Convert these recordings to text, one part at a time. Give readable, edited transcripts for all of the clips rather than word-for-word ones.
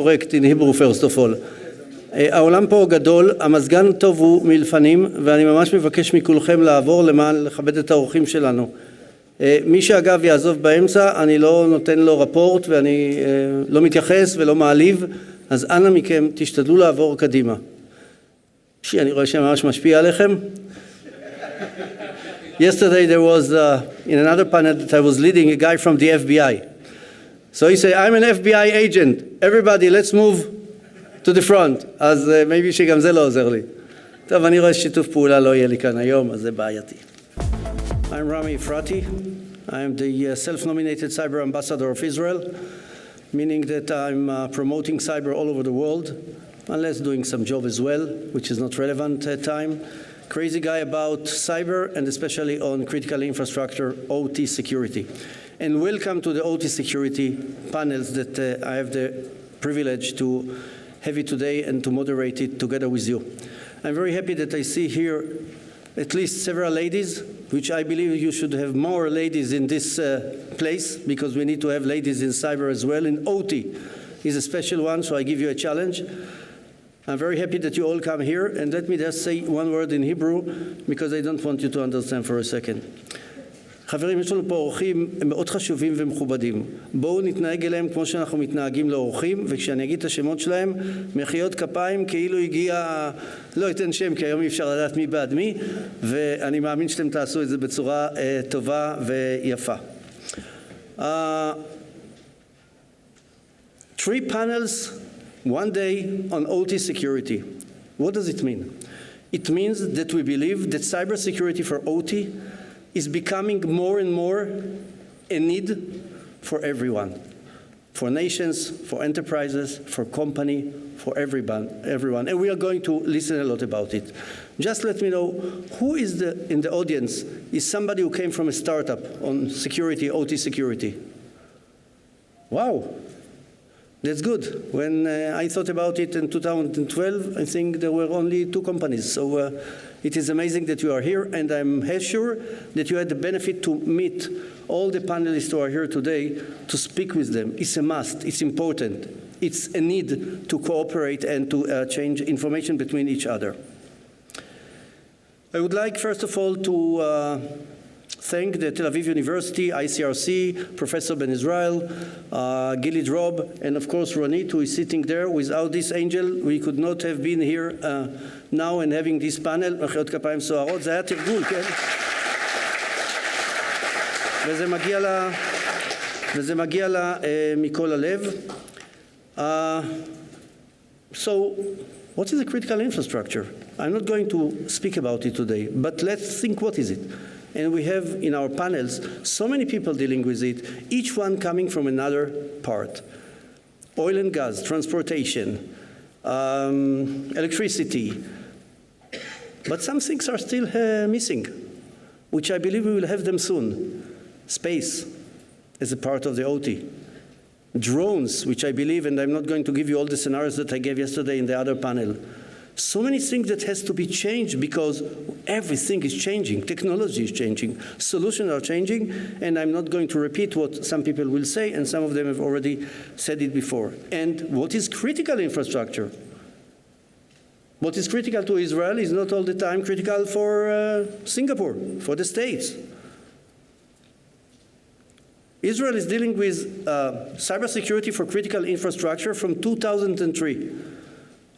correct in Hebrew first of all. העולם פה גדול, המזגן טוב הוא מלפנים, ואני ממש מבקש מכולכם לעבור למען לכבד את האורחים שלנו. מי שאגב יעזוב באמצע, אני לא נותן לו רפורט ואני לא מתייחס ולא מעליב, אז אנא מכם תשתדלו לעבור קדימה. אני רואה שממש משפיע עליכם. Yesterday there was in another panel that I was leading a guy from the FBI. So he said, I'm an FBI agent. Everybody, let's move to the front. אז maybe שגם זה לא עוזר לי. טוב, אני רואה ששיתוף פעולה לא יהיה לי כאן היום, אז זה בעייתי. I'm Rami Efrati. I'm the self-nominated cyber ambassador of Israel, meaning that I'm promoting cyber all over the world, unless doing some job as well, which is not relevant at time. Crazy guy about cyber and especially on critical infrastructure, OT security. And welcome to the OT security panels that I have the privilege to have it today and to moderate it together with you. I'm very happy that I see here at least several ladies, which I believe you should have more ladies in this place, because we need to have ladies in cyber as well. In OT is a special one, so I give you a challenge. I'm very happy that you all come here, and let me just say one word in Hebrew, because I don't want you to understand for a second. חברים, יש לנו פה אורחים מאוד חשובים ומכובדים. בואו נתנהג אליהם כמו שאנחנו מתנהגים לאורחים, וכשאני אגיד את השמות שלהם, מחיאות כפיים כאילו הגיע, לא אתן שם, כי היום אי אפשר לדעת מי בעד מי, ואני מאמין שאתם תעשו את זה בצורה טובה ויפה. Three panels, one day on OT security. What does it mean? It means that we believe that cybersecurity for OT is becoming more and more a need for everyone, for nations, for enterprises, for company, for everyone. And we are going to listen a lot about it. Just let me know, who is in the audience is somebody who came from a startup on security, OT security? Wow, that's good. When I thought about it in 2012, I think there were only 2 companies. So it is amazing that you are here, and I'm sure that you had the benefit to meet all the panelists who are here today, to speak with them. It's a must. It's important. It's a need to cooperate and to change information between each other. I would like, first of all, to thank the Tel Aviv University, ICRC, Professor Ben Israel, Gili Drob, and of course Ronit, who is sitting there. Without this angel, we could not have been here now and having this panel. מחיאות כפיים סוערות, זה היה תרגול, כן? וזה מגיע לה מכל הלב. So, what is a critical infrastructure? I'm not going to speak about it today, but let's think, what is it? And we have in our panels so many people dealing with it, each one coming from another part. Oil and gas, transportation, electricity. But some things are still missing, which I believe we will have them soon. Space as a part of the OT. Drones, which I believe, and I'm not going to give you all the scenarios that I gave yesterday in the other panel. So many things that has to be changed because everything is changing. Technology is changing. Solutions are changing. And I'm not going to repeat what some people will say, and some of them have already said it before. And what is critical infrastructure? What is critical to Israel is not all the time critical for Singapore, for the States. Israel is dealing with cybersecurity for critical infrastructure from 2003.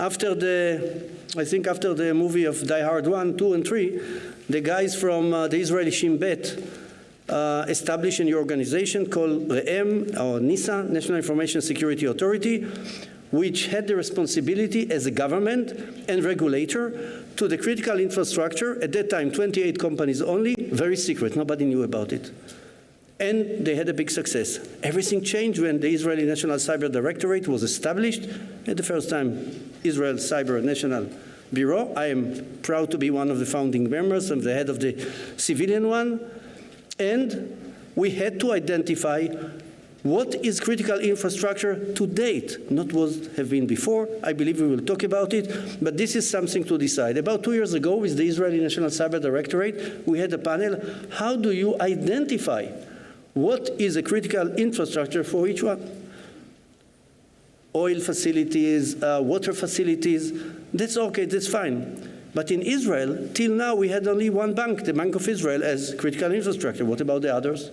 After the movie of Die Hard 1, 2, and 3, the guys from the Israeli Shin Bet established a new organization called REM, or NISA, National Information Security Authority, which had the responsibility as a government and regulator to the critical infrastructure. At that time, 28 companies only, very secret, nobody knew about it. And they had a big success. Everything changed when the Israeli National Cyber Directorate was established at the first time, Israel Cyber National Bureau. I am proud to be one of the founding members. I'm the head of the civilian one. And we had to identify what is critical infrastructure to date, not what have been before. I believe we will talk about it, but this is something to decide. About 2 years ago, with the Israeli National Cyber Directorate, we had a panel. How do you identify what is a critical infrastructure for each one? oil facilities, water facilities. That's okay, that's fine. But in Israel, till now, we had only one bank, the Bank of Israel, as critical infrastructure. What about the others?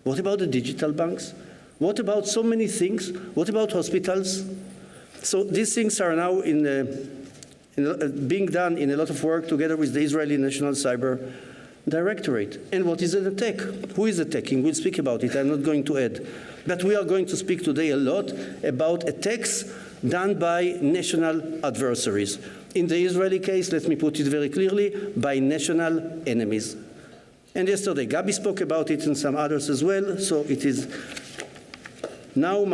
What about the digital banks? What about so many things? What about hospitals? So these things are now being done in a lot of work together with the Israeli National Cyber Directorate. And what is an attack? Who is attacking? We'll speak about it. I'm not going to add. But we are going to speak today a lot about attacks done by national adversaries. In the Israeli case, let me put it very clearly, by national enemies. And yesterday, Gabi spoke about it and some others as well, so it is now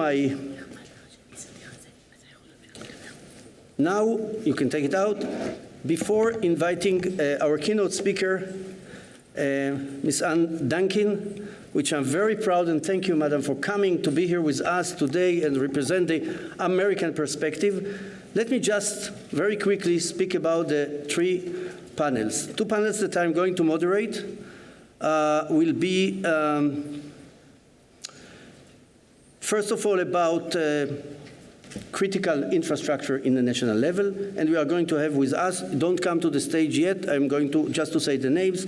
Now, you can take it out. Before inviting our keynote speaker, Ms. Ann Duncan, which I'm very proud, and thank you, Madam, for coming to be here with us today and represent the American perspective. Let me just very quickly speak about the three panels. Two panels that I'm going to moderate will be, first of all, about critical infrastructure in the national level, and we are going to have with us, don't come to the stage yet, I'm going to just to say the names.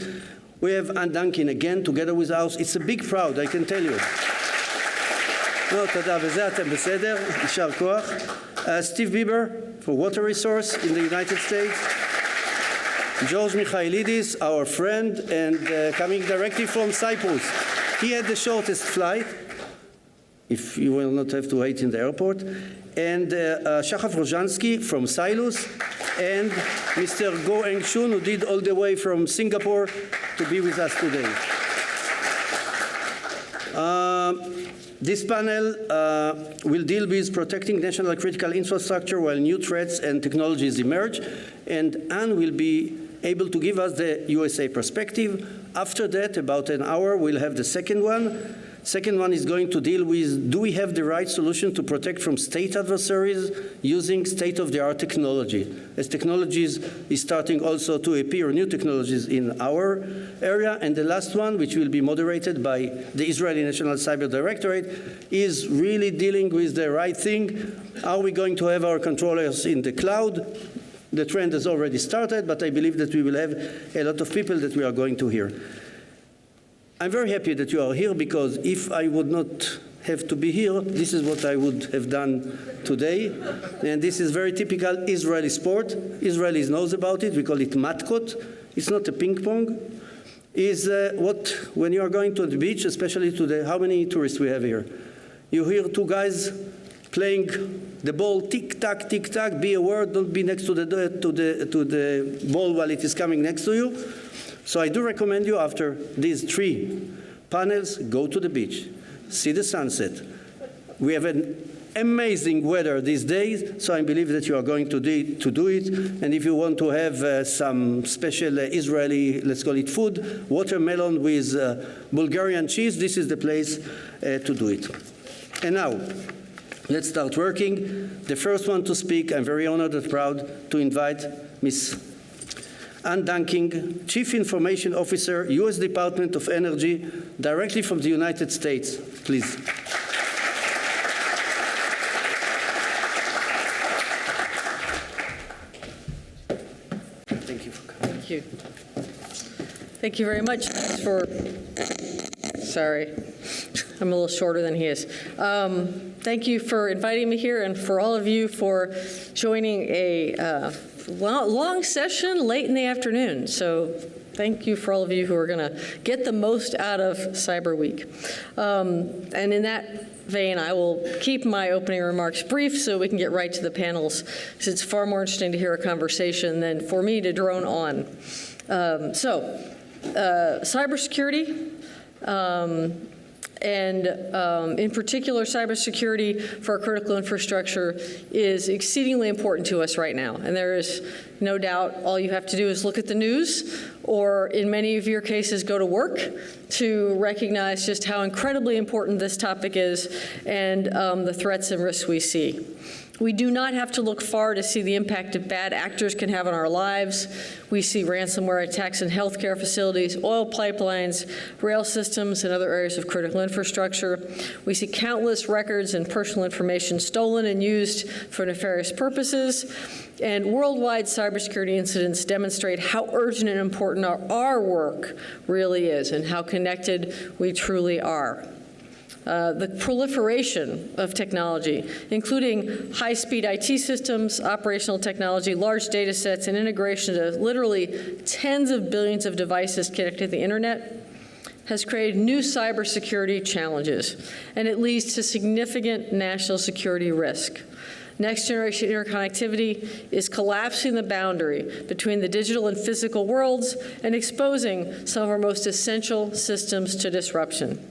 We have Ann Duncan again together with us. It's a big proud, I can tell you. No, תודה, וזה אתם בסדר, יישר כוח. Steve Bieber for water resource in the United States. George Michailidis, our friend, and coming directly from Cyprus. He had the shortest flight, if you will not have to wait in the airport. And Shachaf Rozhansky from Silus, and Mr. Go Eng Shun, who did all the way from Singapore to be with us today. This panel will deal with protecting national critical infrastructure while new threats and technologies emerge, and Anne will be able to give us the USA perspective. After that, about an hour, we'll have the second one. Second one is going to deal with, do we have the right solution to protect from state adversaries using state-of-the-art technology? As technologies is starting also to appear, new technologies in our area. And the last one, which will be moderated by the Israeli National Cyber Directorate, is really dealing with the right thing. Are we going to have our controllers in the cloud? The trend has already started, but I believe that we will have a lot of people that we are going to hear. I'm very happy that you are here, because if I would not have to be here, this is what I would have done today. And this is very typical Israeli sport. Israelis knows about it. We call it matkot. It's not a ping pong. Is what, when you are going to the beach, especially to the, how many tourists we have here? You hear two guys playing the ball, tick-tack, tick-tack, be aware, don't be next to the ball while it is coming next to you. So I do recommend you, after these three panels, go to the beach, see the sunset. We have an amazing weather these days, so I believe that you are going to do it. And if you want to have some special Israeli, let's call it food, watermelon with Bulgarian cheese, this is the place to do it. And now, let's start working. The first one to speak, I'm very honored and proud to invite Ms. Ann Duncan, Chief Information Officer, U.S. Department of Energy, directly from the United States. Please. Thank you for coming. Thank you. Thank you very much for, sorry, I'm a little shorter than he is. Thank you for inviting me here, and for all of you for joining a long session late in the afternoon. So thank you for all of you who are going to get the most out of Cyber Week. And in that vein, I will keep my opening remarks brief so we can get right to the panels, because it's far more interesting to hear a conversation than for me to drone on. Cybersecurity. And in particular, cybersecurity for our critical infrastructure is exceedingly important to us right now. And there is no doubt all you have to do is look at the news, or in many of your cases, go to work to recognize just how incredibly important this topic is and the threats and risks we see. We do not have to look far to see the impact that bad actors can have on our lives. We see ransomware attacks in healthcare facilities, oil pipelines, rail systems, and other areas of critical infrastructure. We see countless records and personal information stolen and used for nefarious purposes. And worldwide cybersecurity incidents demonstrate how urgent and important our work really is and how connected we truly are. The proliferation of technology, including high-speed IT systems, operational technology, large data sets, and integration of literally tens of billions of devices connected to the internet, has created new cybersecurity challenges, and it leads to significant national security risk. Next-generation interconnectivity is collapsing the boundary between the digital and physical worlds and exposing some of our most essential systems to disruption.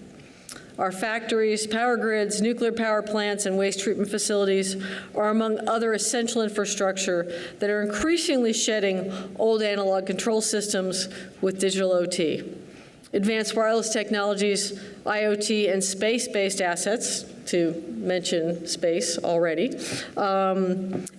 Our factories, power grids, nuclear power plants, and waste treatment facilities are among other essential infrastructure that are increasingly shedding old analog control systems with digital OT. Advanced wireless technologies, IoT, and space-based assets, to mention space already,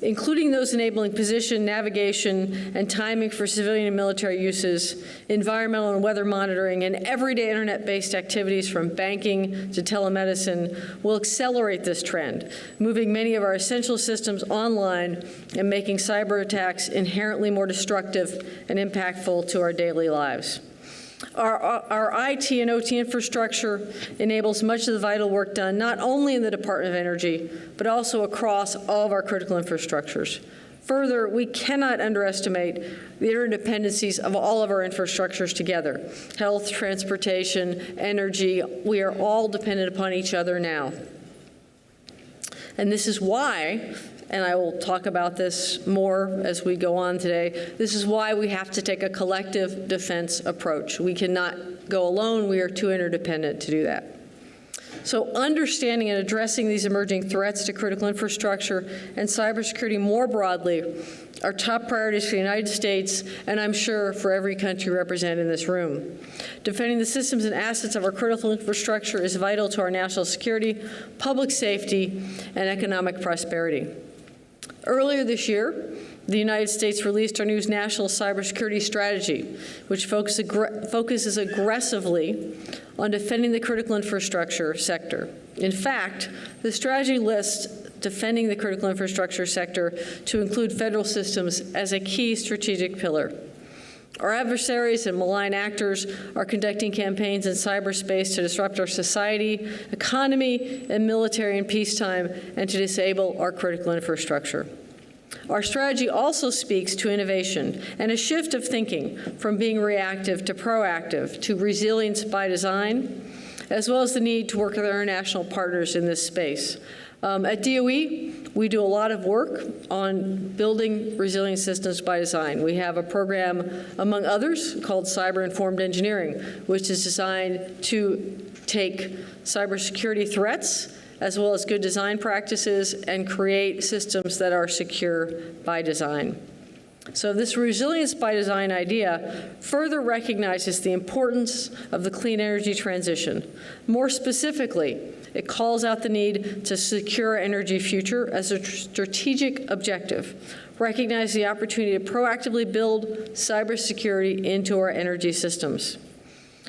including those enabling position, navigation, and timing for civilian and military uses, environmental and weather monitoring, and everyday internet-based activities from banking to telemedicine will accelerate this trend, moving many of our essential systems online and making cyber attacks inherently more destructive and impactful to our daily lives. Our IT and OT infrastructure enables much of the vital work done not only in the Department of Energy, but also across all of our critical infrastructures. Further, we cannot underestimate the interdependencies of all of our infrastructures together. Health, transportation, energy, we are all dependent upon each other now. And this is why, and I will talk about this more as we go on today, this is why we have to take a collective defense approach. We cannot go alone. We are too interdependent to do that. So understanding and addressing these emerging threats to critical infrastructure and cybersecurity more broadly are top priorities for the United States, and I'm sure for every country represented in this room. Defending the systems and assets of our critical infrastructure is vital to our national security, public safety, and economic prosperity. Earlier this year, the United States released our new national cybersecurity strategy, which focuses aggressively on defending the critical infrastructure sector. In fact, the strategy lists defending the critical infrastructure sector to include federal systems as a key strategic pillar. Our adversaries and malign actors are conducting campaigns in cyberspace to disrupt our society, economy, and military in peacetime, and to disable our critical infrastructure. Our strategy also speaks to innovation and a shift of thinking from being reactive to proactive to resilience by design, as well as the need to work with our international partners in this space. At DOE, we do a lot of work on building resilient systems by design. We have a program, among others, called Cyber-Informed Engineering, which is designed to take cybersecurity threats as well as good design practices and create systems that are secure by design. So this resilience by design idea further recognizes the importance of the clean energy transition. More specifically, it calls out the need to secure our energy future as a strategic objective, recognize the opportunity to proactively build cybersecurity into our energy systems.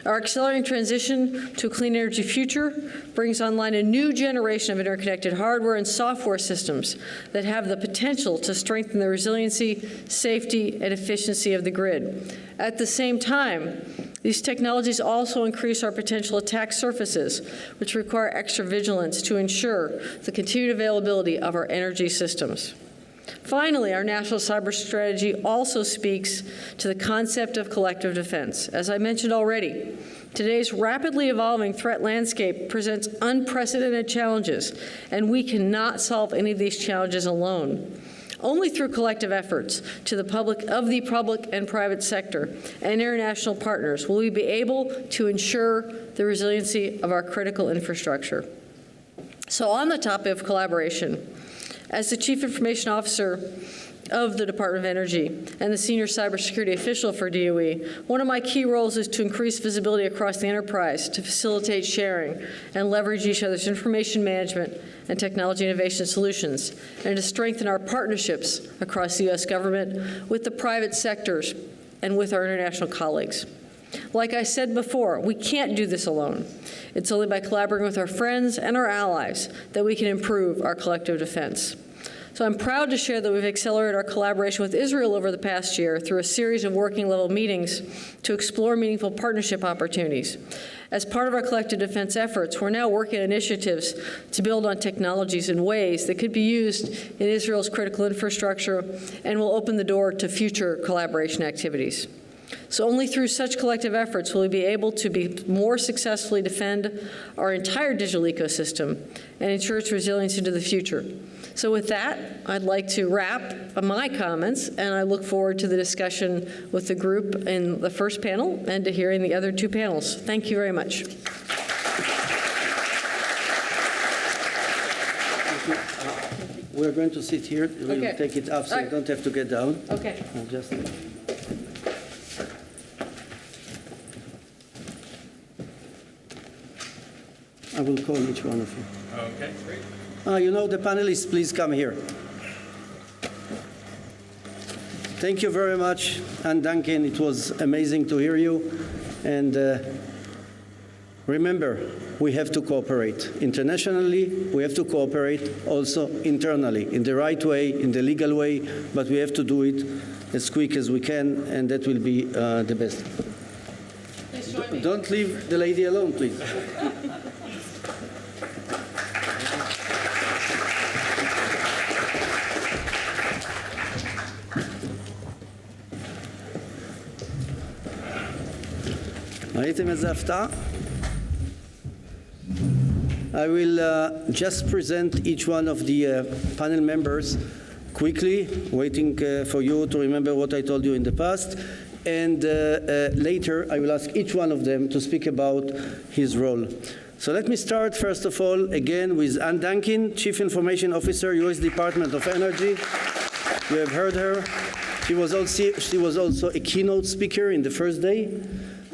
Our accelerating transition to a clean energy future brings online a new generation of interconnected hardware and software systems that have the potential to strengthen the resiliency, safety, and efficiency of the grid. At the same time, these technologies also increase our potential attack surfaces, which require extra vigilance to ensure the continued availability of our energy systems. Finally, our national cyber strategy also speaks to the concept of collective defense. As I mentioned already, today's rapidly evolving threat landscape presents unprecedented challenges, and we cannot solve any of these challenges alone. Only through collective efforts of the public and private sector and international partners will we be able to ensure the resiliency of our critical infrastructure. So on the topic of collaboration, as the Chief Information Officer of the Department of Energy and the senior cybersecurity official for DOE, one of my key roles is to increase visibility across the enterprise, to facilitate sharing and leverage each other's information management and technology innovation solutions, and to strengthen our partnerships across the U.S. government with the private sectors and with our international colleagues. Like I said before, we can't do this alone. It's only by collaborating with our friends and our allies that we can improve our collective defense. So I'm proud to share that we've accelerated our collaboration with Israel over the past year through a series of working-level meetings to explore meaningful partnership opportunities. As part of our collective defense efforts, we're now working on initiatives to build on technologies in ways that could be used in Israel's critical infrastructure and will open the door to future collaboration activities. So only through such collective efforts will we be able to more successfully defend our entire digital ecosystem and ensure its resilience into the future. So with that, I'd like to wrap my comments, and I look forward to the discussion with the group in the first panel and to hearing the other two panels. Thank you very much. We're going to sit here. We'll Okay. take it up so you don't have to get down. Okay. I will call each one of you. Okay, great. You know, the panelists, please come here. Thank you very much, Ann Duncan. It was amazing to hear you. And remember, we have to cooperate. Internationally, we have to cooperate also internally, in the right way, in the legal way, but we have to do it as quick as we can, and that will be the best. Please join me. Don't leave the lady alone, please. ראיתם איזה הפתעה? I will just present each one of the panel members quickly, waiting for you to remember what I told you in the past. And later, I will ask each one of them to speak about his role. So let me start, first of all, again, with Ann Duncan, Chief Information Officer, U.S. Department of Energy. You have heard her. She was also a keynote speaker in the first day.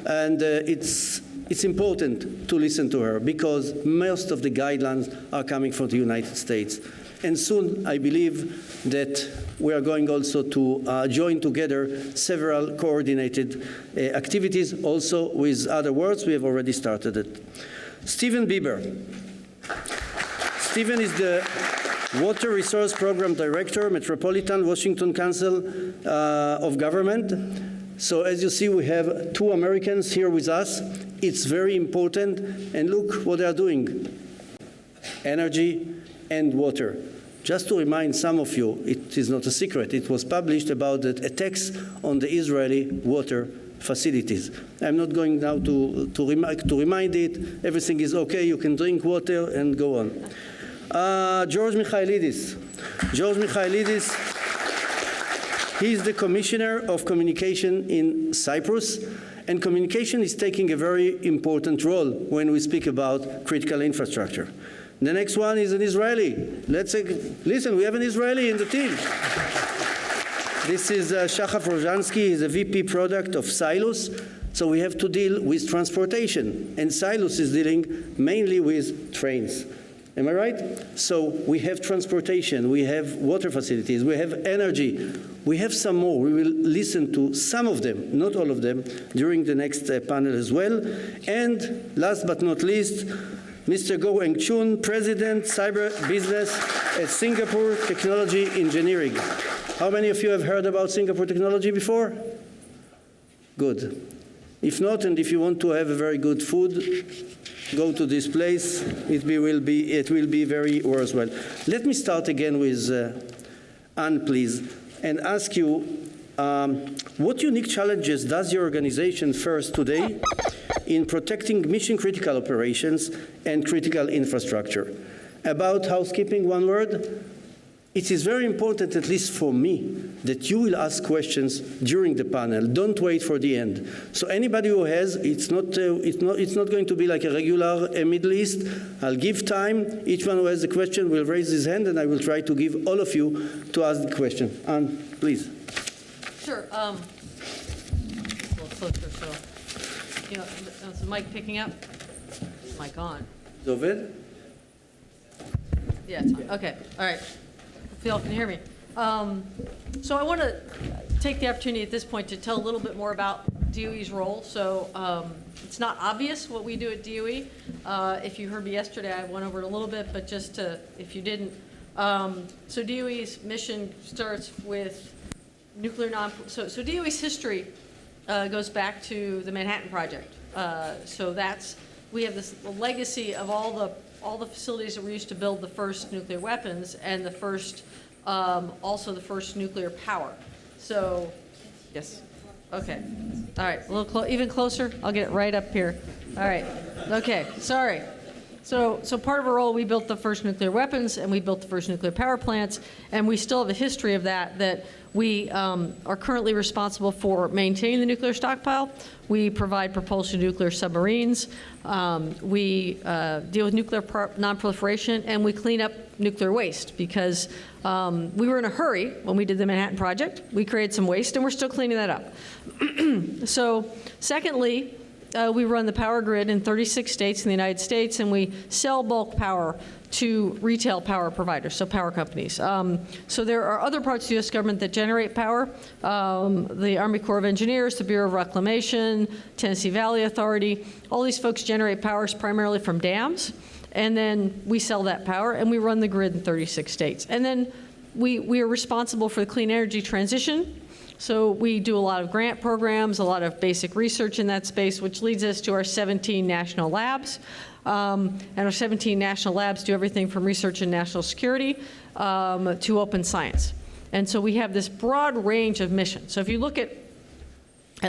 And it's important to listen to her because most of the guidelines are coming from the United States. And soon, I believe that we are going also to join together several coordinated activities, also with other worlds. We have already started it. Stephen Bieber. Stephen is the Water Resource Program Director, Metropolitan Washington Council of Government. So as you see, we have two Americans here with us. It's very important. And look what they are doing. Energy and water. Just to remind some of you, it is not a secret. It was published about the attacks on the Israeli water facilities. I'm not going now to remind it. Everything is okay. You can drink water and go on. George Michailidis. George Michailidis. He is the Commissioner of Communication in Cyprus, and communication is taking a very important role when we speak about critical infrastructure. The next one is an Israeli. Listen, we have an Israeli in the team. This is Shachar Rozhansky. He's a VP product of Silos. So we have to deal with transportation, and Silos is dealing mainly with trains. Am I right? So we have transportation, we have water facilities, we have energy, we have some more. We will listen to some of them, not all of them, during the next panel as well. And last but not least, Mr. Go Eng Chun, President, Cyber Business at Singapore Technology Engineering. How many of you have heard about Singapore Technology before? Good. If not, and if you want to have a very good food, go to this place. It will be very worthwhile. Let me start again with Ann, please, and ask you, what unique challenges does your organization face today in protecting mission-critical operations and critical infrastructure? About housekeeping, one word. it is very important, at least for me, that you will ask questions during the panel. Don't wait for the end. So anybody who has, it's not going to be like a regular Middle East. I'll give time. Each one who has a question will raise his hand, and I will try to give all of you to ask the question. And please. Sure. A little closer, so, is the mic picking up? Mic on. Dovid? Yeah, it's on. Okay, all right. If y'all can hear me. So I want to take the opportunity at this point to tell a little bit more about DOE's role. So it's not obvious what we do at DOE. If you heard me yesterday, I went over it a little bit, but just to, if you didn't. So DOE's mission starts with nuclear so DOE's history goes back to the Manhattan Project. So we have this legacy of all the facilities that were used to build the first nuclear weapons and the first, also the first nuclear power. So, yes, okay. All right, a little even closer. I'll get it right up here. All right, okay, sorry. So part of our role, we built the first nuclear weapons and we built the first nuclear power plants, and we still have a history of that we are currently responsible for maintaining the nuclear stockpile. We provide propulsion to nuclear submarines. We deal with nuclear nonproliferation, and we clean up nuclear waste because we were in a hurry when we did the Manhattan Project. We created some waste, and we're still cleaning that up. So secondly, we run the power grid in 36 states in the United States, and we sell bulk power to retail power providers, so power companies. So there are other parts of the U.S. government that generate power. The Army Corps of Engineers, the Bureau of Reclamation, Tennessee Valley Authority, all these folks generate powers primarily from dams, and then we sell that power, and we run the grid in 36 states. And then we are responsible for the clean energy transition. So we do a lot of grant programs, a lot of basic research in that space, which leads us to our 17 national labs. And our 17 national labs do everything from research in national security to open science. And so we have this broad range of missions. So if you look at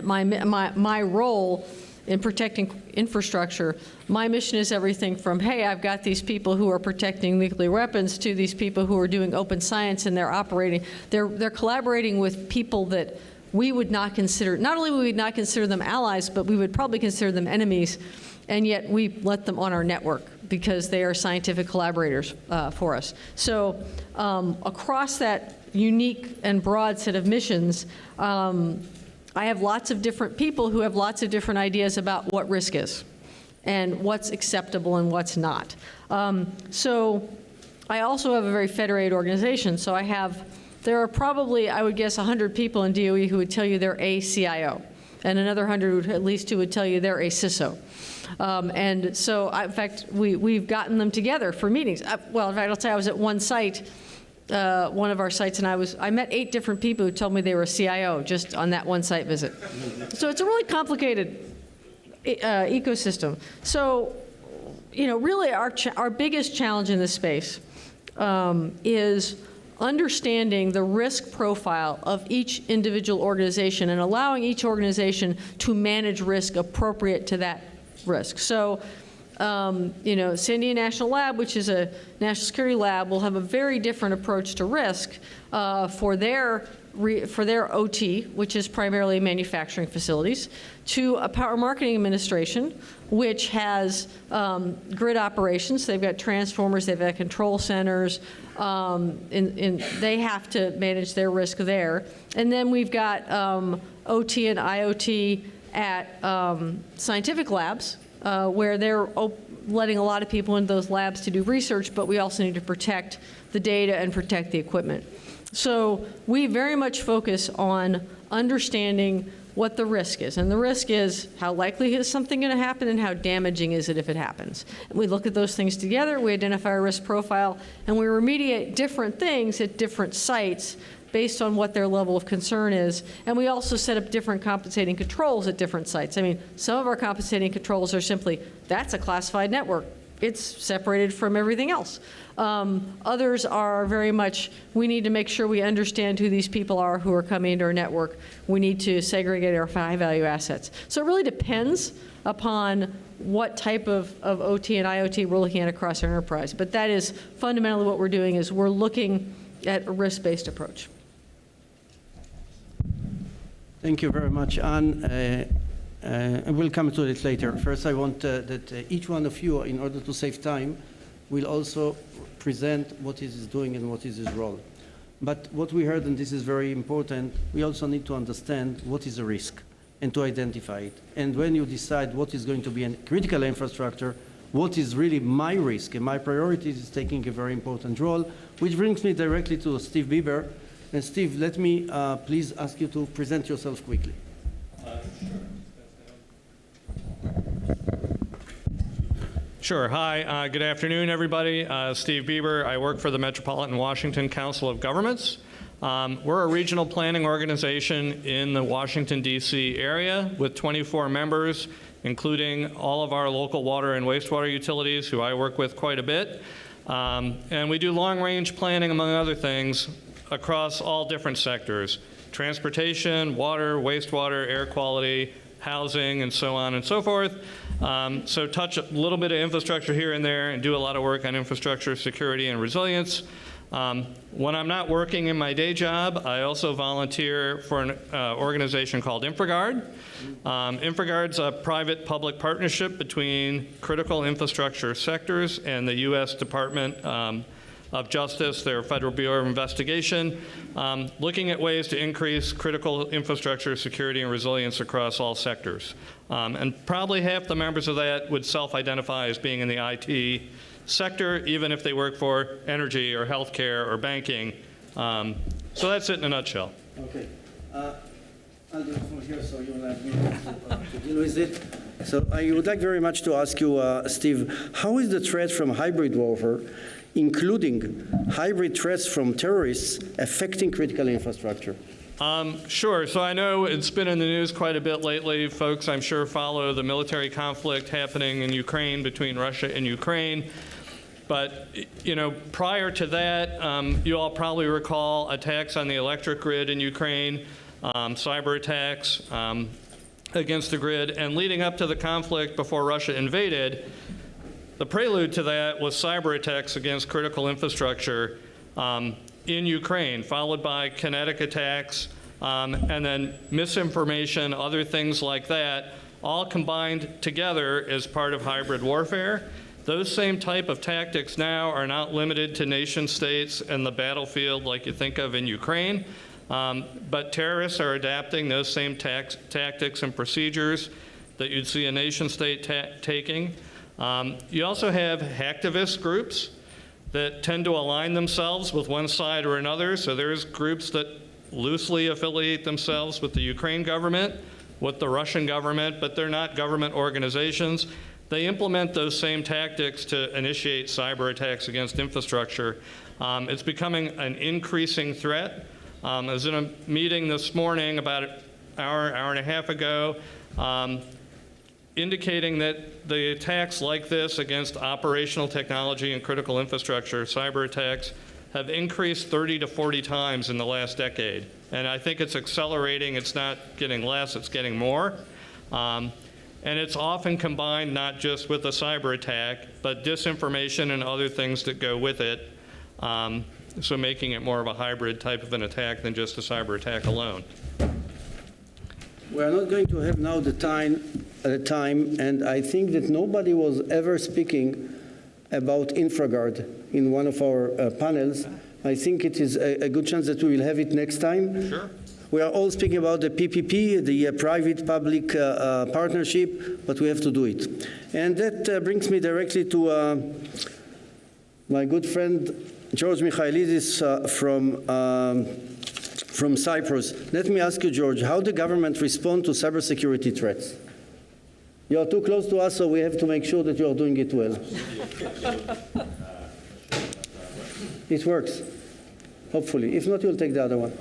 my role in protecting infrastructure, my mission is everything from, hey, I've got these people who are protecting nuclear weapons, to these people who are doing open science, and they're collaborating with people that we would not consider, not only would we not consider them allies, but we would probably consider them enemies, and yet we let them on our network because they are scientific collaborators for us. So across that unique and broad set of missions, I have lots of different people who have lots of different ideas about what risk is and what's acceptable and what's not. So I also have a very federated organization. So there are probably, I would guess, 100 people in DOE who would tell you they're a CIO, and another 100 at least who would tell you they're a CISO. And so, in fact, we've gotten them together for meetings. Well, in fact, I'll tell you, I was at one site, one of our sites, and I met 8 different people who told me they were a CIO just on that one site visit. So it's a really complicated ecosystem. So, really our biggest challenge in this space is understanding the risk profile of each individual organization and allowing each organization to manage risk appropriate to that risk. So, Sandia National Lab, which is a national security lab, will have a very different approach to risk for their OT, which is primarily manufacturing facilities, to a Power Marketing Administration, which has grid operations. They've got transformers, they've got control centers, they have to manage their risk there. And then we've got OT and IoT at scientific labs, where they're letting a lot of people into those labs to do research, but we also need to protect the data and protect the equipment. So we very much focus on understanding what the risk is. And the risk is how likely is something going to happen and how damaging is it if it happens. And we look at those things together, we identify a risk profile, and we remediate different things at different sites based on what their level of concern is. And we also set up different compensating controls at different sites. I mean, some of our compensating controls are simply, that's a classified network. It's separated from everything else. Others are very much, we need to make sure we understand who these people are who are coming into our network. We need to segregate our high-value assets. So it really depends upon what type of OT and IoT we're looking at across our enterprise. But that is fundamentally what we're doing, is we're looking at a risk-based approach. Thank you very much, Anne. We'll come to it later. First, I want that each one of you, in order to save time, will also present what he is doing and what is his role. But what we heard, and this is very important, we also need to understand what is a risk and to identify it. And when you decide what is going to be a critical infrastructure, what is really my risk and my priorities is taking a very important role, which brings me directly to Steve Bieber. And Steve, let me please ask you to present yourself quickly. Sure. Hi. Good afternoon, everybody. Steve Bieber. I work for the Metropolitan Washington Council of Governments. We're a regional planning organization in the Washington, D.C. area with 24 members, including all of our local water and wastewater utilities, who I work with quite a bit. And we do long-range planning, among other things, across all different sectors: transportation, water, wastewater, air quality, housing, and so on and so forth. So touch a little bit of infrastructure here and there and do a lot of work on infrastructure, security, and resilience. When I'm not working in my day job, I also volunteer for an organization called InfraGard. InfraGard's a private-public partnership between critical infrastructure sectors and the U.S. Department of Justice, their Federal Bureau of Investigation, looking at ways to increase critical infrastructure security and resilience across all sectors. And probably half the members of that would self-identify as being in the IT sector, even if they work for energy or healthcare or banking. So that's it in a nutshell. Okay. I'll do it from here so you'll have me to deal with it. So I would like very much to ask you, Steve, how is the threat from hybrid warfare, including hybrid threats from terrorists, affecting critical infrastructure? Sure. So I know it's been in the news quite a bit lately. Folks, I'm sure, follow the military conflict happening in Ukraine between Russia and Ukraine. But, you know, prior to that, you all probably recall attacks on the electric grid in Ukraine, cyber attacks against the grid. And leading up to the conflict before Russia invaded, the prelude to that was cyber attacks against critical infrastructure in Ukraine, followed by kinetic attacks, and then misinformation, other things like that, all combined together as part of hybrid warfare. Those same type of tactics now are not limited to nation states and the battlefield like you think of in Ukraine, but terrorists are adapting those same tactics and procedures that you'd see a nation state taking. You also have hacktivist groups that tend to align themselves with one side or another. So there's groups that loosely affiliate themselves with the Ukraine government, with the Russian government, but they're not government organizations. They implement those same tactics to initiate cyber attacks against infrastructure. It's becoming an increasing threat. I was in a meeting this morning about an hour and a half ago, indicating that the attacks like this against operational technology and critical infrastructure, cyber attacks, have increased 30 to 40 times in the last decade. And I think it's accelerating. It's not getting less, it's getting more. And it's often combined not just with a cyber attack, but disinformation and other things that go with it, so making it more of a hybrid type of an attack than just a cyber attack alone. We are not going to have now the time, and I think that nobody was ever speaking about InfraGard in one of our panels. I think it is a good chance that we will have it next time. Sure. We are all speaking about the PPP, the private-public partnership, but we have to do it. And that brings me directly to my good friend George Michailidis from Cyprus. Let me ask you, George, how the government respond to cybersecurity threats? You are too close to us, so we have to make sure that you are doing it well. It works, hopefully. If not, you'll take the other one.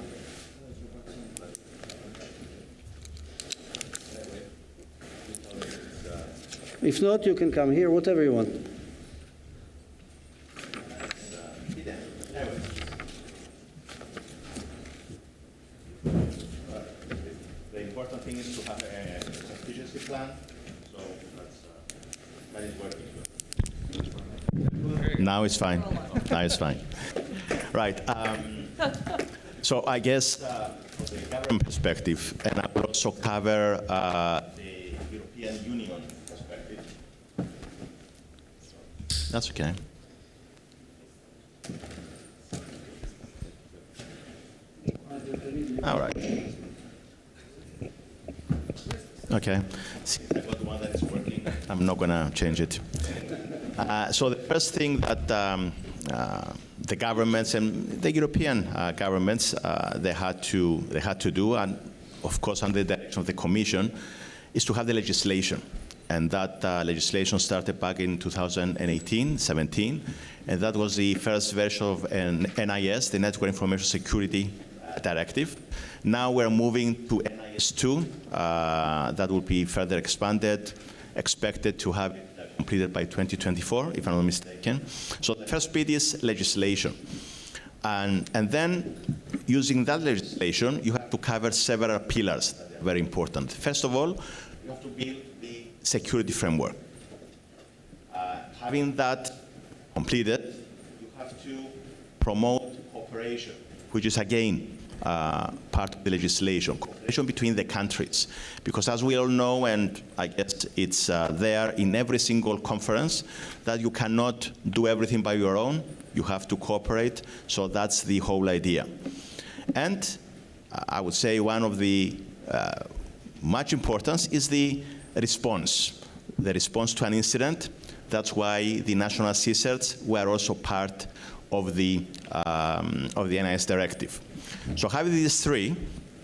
If not, you can come here, whatever you want. The important thing is to have a contingency plan, so that's, that is working. Now it's fine. Now it's fine. Right. So I guess from the government perspective, and I will also cover the European Union perspective. That's okay. All right. Okay. See, I got the one that is working. I'm not going to change it. So the first thing that the governments and the European governments they had to do, and of course under the direction of the Commission, is to have the legislation. And that legislation started back in 2018-17, and that was the first version of an NIS, the Network Information Security Directive. Now we're moving to NIS 2. That will be further expanded, expected to have it completed by 2024, if I'm not mistaken. So the first bit is legislation. And then, using that legislation, you have to cover several pillars that are very important. First of all, you have to build the security framework. Having that completed, you have to promote cooperation, which is, again, part of the legislation, cooperation between the countries. Because as we all know, and I guess it's there in every single conference, that you cannot do everything by your own. You have to cooperate. So that's the whole idea. And I would say one of the much importance is the response to an incident. That's why the national CSIRTs were also part of the NIS directive. So having these three,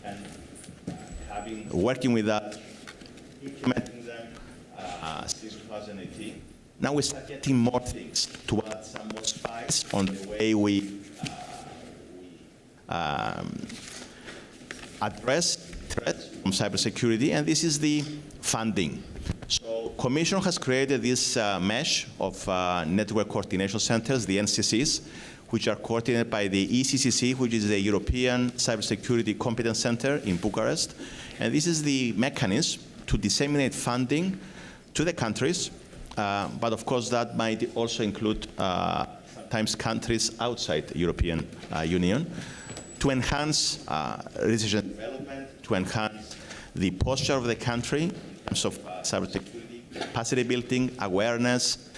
and working with that, implementing them since 2018, now we start getting more things to add some more spice on the way we address threats from cybersecurity, and this is the funding. So Commission has created this mesh of network coordination centers, the NCCs, which are coordinated by the ECCC, which is the European Cybersecurity Competence Center in Bucharest. And this is the mechanism to disseminate funding to the countries, but of course that might also include sometimes countries outside the European Union, to enhance research and development, to enhance the posture of the country in terms of cybersecurity, capacity building, awareness,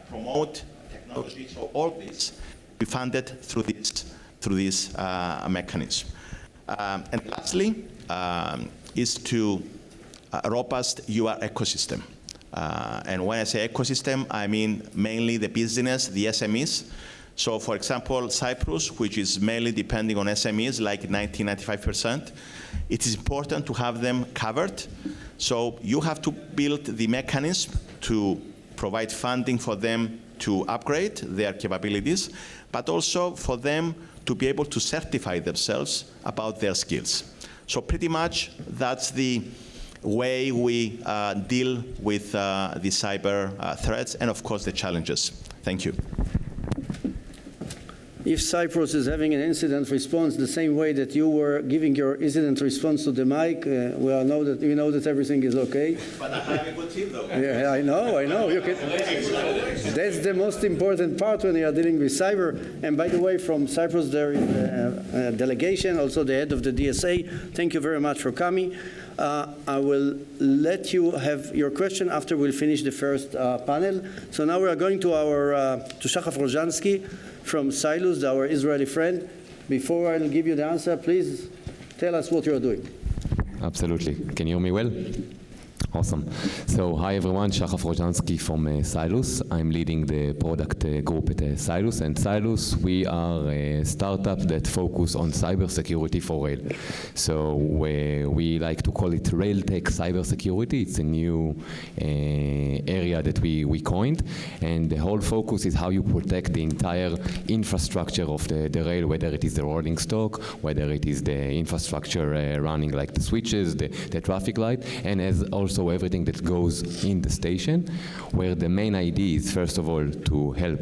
promote technology. So all this be funded through this mechanism. And lastly, is to a robust UR ecosystem. And when I say ecosystem, I mean mainly the business, the SMEs. So for example, Cyprus, which is mainly depending on SMEs, like 90–95%, it is important to have them covered. So you have to build the mechanism to provide funding for them to upgrade their capabilities, but also for them to be able to certify themselves about their skills. So pretty much that's the way we deal with the cyber threats and, of course, the challenges. Thank you. If Cyprus is having an incident response the same way that you were giving your incident response to the mic, we know that everything is okay. But I have a good team, though. Yeah, I know. You can, that's the most important part when you are dealing with cyber. And by the way, from Cyprus there is a delegation, also the head of the DSA. Thank you very much for coming. I will let you have your question after we'll finish the first panel. So now we are going to to Shachaf Rozhansky from Silus, our Israeli friend. Before I'll give you the answer, please tell us what you're doing. Absolutely. Can you hear me well? Awesome. So hi everyone, Shachaf Rozhansky from Silus. I'm leading the product group at Silus. And Silus, we are a startup that focus on cybersecurity for rail. So we like to call it rail tech cybersecurity. It's a new area that we coined. And the whole focus is how you protect the entire infrastructure of the rail, whether it is the rolling stock, whether it is the infrastructure running like the switches, the traffic light, and as also everything that goes in the station, where the main idea is, first of all, to help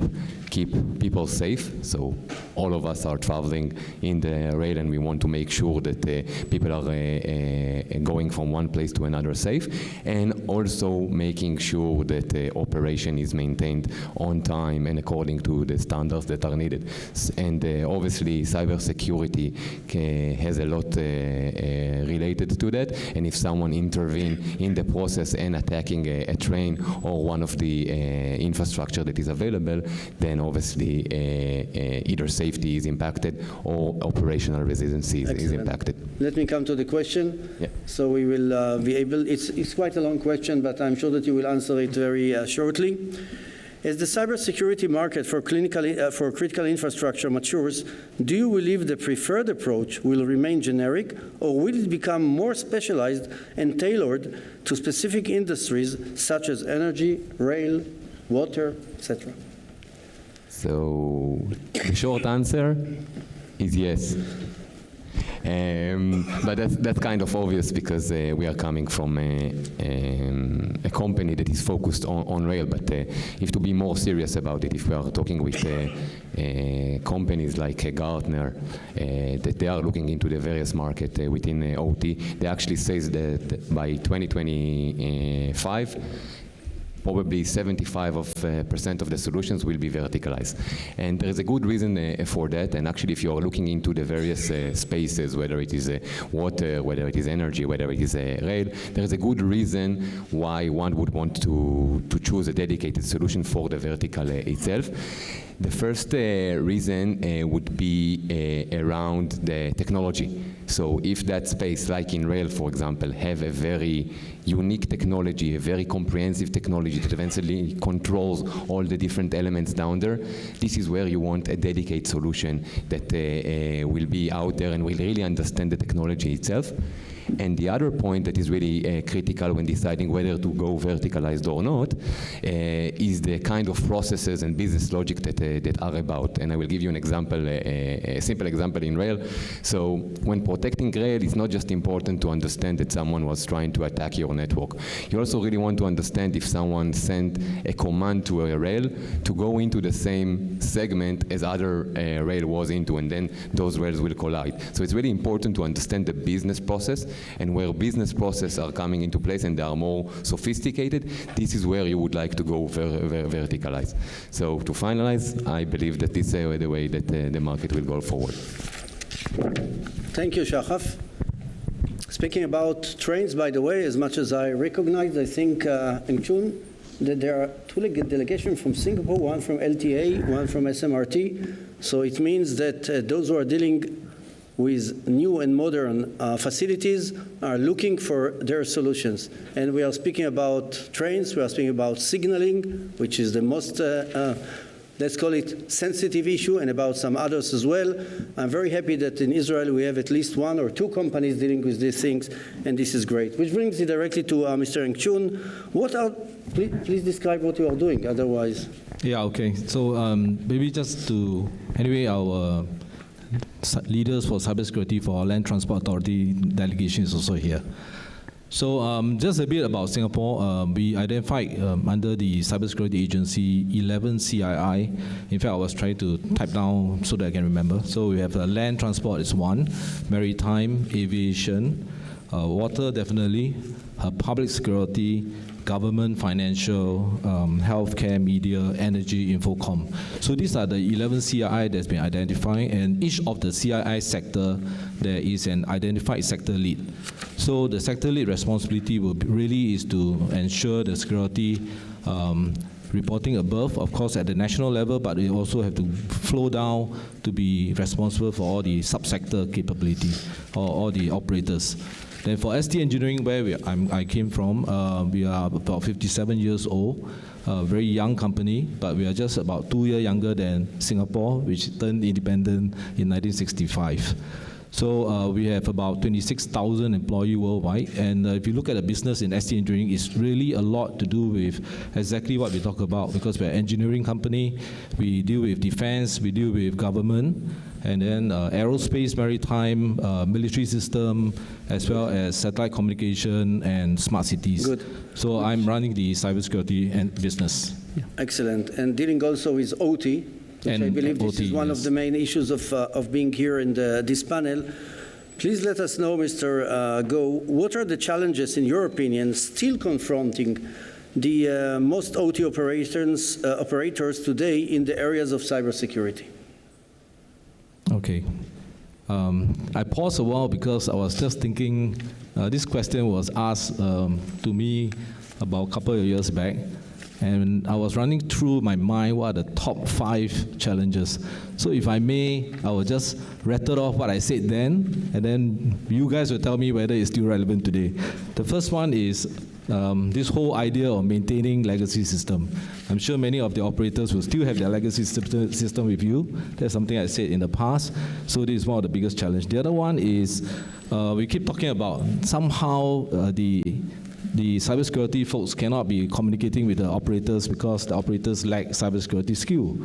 keep people safe. So all of us are traveling in the rail, and we want to make sure that people are going from one place to another safe, and also making sure that the operation is maintained on time and according to the standards that are needed. And obviously, cybersecurity has a lot related to that, and if someone intervenes in the process and attacking a train or one of the infrastructure that is available, then obviously either safety is impacted or operational resiliency is impacted. Let me come to the question. Yeah. So we will be able, it's quite a long question, but I'm sure that you will answer it very shortly. As the cybersecurity market for critical infrastructure matures, do you believe the preferred approach will remain generic, or will it become more specialized and tailored to specific industries such as energy, rail, water, etc.? So the short answer is yes. But that's kind of obvious because we are coming from a company that is focused on rail. But if to be more serious about it, if we are talking with companies like Gartner, that they are looking into the various market within OT, they actually says that by 2025, probably 75% of the solutions will be verticalized. And there is a good reason for that. And actually, if you are looking into the various spaces, whether it is water, whether it is energy, whether it is rail, there is a good reason why one would want to choose a dedicated solution for the vertical itself. The first reason would be around the technology. So if that space, like in rail, for example, have a very unique technology, a very comprehensive technology that eventually controls all the different elements down there, this is where you want a dedicated solution that will be out there and will really understand the technology itself. And the other point that is really critical when deciding whether to go verticalized or not is the kind of processes and business logic that are about. And I will give you an example, a simple example in rail. So when protecting rail, it's not just important to understand that someone was trying to attack your network. You also really want to understand if someone sent a command to a rail to go into the same segment as other rail was into, and then those rails will collide. So it's really important to understand the business process, and where business processes are coming into place and they are more sophisticated, this is where you would like to go verticalized. So to finalize, I believe that this is the way that the market will go forward. Thank you, Shachaf. Speaking about trains, by the way, as much as I recognize, I think in June that there are two delegations from Singapore, one from LTA, one from SMRT. So it means that those who are dealing with new and modern facilities are looking for their solutions. And we are speaking about trains, we are speaking about signaling, which is the most, let's call it, sensitive issue, and about some others as well. I'm very happy that in Israel we have at least one or two companies dealing with these things, and this is great. Which brings me directly to Mr. Engchun. Please describe what you are doing, otherwise. Yeah, okay. So maybe just to, anyway, our leaders for cybersecurity for our Land Transport Authority delegation is also here. So just a bit about Singapore. We identified under the Cybersecurity Agency 11 CII. In fact, I was trying to type down so that I can remember. So we have land transport is one, maritime, aviation, water definitely, public security, government, financial, healthcare, media, energy, infocom. So these are the 11 CII that's been identified, and each of the CII sector, there is an identified sector lead. So the sector lead responsibility will be really is to ensure the security reporting above, of course, at the national level, but we also have to flow down to be responsible for all the subsector capability or all the operators. Then for ST Engineering, where I came from, we are about 57 years old, a very young company, but we are just about 2 years younger than Singapore, which turned independent in 1965. So we have about 26,000 employees worldwide, and if you look at the business in ST Engineering, it's really a lot to do with exactly what we talk about, because we're an engineering company, we deal with defense, we deal with government, and then aerospace, maritime, military system, as well as satellite communication and smart cities. Good. So I'm running the cybersecurity and business. Yeah. Excellent. And dealing also with OT, which I believe this OT, is one yes. of the main issues of being here in this panel. Please let us know, Mr. Go, what are the challenges, in your opinion, still confronting the most OT operators today in the areas of cybersecurity? Okay. I paused a while because I was just thinking, this question was asked to me about a couple of years back, and I was running through my mind what are the top 5 challenges. So if I may, I will just rattle off what I said then, and then you guys will tell me whether it's still relevant today. The first one is this whole idea of maintaining legacy system. I'm sure many of the operators will still have their legacy system with you. That's something I said in the past. So this is one of the biggest challenges. The other one is we keep talking about somehow the cybersecurity folks cannot be communicating with the operators because the operators lack cybersecurity skill.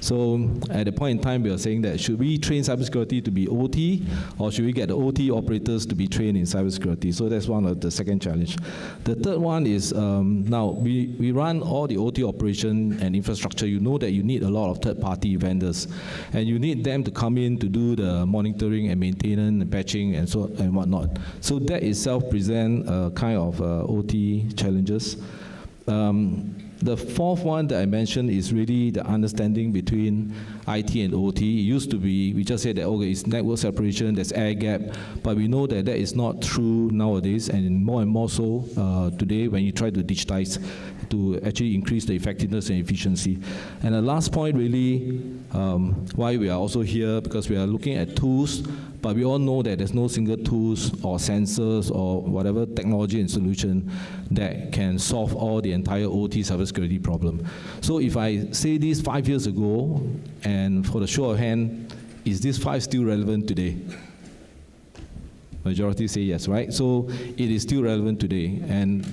So at a point in time, we are saying that should we train cybersecurity to be OT, or should we get the OT operators to be trained in cybersecurity? So that's one of the second challenge. The third one is now we run all the OT operation and infrastructure. You know that you need a lot of third-party vendors, and you need them to come in to do the monitoring and maintenance and patching and so and whatnot. So that itself presents a kind of OT challenges. The fourth one that I mentioned is really the understanding between IT and OT. It used to be, we just said that, okay, it's network separation, there's air gap, but we know that that is not true nowadays, and more so today when you try to digitize to actually increase the effectiveness and efficiency. And the last point really, why we are also here, because we are looking at tools, but we all know that there's no single tools or sensors or whatever technology and solution that can solve all the entire OT cybersecurity problem. So if I say this 5 years ago, and for the show of hand, is this 5 still relevant today? Majority say yes, right? So it is still relevant today, and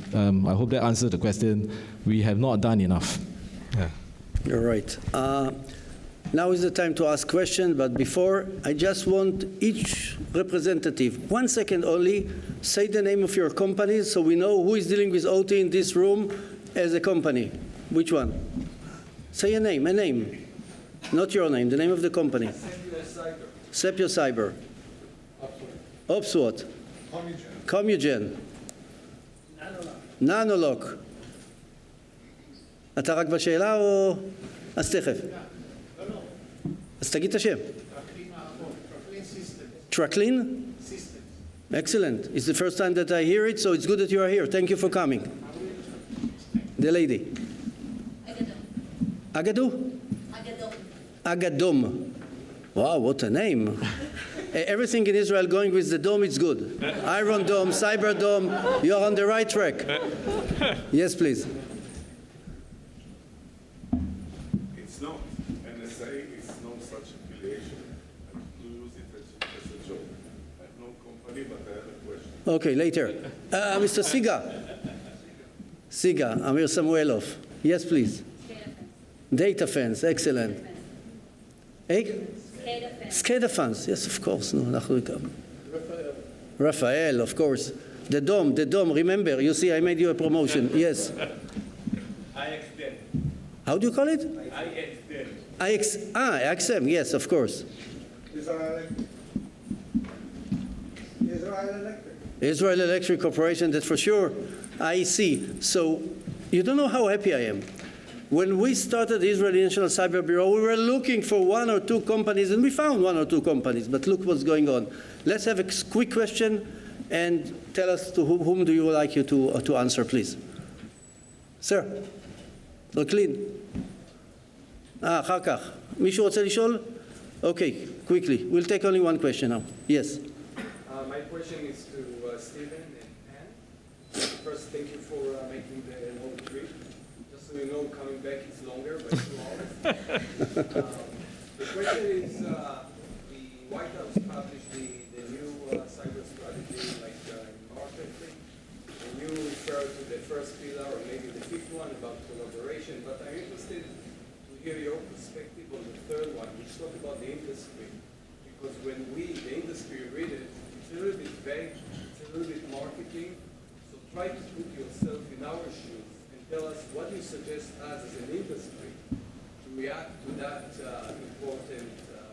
I hope that answers the question. We have not done enough. Yeah. You're right. Now is the time to ask questions, but before, I just want each representative, 1 second only, say the name of your company so we know who is dealing with OT in this room as a company. Which one? Say a name. Not your name, the name of the company. Sepio Cyber. Ops what? Commugen. ננולוק. אתה רק בשאלה או... אז תכף. אז תגיד את השם. Tracklin? Excellent. It's the first time that I hear it, so it's good that you are here. Thank you for coming. The lady. Agadu? Agadom. Wow, what a name. Everything in Israel going with the dome, it's good. Iron Dome, Cyber Dome, you're on the right track. Yes, please. It's not. NSA is no such affiliation. I do use it as a joke. I have no company, but I have a question. Okay, later. Mr. Siga, Amir Samuelov. Yes, please. Data fence, excellent. SCADA fans, yes, of course. No, Raphael, of course. The dome, remember, you see, I made you a promotion. Yes. IXDEN. How do you call it? IXDEN. XM, yes, of course. Israel Electric Corporation, that's for sure. I see. So you don't know how happy I am. When we started the Israeli National Cyber Bureau, we were looking for 1 or 2 companies, and we found 1 or 2 companies, but look what's going on. Let's have a quick question, and tell us to whom do you like you to answer, please. Sir, Brooklyn. אחר כך. מישהו רוצה לשאול? Okay, quickly. We'll take only 1 question now. Yes. My question is to Stephen and Anne. First, thank you for making the whole trip. Just so you know, coming back is longer, but 2 hours. The question is, the White House published the new cyber strategy, like in March, I think. And you referred to the first pillar, or maybe the 5th one, about collaboration. But I'm interested to hear your perspective on the 3rd one, which talks about the industry. Because when the industry, read it, it's a little bit vague, it's a little bit marketing. So try to put yourself in our shoes and tell us what you suggest us as an industry to react to that important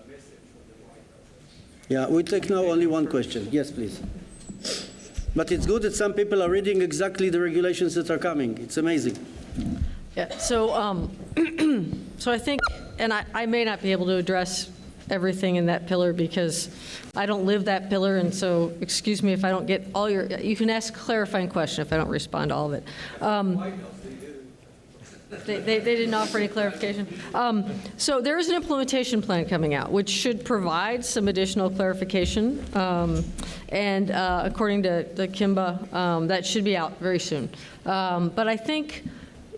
message from the White House? Yeah, we take now only one question. Yes, please. But it's good that some people are reading exactly the regulations that are coming. It's amazing. Yeah, so, so I think, and I may not be able to address everything in that pillar because I don't live that pillar, and so excuse me if I don't get all your, you can ask a clarifying question if I don't respond to all of it. They didn't offer any clarification. So there is an implementation plan coming out, which should provide some additional clarification. And according to Kimba, that should be out very soon. But I think,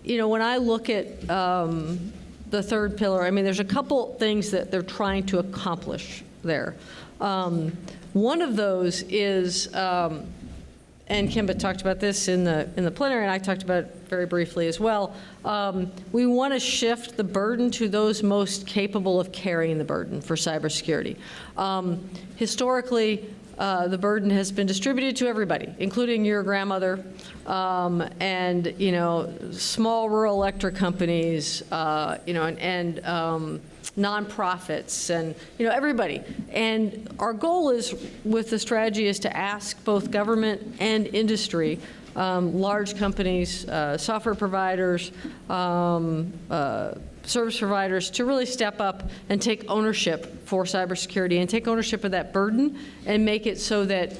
you know, when I look at the third pillar, I mean, there's a couple things that they're trying to accomplish there. One of those is, and Kimba talked about this in the plenary, and I talked about it very briefly as well. We want to shift the burden to those most capable of carrying the burden for cybersecurity. Historically, the burden has been distributed to everybody, including your grandmother, and, you know, small rural electric companies, you know, and nonprofits, and, you know, everybody. And our goal is, with the strategy, is to ask both government and industry, large companies, software providers, service providers, to really step up and take ownership for cybersecurity and take ownership of that burden and make it so that,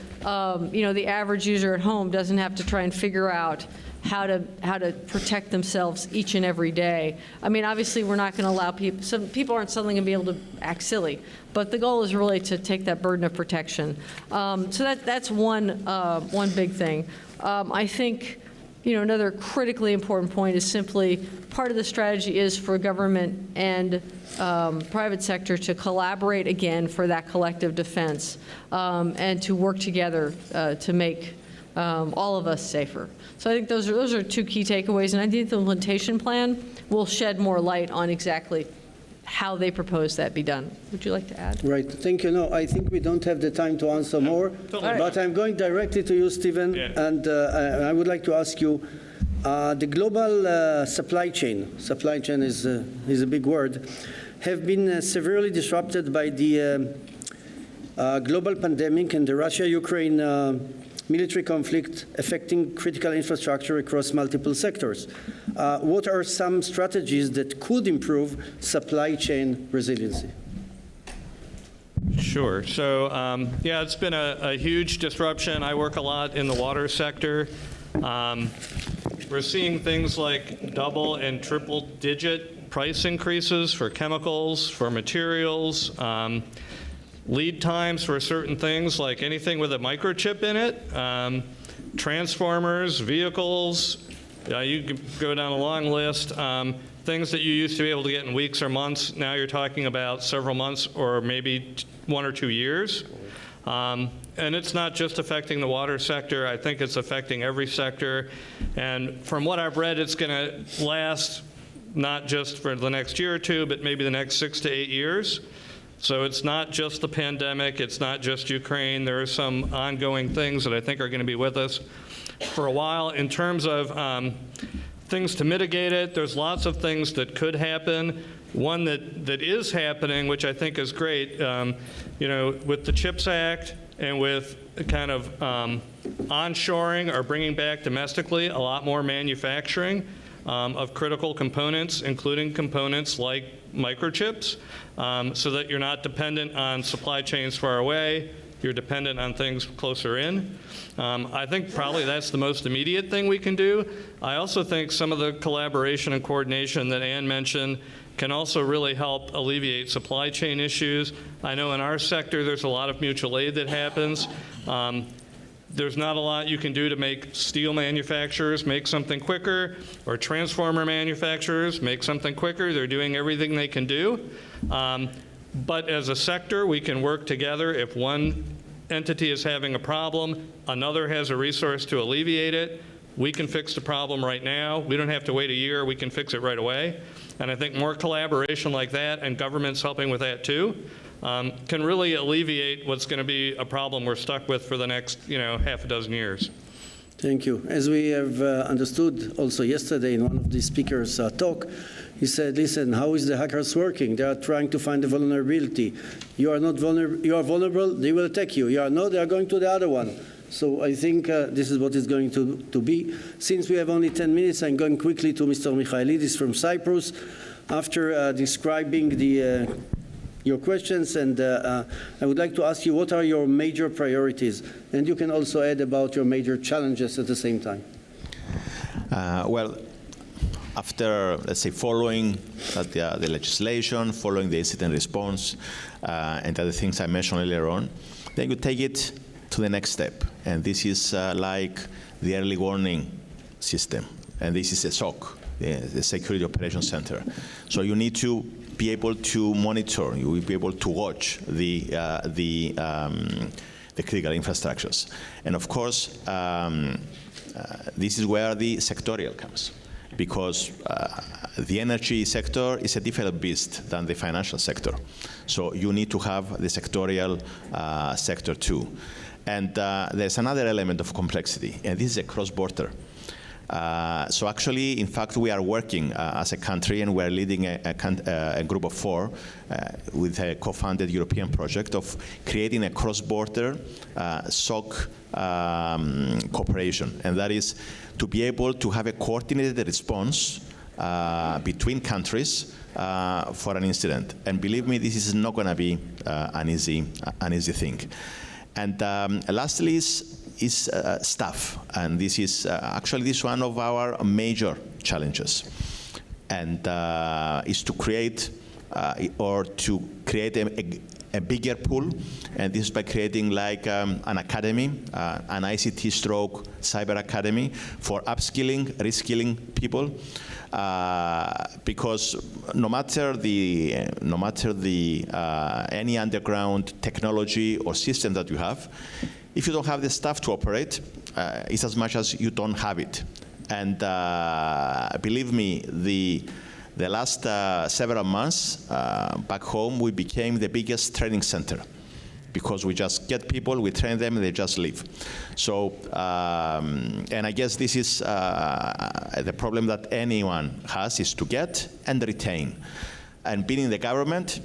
you know, the average user at home doesn't have to try and figure out how to protect themselves each and every day. I mean, obviously, we're not going to allow people, some people aren't suddenly going to be able to act silly, but the goal is really to take that burden of protection. So that's one big thing. I think, you know, another critically important point is simply part of the strategy is for government and private sector to collaborate again for that collective defense, and to work together to make all of us safer. So I think those are two key takeaways, and I think the implementation plan will shed more light on exactly how they propose that be done. Would you like to add? Right. Thank you. No, I think we don't have the time to answer more, but I'm going directly to you, Stephen, and I would like to ask you, the global supply chain is a big word, have been severely disrupted by the global pandemic and the Russia-Ukraine military conflict affecting critical infrastructure across multiple sectors. What are some strategies that could improve supply chain resiliency? Sure. So, yeah, it's been a huge disruption. I work a lot in the water sector. We're seeing things like double and triple digit price increases for chemicals, for materials, lead times for certain things, like anything with a microchip in it, transformers, vehicles, you can go down a long list. Things that you used to be able to get in weeks or months, now you're talking about several months or maybe 1 or 2 years. And it's not just affecting the water sector. I think it's affecting every sector. And from what I've read, it's going to last not just for the next year or two, but maybe the next 6 to 8 years. So it's not just the pandemic, it's not just Ukraine. There are some ongoing things that I think are going to be with us for a while. In terms of things to mitigate it, there's lots of things that could happen. One that is happening, which I think is great, you know, with the CHIPS Act and with kind of onshoring or bringing back domestically a lot more manufacturing of critical components, including components like microchips, so that you're not dependent on supply chains far away, you're dependent on things closer in. I think probably that's the most immediate thing we can do. I also think some of the collaboration and coordination that Ann mentioned can also really help alleviate supply chain issues. I know in our sector there's a lot of mutual aid that happens. There's not a lot you can do to make steel manufacturers make something quicker, or transformer manufacturers make something quicker. They're doing everything they can do. But as a sector, we can work together. If one entity is having a problem, another has a resource to alleviate it. We can fix the problem right now. We don't have to wait a year. We can fix it right away. And I think more collaboration like that, and governments helping with that too, can really alleviate what's going to be a problem we're stuck with for the next, half a dozen years. Thank you. As we have understood also yesterday in one of the speakers' talk, He said, listen, how is the hackers working? They are trying to find a vulnerability. You are not vulnerable, you are vulnerable, they will attack you. You are not, they are going to the other one. So I think this is what it's going to be. Since we have only 10 minutes, I'm going quickly to Mr. Michailidis from Cyprus. After describing your questions, and I would like to ask you, what are your major priorities? And you can also add about your major challenges at the same time. Well, after, let's say, following the legislation, following the incident response, and other things I mentioned earlier on, then you take it to the next step. And this is like the early warning system. And this is a SOC, the Security Operations Center. So you need to be able to monitor, you will be able to watch the critical infrastructures. And of course, this is where the sectorial comes, because the energy sector is a different beast than the financial sector. So you need to have the sectorial sector too. And there's another element of complexity, and this is a cross-border. So actually, in fact, we are working as a country, and we're leading a group of 4 with a co-funded European project of creating a cross-border SOC cooperation. And that is to be able to have a coordinated response between countries for an incident. And believe me, this is not going to be an easy thing. And lastly is staff, and this is actually one of our major challenges, and is to create a bigger pool, and this is by creating like an academy, an ICT stroke cyber academy for upskilling, reskilling people, because no matter any underground technology or system that you have, if you don't have the staff to operate, it's as much as you don't have it. And believe me, the last several months back home, we became the biggest training center, because we just get people, we train them, and they just leave. So, and I guess this is the problem that anyone has, is to get and retain. And being in the government,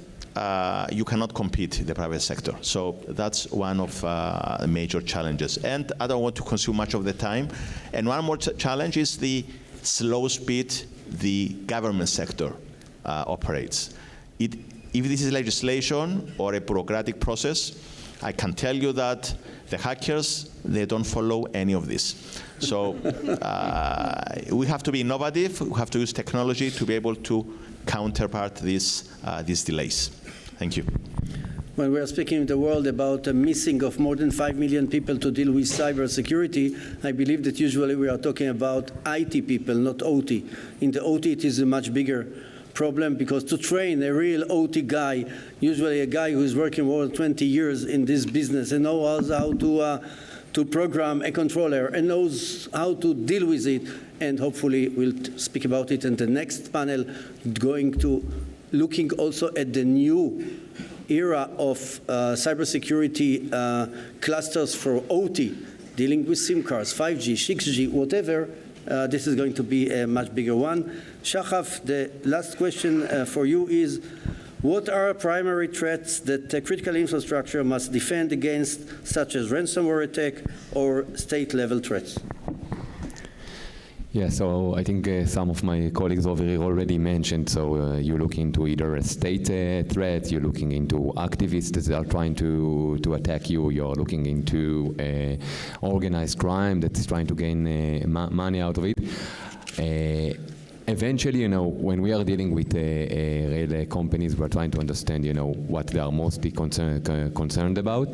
you cannot compete in the private sector. So that's one of the major challenges. And I don't want to consume much of the time. And one more challenge is the slow speed the government sector operates. If this is legislation or a bureaucratic process, I can tell you that the hackers, they don't follow any of this. So we have to be innovative. We have to use technology to be able to counterpart these delays. Thank you. When we are speaking in the world about a missing of more than 5 million people to deal with cybersecurity, I believe that usually we are talking about IT people, not OT. In the OT, it is a much bigger problem, because to train a real OT guy, usually a guy who is working more than 20 years in this business and knows how to program a controller and knows how to deal with it, and hopefully we'll speak about it in the next panel, looking also at the new era of cybersecurity clusters for OT, dealing with SIM cards, 5G, 6G, whatever. This is going to be a much bigger one. Shachaf, the last question for you is, what are primary threats that critical infrastructure must defend against, such as ransomware attack or state-level threats? Yeah, so I think some of my colleagues over here already mentioned, so you look into either a state threat, you're looking into activists that are trying to attack you, you're looking into organized crime that's trying to gain money out of it. Eventually, when we are dealing with real companies, we're trying to understand, what they are mostly concerned about.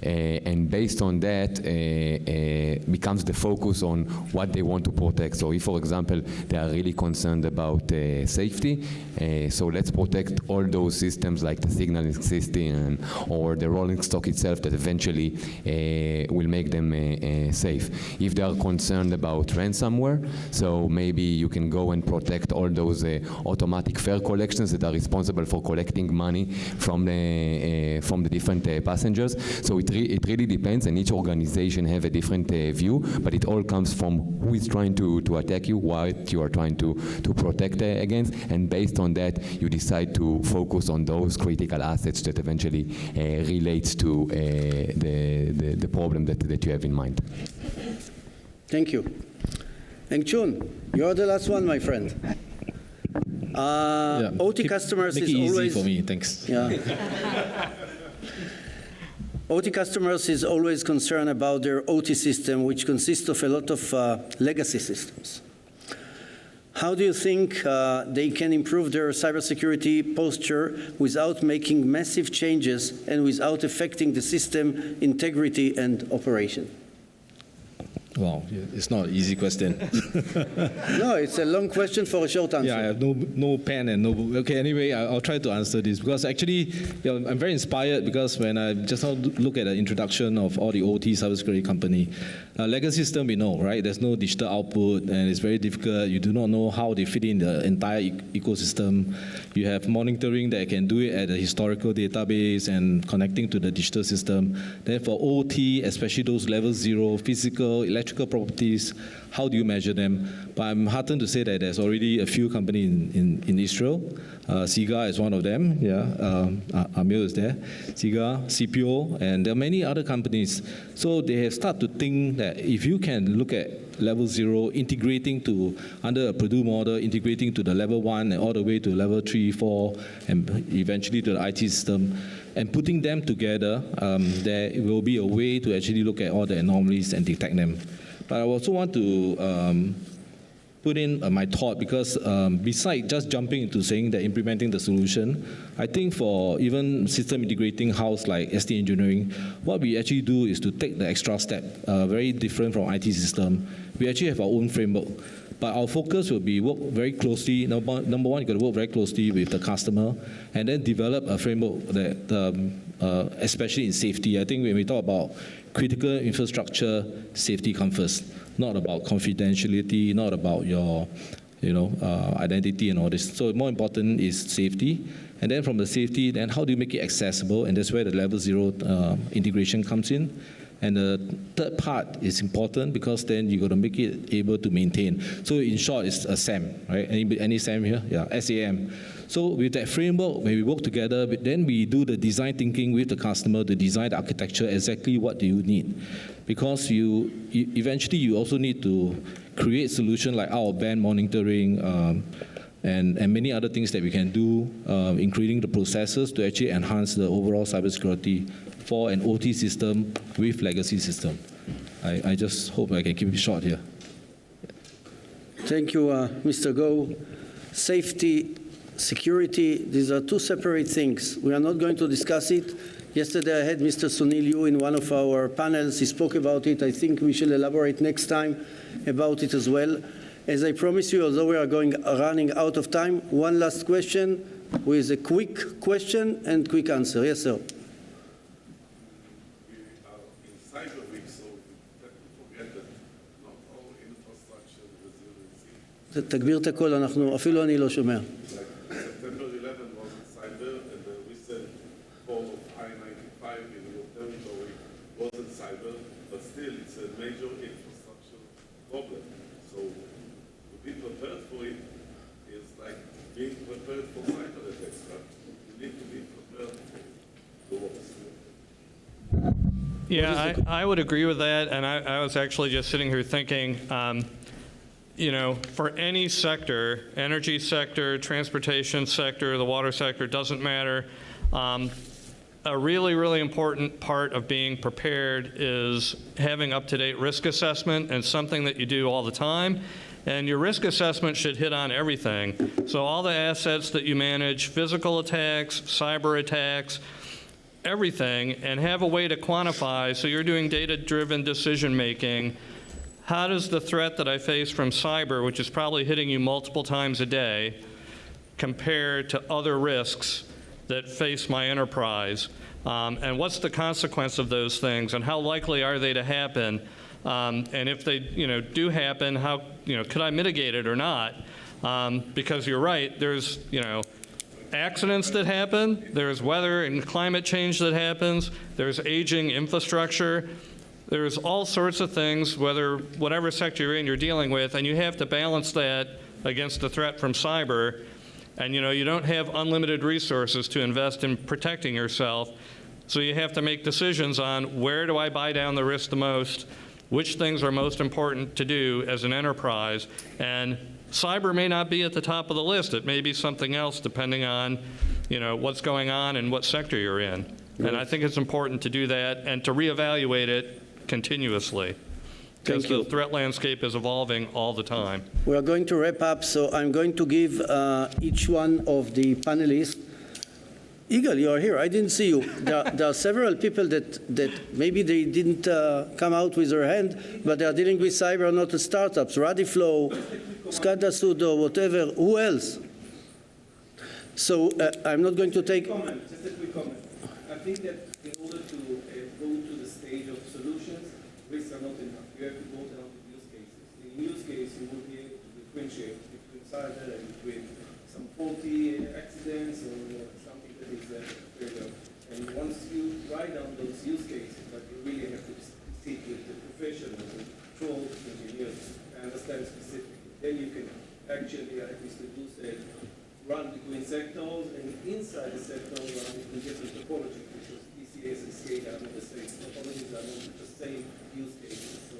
And based on that, becomes the focus on what they want to protect. So if, for example, they are really concerned about safety, so let's protect all those systems like the signaling system or the rolling stock itself that eventually will make them safe. If they are concerned about ransomware, so maybe you can go and protect all those automatic fare collections that are responsible for collecting money from the different passengers. So it really depends, and each organization have a different view, but it all comes from who is trying to attack you, what you are trying to protect against, and based on that, you decide to focus on those critical assets that eventually relates to the problem that you have in mind. Thank you. And Chun, you're the last one, my friend. OT customers make is it easy always for me, thanks. Yeah. OT customers is always concerned about their OT system, which consists of a lot of legacy systems. How do you think they can improve their cybersecurity posture without making massive changes and without affecting the system integrity and operation? Wow, it's not an easy question. No, it's a long question for a short answer. Yeah, I have no pen and no book. Okay, anyway, I'll try to answer this because actually, I'm very inspired because when I just now look at the introduction of all the OT cybersecurity company, legacy system we know, right? There's no digital output and it's very difficult. You do not know how they fit in the entire ecosystem. You have monitoring that can do it at a historical database and connecting to the digital system. Then for OT, especially those level 0, physical, electrical properties, how do you measure them? But I'm heartened to say that there's already a few companies in Israel. SIGA is one of them. Yeah, Amir is there. SIGA, CPO, and there are many other companies. So they have started to think that if you can look at level 0, integrating to, under a Purdue model, integrating to the level 1 and all the way to level 3, 4, and eventually to the IT system, and putting them together, there will be a way to actually look at all the anomalies and detect them. But I also want to put in my thought because besides just jumping into saying that implementing the solution, I think for even system integrating house like ST Engineering, what we actually do is to take the extra step, very different from IT system. We actually have our own framework. But our focus will be work very closely. Number one, you got to work very closely with the customer and then develop a framework that, especially in safety. I think when we talk about critical infrastructure, safety comes first, not about confidentiality, not about your identity and all this. So more important is safety. And then from the safety, then how do you make it accessible? And that's where the level 0 integration comes in. And the third part is important because then you got to make it able to maintain. So in short, it's a SAM, right? Any SAM here? Yeah, SAM. So with that framework, when we work together, then we do the design thinking with the customer to design the architecture exactly what do you need. Because eventually you also need to create solutions like out-of-band monitoring and many other things that we can do, including the processes to actually enhance the overall cybersecurity for an OT system with legacy system. I just hope I can keep it short here. Thank you, Mr. Go. Safety, security, these are two separate things. We are not going to discuss it. Yesterday I had Mr. Sunil Yu in one of our panels. He spoke about it. I think we should elaborate next time about it as well. As I promised you, although we are running out of time, one last question with a quick question and quick answer. Yes, sir. תגביר את הקול, אפילו אני לא שומע. September 11 was in cyber, and the recent fall of I-95 in your territory was in cyber, but still it's a major infrastructure problem. So to be prepared for it is like being prepared for cyber attacks, but you need to be prepared for the worst. Yeah, I would agree with that, and I was actually just sitting here thinking, for any sector, energy sector, transportation sector, the water sector, doesn't matter. A really, really important part of being prepared is having up-to-date risk assessment, and something that you do all the time. And your risk assessment should hit on everything. So all the assets that you manage, physical attacks, cyber attacks, everything, and have a way to quantify, so you're doing data-driven decision-making. How does the threat that I face from cyber, which is probably hitting you multiple times a day, compare to other risks that face my enterprise? And what's the consequence of those things, and how likely are they to happen? And if they do happen, how could I mitigate it or not? Because you're right, there's, accidents that happen, there's weather and climate change that happens, there's aging infrastructure, there's all sorts of things, whatever sector you're in, you're dealing with, and you have to balance that against the threat from cyber. And you don't have unlimited resources to invest in protecting yourself, so you have to make decisions on where do I buy down the risk the most, which things are most important to do as an enterprise, and cyber may not be at the top of the list. It may be something else depending on, what's going on and what sector you're in. Right. And I think it's important to do that and to reevaluate it continuously, because the threat landscape is evolving all the time. We are going to wrap up, so I'm going to give each one of the panelists. Eagle, you are here. I didn't see you. There are several people that maybe they didn't come out with their hand, but they are dealing with cyber, not the startups. Radiflow, Scadasudo, whatever. Who else? So I'm not going to take... Just a quick comment. I think that in order to go to the stage of solutions, risks are not enough. You have to go down to use cases. In use case, you will be able to differentiate between cyber and between some faulty accidents or something that is triggered. And once you write down those use cases, but you really have to sit with the professionals and control engineers and understand specifically, then you can actually, like Mr. Gu said, run between sectors, and inside the sector run between different topologies, because DCS and SCADA are not the same. Topologies are not the same use cases. So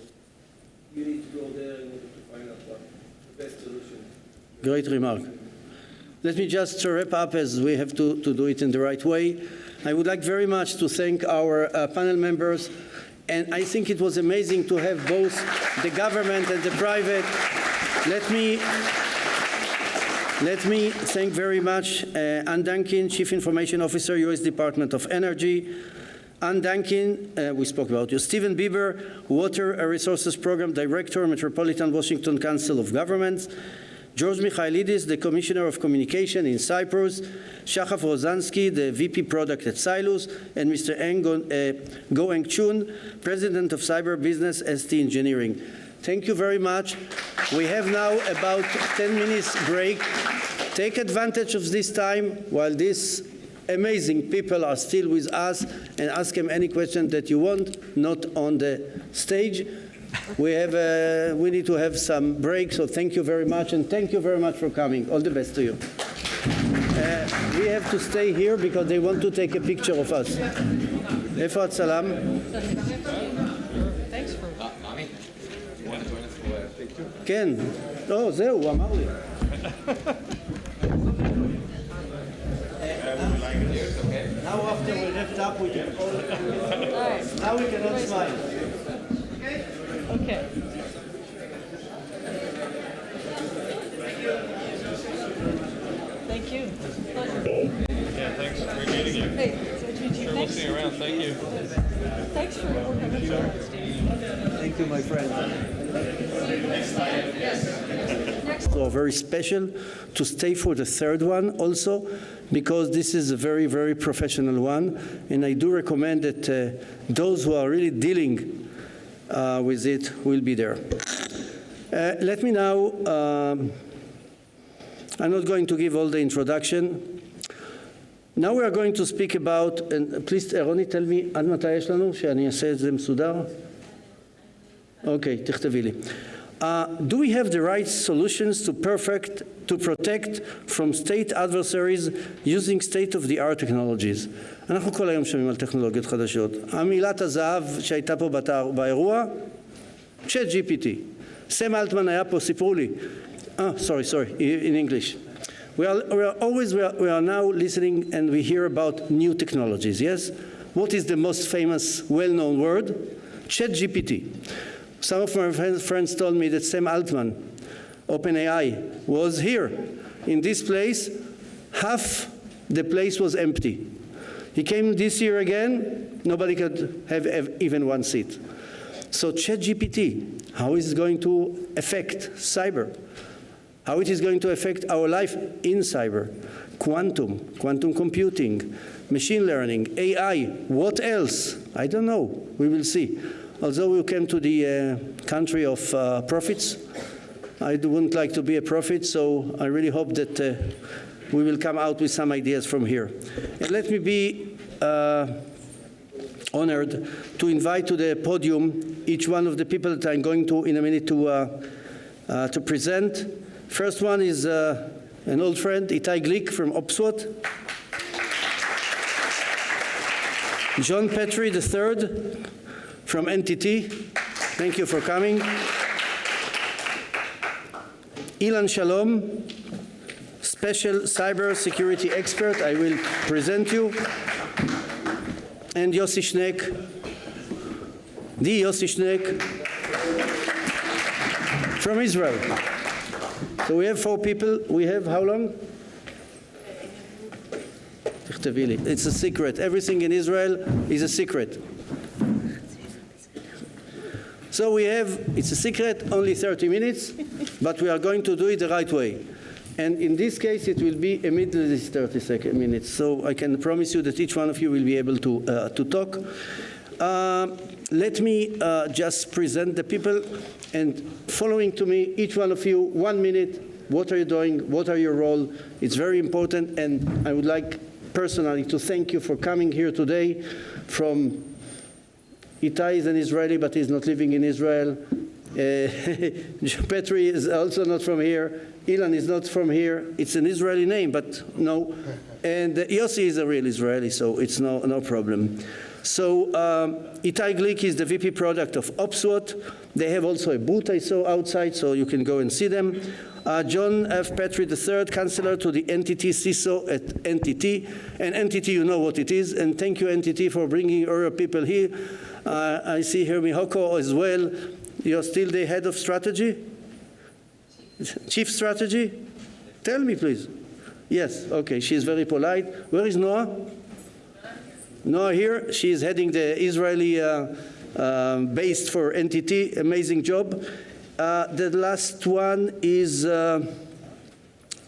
you need to go there in order to find out what the best solution. Great remark. Let me just wrap up, as we have to do it in the right way. I would like very much to thank our panel members, and I think it was amazing to have both the government and the private. Let me thank very much Ann Duncan, Chief Information Officer, U.S. Department of Energy. Ann Duncan, we spoke about you. Stephen Bieber, Water Resources Program Director, Metropolitan Washington Council of Governments. George Michailidis, the Commissioner of Communication in Cyprus. Shachaf Rozansky, the VP Product at Cylus. And Mr. Goeng Chun, President of Cyber Business, ST Engineering. Thank you very much. We have now about 10 minutes break. Take advantage of this time while these amazing people are still with us, and ask them any question that you want, not on the stage. We need to have some break, so thank you very much, and thank you very much for coming. All the best to you. We have to stay here because they want to take a picture of us. Efat Salam. Thanks for... כן. לא, זהו, הוא אמר לי. Now after we wrapped up, we can all... Now we cannot smile. Okay. Thank you. Pleasure. Yeah, thanks. Great meeting you. Hey, so what you do? Sure, we'll see you around. Thank you. Thanks for working with us, Steve. Thank you, my friend. So very special to stay for the third one also, because this is a very, very professional one, and I do recommend that those who are really dealing with it will be there. Let me now, I'm not going to give all the introduction. Now we are going to speak about, and please, רוני, tell me, עד מתי יש לנו? שאני אעשה את זה מסודר? Okay, תכתבי לי. Do we have the right solutions to protect from state adversaries using state-of-the-art technologies? אנחנו כל היום שומעים על טכנולוגיות חדשות. המילת הזהב שהייתה פה באירוע, ChatGPT. סם אלטמן היה פה, סיפרו לי. Sorry, in English. We are now listening and we hear about new technologies, yes? What is the most famous, well-known word? ChatGPT. Some of my friends told me that Sam Altman, OpenAI, was here. In this place, half the place was empty. He came this year again, nobody could have even one seat. So ChatGPT, how is it going to affect cyber? How it is going to affect our life in cyber? Quantum computing, machine learning, AI, what else? I don't know, we will see. Although we came to the country of prophets, I wouldn't like to be a prophet, so I really hope that we will come out with some ideas from here. And let me be honored to invite to the podium each one of the people that I'm going to, in a minute, to present. First one is an old friend, Itai Glick from Opswot. John Petrie III from NTT. Thank you for coming. Ilan Shalom, special cybersecurity expert. I will present you. And Yossi Schneck, the Yossi Schneck from Israel. So we have 4 people. We have how long? It's a secret. Everything in Israel is a secret. So we have, it's a secret, only 30 minutes, but we are going to do it the right way. And in this case, it will be immediately this 30 minutes. So I can promise you that each one of you will be able to talk. Let me just present the people, and following to me, each one of you, 1 minute, what are you doing, what are your role? It's very important, and I would like personally to thank you for coming here today. From Itai is an Israeli, but he's not living in Israel. Petri is also not from here. Ilan is not from here. It's an Israeli name, but no. And Yossi is a real Israeli, so it's no problem. So Itai Glick is the VP product of Opswot. They have also a booth I saw outside, so you can go and see them. John F. Petrie III, Counselor to the NTT CISO at NTT. And NTT, you know what it is. And thank you, NTT, for bringing your people here. I see here Mihoko as well. You're still the head of strategy? Chief strategy? Tell me, please. Yes, okay, she's very polite. Where is Noah? Noah here. She's heading the Israeli based for NTT. Amazing job. The last one is, the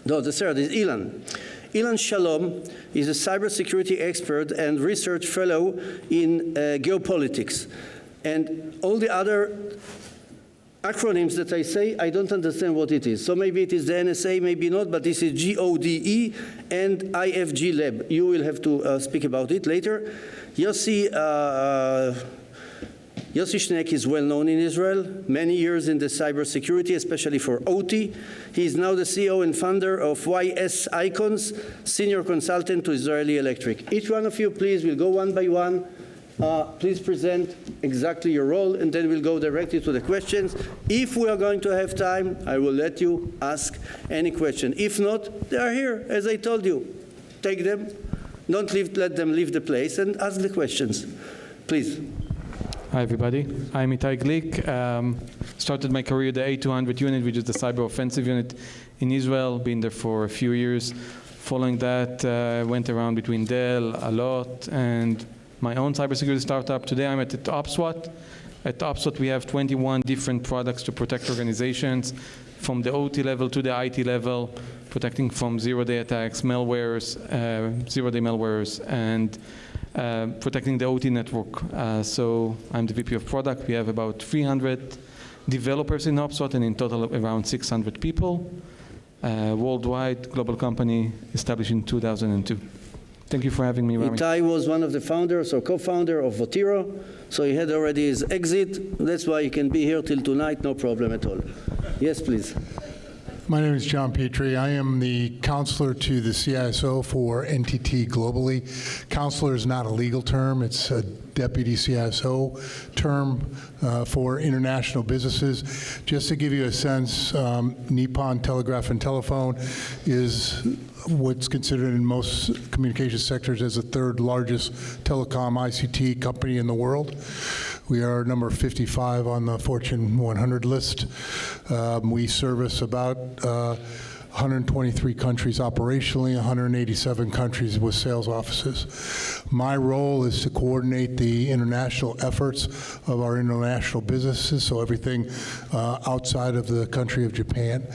third is Ilan. Ilan Shalom is a cybersecurity expert and research fellow in geopolitics. And all the other acronyms that I say, I don't understand what it is. So maybe it is the NSA, maybe not, but this is GODE and IFG Lab. You will have to speak about it later. Yossi Schneck is well known in Israel, many years in the cybersecurity, especially for OT. He is now the CEO and founder of YS Icons, senior consultant to Israeli Electric. Each one of you, please, will go one by one. Please present exactly your role, and then we'll go directly to the questions. If we are going to have time, I will let you ask any question. If not, they are here, as I told you. Take them. Don't let them leave the place, and ask the questions. Please. Hi, everybody. I'm Itai Glick. Started my career at the A200 unit, which is the cyber offensive unit in Israel. Been there for a few years. Following that, went around between Dell, a lot, and my own cybersecurity startup. Today, I'm at Opswot. At Opswot, we have 21 different products to protect organizations, from the OT level to the IT level, protecting from zero-day attacks, malwares, zero-day malwares, and protecting the OT network. So I'm the VP of product. We have about 300 developers in Opswot, and in total around 600 people. Worldwide, global company established in 2002. Thank you for having me, Rami. Itai was one of the founders or co-founder of Votiro, so he had already his exit. That's why he can be here till tonight, no problem at all. Yes, please. My name is John Petrie. I am the counselor to the CISO for NTT globally. Counselor is not a legal term. It's a deputy CISO term for international businesses. Just to give you a sense, Nippon Telegraph and Telephone is what's considered in most communication sectors as the third largest telecom ICT company in the world. We are number 55 on the Fortune 100 list. We service about 123 countries operationally, 187 countries with sales offices. My role is to coordinate the international efforts of our international businesses, so everything outside of the country of Japan.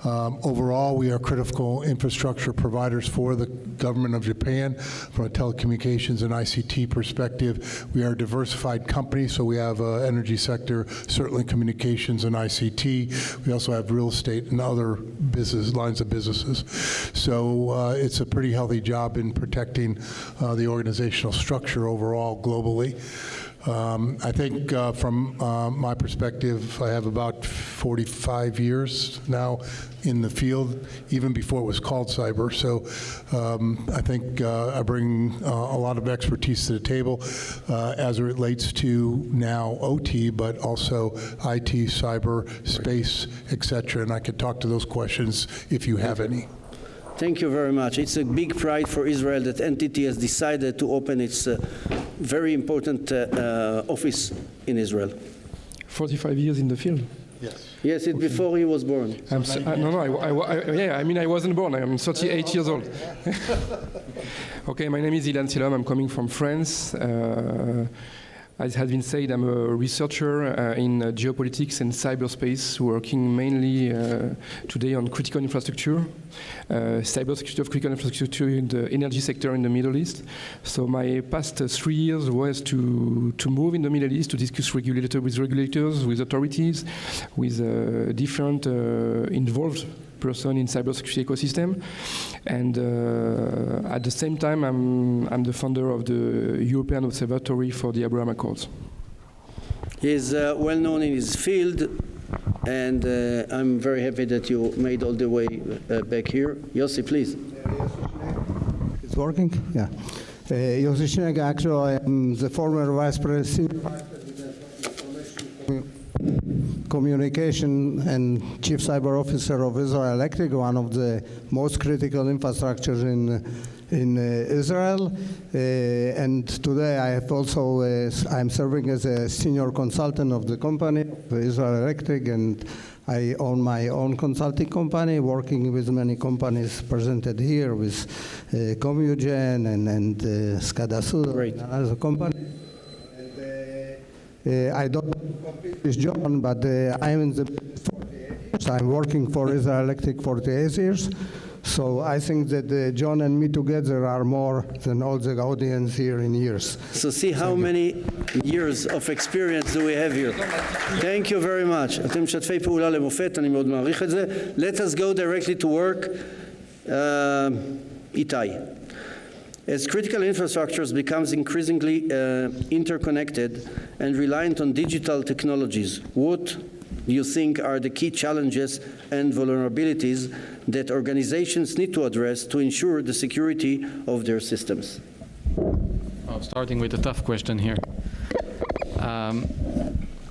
Overall, we are critical infrastructure providers for the government of Japan from a telecommunications and ICT perspective. We are a diversified company, so we have energy sector, certainly communications and ICT. We also have real estate and other business lines of businesses. So it's a pretty healthy job in protecting the organizational structure overall globally. I think from my perspective, I have about 45 years now in the field, even before it was called cyber. So I think I bring a lot of expertise to the table as it relates to now OT, but also IT, cyber, space, et cetera. And I could talk to those questions if you have any. Thank you very much. It's a big pride for Israel that NTT has decided to open its very important office in Israel. 45 years in the field. Yes. Yes, it's before he was born. I wasn't born. I'm 38 years old. Okay, my name is Ilan Silom. I'm coming from France. As has been said, I'm a researcher in geopolitics and cyberspace, working mainly today on critical infrastructure, cybersecurity of critical infrastructure in the energy sector in the Middle East. So my past 3 years was to move in the Middle East to discuss with regulators, with authorities, with different involved person in cybersecurity ecosystem, and at the same time, I'm the founder of the European Observatory for the Abraham Accords. He is well known in his field, and I'm very happy that you made all the way back here. Yossi, please. It's working? Yeah. Yossi Shineg, actually, I'm the former Vice President Communication and Chief Cyber Officer of Israel Electric, one of the most critical infrastructures in Israel. And today I have also, I'm serving as a senior consultant of the company, Israel Electric, and I own my own consulting company, working with many companies presented here, with Commugen and SCADA Sud, and other companies. I don't compete with John, but I'm in the 48 years. I'm working for Israel Electric 48 years. So I think that John and me together are more than all the audience here in years. So see how many years of experience do we have here. Thank you very much. אתם משתפי פעולה למופת, אני מאוד מעריך את זה. Let us go directly to work. Itai. As critical infrastructures becomes increasingly interconnected and reliant on digital technologies, what do you think are the key challenges and vulnerabilities that organizations need to address to ensure the security of their systems? Starting with a tough question here.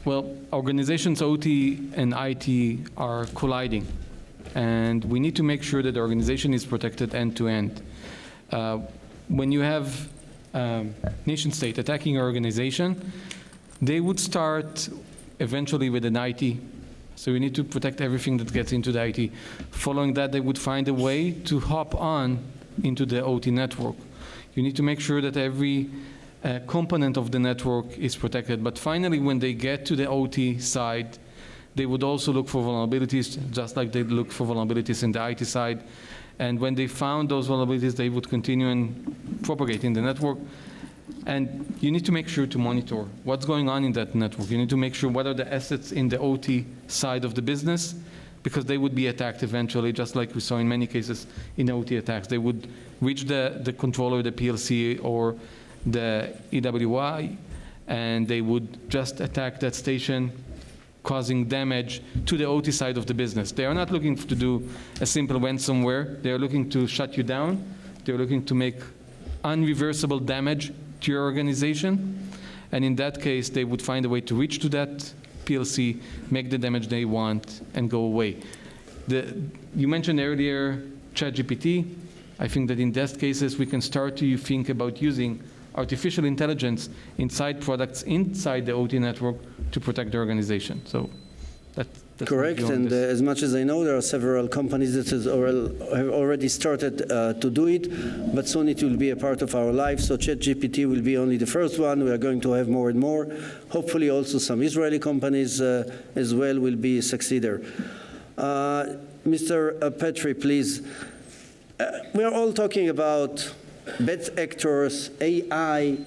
Well, organizations OT and IT are colliding, and we need to make sure that the organization is protected end to end. When you have nation state attacking your organization, they would start eventually with an IT. So you need to protect everything that gets into the IT. Following that, they would find a way to hop on into the OT network. You need to make sure that every component of the network is protected. But finally, when they get to the OT side, they would also look for vulnerabilities, just like they look for vulnerabilities in the IT side. And when they found those vulnerabilities, they would continue and propagate in the network. And you need to make sure to monitor what's going on in that network. You need to make sure what are the assets in the OT side of the business, because they would be attacked eventually, just like we saw in many cases in OT attacks. They would reach the controller, the PLC, or the EWI, and they would just attack that station, causing damage to the OT side of the business. They are not looking to do a simple ransomware. They are looking to shut you down. They are looking to make unreversible damage to your organization. And in that case, they would find a way to reach to that PLC, make the damage they want, and go away. You mentioned earlier ChatGPT. I think that in those cases, we can start to think about using artificial intelligence inside products inside the OT network to protect the organization. So that's correct. And as much as I know, there are several companies that have already started to do it, but soon it will be a part of our life. So ChatGPT will be only the first one. We are going to have more and more. Hopefully also some Israeli companies as well will be a succeeder. Mr. Petrie, please. We are all talking about bad actors, AI.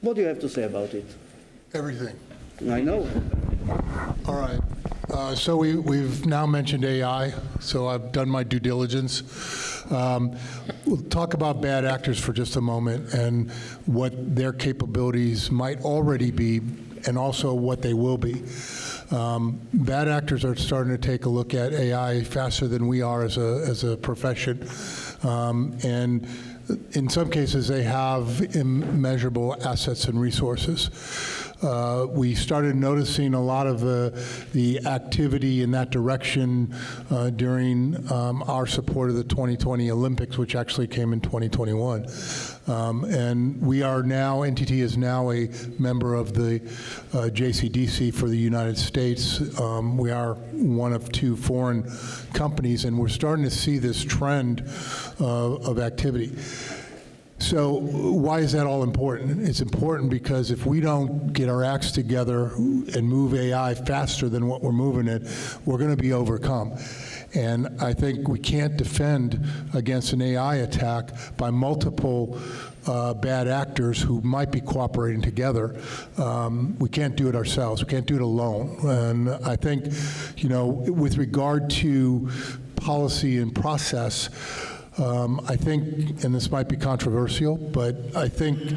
What do you have to say about it? Everything. I know. All right. So we've now mentioned AI, so I've done my due diligence. We'll talk about bad actors for just a moment and what their capabilities might already be and also what they will be. Bad actors are starting to take a look at AI faster than we are as a profession. And in some cases, they have immeasurable assets and resources. We started noticing a lot of the activity in that direction during our support of the 2020 Olympics, which actually came in 2021. And we are now, NTT is now a member of the JCDC for the United States. We are one of 2 foreign companies, and we're starting to see this trend of activity. So why is that all important? It's important because if we don't get our acts together and move AI faster than what we're moving it, we're going to be overcome. And I think we can't defend against an AI attack by multiple bad actors who might be cooperating together. We can't do it ourselves. We can't do it alone. And I think, with regard to policy and process, I think, and this might be controversial, but I think,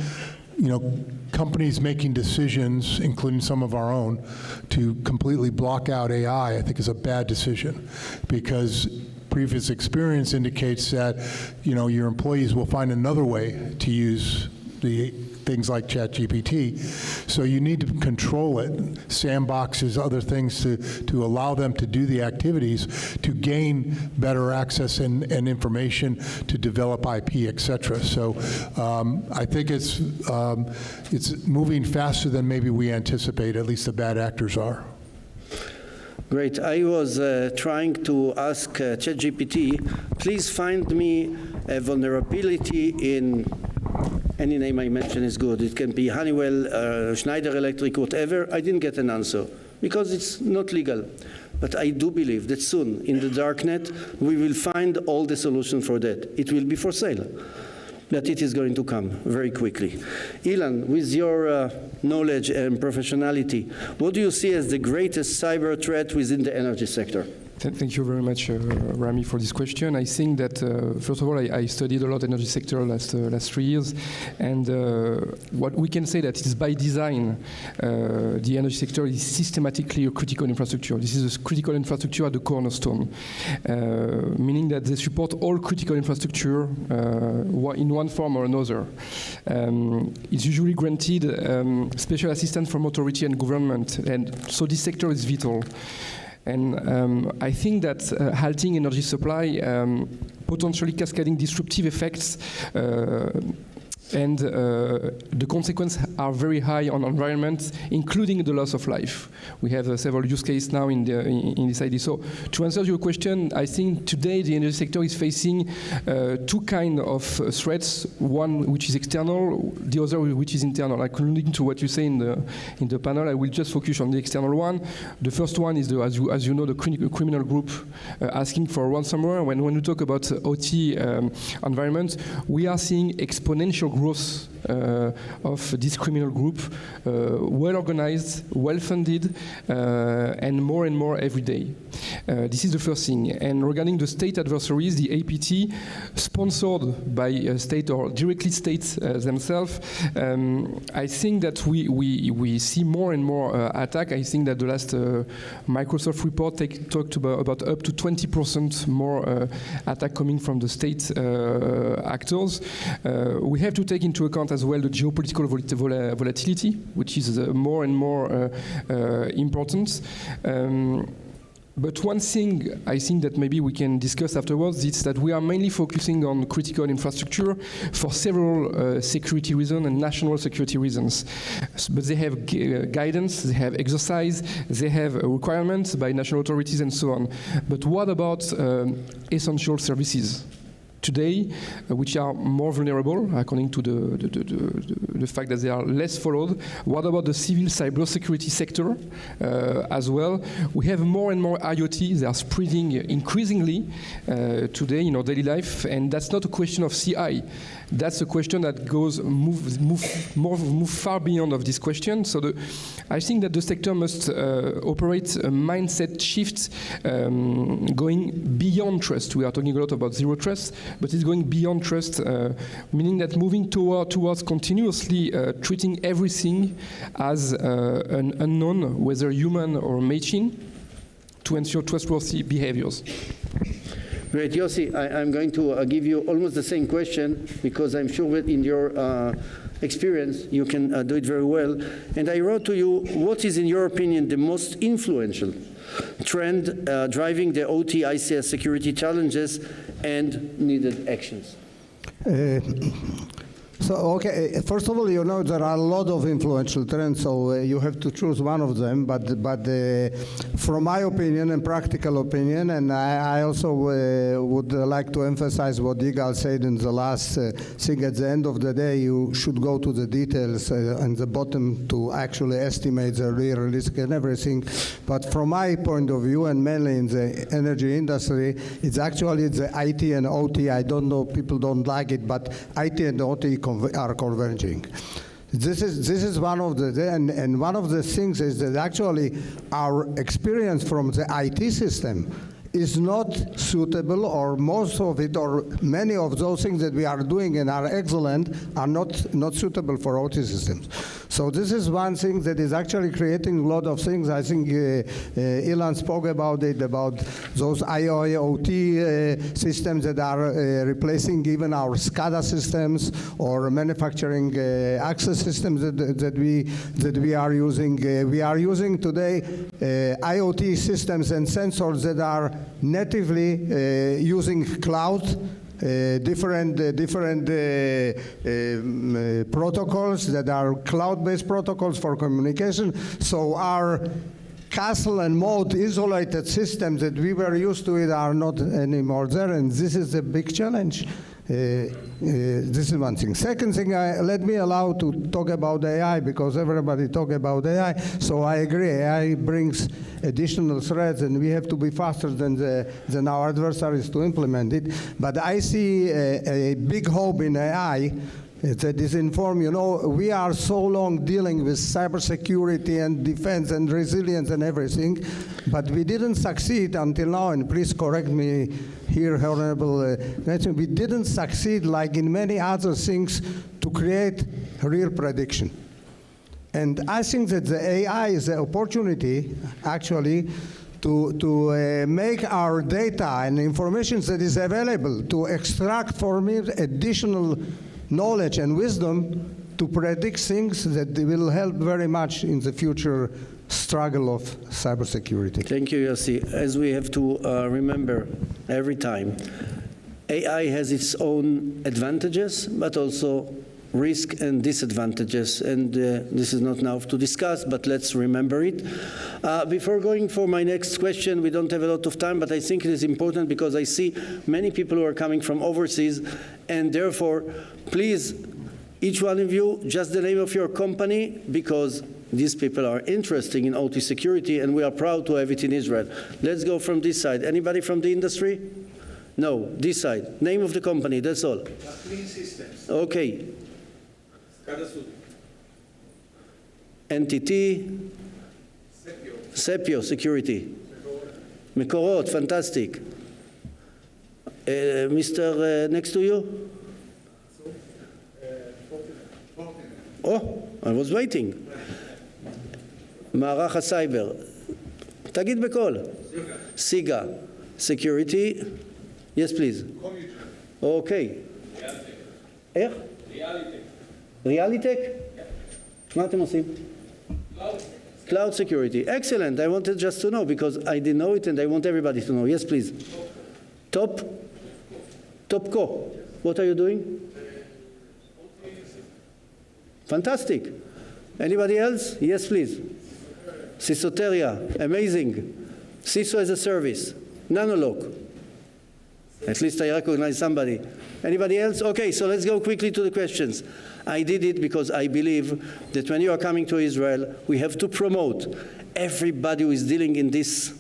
companies making decisions, including some of our own, to completely block out AI, I think is a bad decision, because previous experience indicates that, your employees will find another way to use the things like ChatGPT. So you need to control it, sandboxes, other things to allow them to do the activities to gain better access and information to develop IP, et cetera. So I think it's moving faster than maybe we anticipate, at least the bad actors are. Great. I was trying to ask ChatGPT, please find me a vulnerability in any name I mention is good. It can be Honeywell, Schneider Electric, whatever. I didn't get an answer because it's not legal. But I do believe that soon in the darknet we will find all the solution for that. It will be for sale. But it is going to come very quickly. Ilan, with your knowledge and professionality, what do you see as the greatest cyber threat within the energy sector? Thank you very much, Rami, for this question. I think that, first of all, I studied a lot energy sector last 3 years, and what we can say that is by design, the energy sector is systematically a critical infrastructure. This is a critical infrastructure at the cornerstone, meaning that they support all critical infrastructure in one form or another. It's usually granted special assistance from authority and government, and so this sector is vital. And I think that halting energy supply, potentially cascading disruptive effects, and the consequences are very high on environment, including the loss of life. We have several use cases now in this idea. So to answer your question, I think today the energy sector is facing 2 kinds of threats, one which is external, the other which is internal. According to what you say in the panel, I will just focus on the external one. The first one is, as you know, the criminal group asking for ransomware. When we talk about OT environment, we are seeing exponential growth of this criminal group, well organized, well funded, and more every day. This is the first thing. And regarding the state adversaries, the APT, sponsored by state or directly states themselves, I think that we see more and more attack. I think that the last Microsoft report talked about up to 20% more attack coming from the state actors. We have to take into account as well the geopolitical volatility, which is more and more important. But one thing I think that maybe we can discuss afterwards is that we are mainly focusing on critical infrastructure for several security reasons and national security reasons. But they have guidance, they have exercise, they have requirements by national authorities and so on. But what about essential services? today, which are more vulnerable according to the fact that they are less followed? What about the civil cybersecurity sector as well? We have more and more IoT. They are spreading increasingly today in our daily life, and that's not a question of CI. That's a question that move far beyond of this question. So I think that the sector must operate a mindset shift going beyond trust. We are talking a lot about zero trust, but it's going beyond trust, meaning that moving towards continuously treating everything as an unknown, whether human or machine, to ensure trustworthy behaviors. Great, Yossi, I'm going to give you almost the same question because I'm sure that in your experience you can do it very well. And I wrote to you, what is in your opinion the most influential trend driving the OT ICS security challenges and needed actions? So, okay, first of all, you know, there are a lot of influential trends, so you have to choose one of them, but from my opinion and practical opinion, and I also would like to emphasize what Yigal said in the last thing, at the end of the day, you should go to the details and the bottom to actually estimate the real risk and everything, but from my point of view, and mainly in the energy industry, it's actually the IT and OT. I don't know, people don't like it, but IT and OT are converging. This is one of the, and one of the things is that actually our experience from the IT system is not suitable, or most of it, or many of those things that we are doing and are excellent are not suitable for OT systems. So this is one thing that is actually creating a lot of things. I think Ilan spoke about it, about those IoT systems that are replacing even our SCADA systems or manufacturing access systems that we are using. We are using today IoT systems and sensors that are natively using cloud. Different protocols that are cloud-based protocols for communication. So our castle and moat isolated systems that we were used to are not anymore there, and this is a big challenge. This is one thing. Second thing, let me allow to talk about AI, because everybody talk about AI. So I agree, AI brings additional threats, and we have to be faster than our adversaries to implement it. But I see a big hope in AI that is informed. You know, we are so long dealing with cybersecurity and defense and resilience and everything, but we didn't succeed until now, and please correct me here, Honorable Nathan, we didn't succeed, like in many other things, to create real prediction. And I think that the AI is an opportunity, actually, to make our data and information that is available, to extract from it additional knowledge and wisdom to predict things that will help very much in the future struggle of cybersecurity. Thank you, Yossi. As we have to remember every time, AI has its own advantages, but also risk and disadvantages. And this is not now to discuss, but let's remember it. Before going for my next question, we don't have a lot of time, but I think it is important because I see many people who are coming from overseas, and therefore, please, each one of you, just the name of your company, because these people are interested in OT security, and we are proud to have it in Israel. Let's go from this side. Anybody from the industry? No, this side. Name of the company, that's all. Clean systems. Okay. NTT. Sepio Security. Mekorot, fantastic. Mr. Next to you? Oh, I was waiting. מערך הסייבר. תגיד בקול. SIGA. Security. Yes, please. Okay. איך? ריאליטק? מה אתם עושים? Cloud security. Excellent. I wanted just to know because I didn't know it and I want everybody to know. Yes, please. Topco. What are you doing? Fantastic. Anybody else? Yes, please. Sysoteria. Amazing. CISO as a service. Nanolog. At least I recognize somebody. Anybody else? Okay, so let's go quickly to the questions. I did it because I believe that when you are coming to Israel, we have to promote everybody who is dealing in this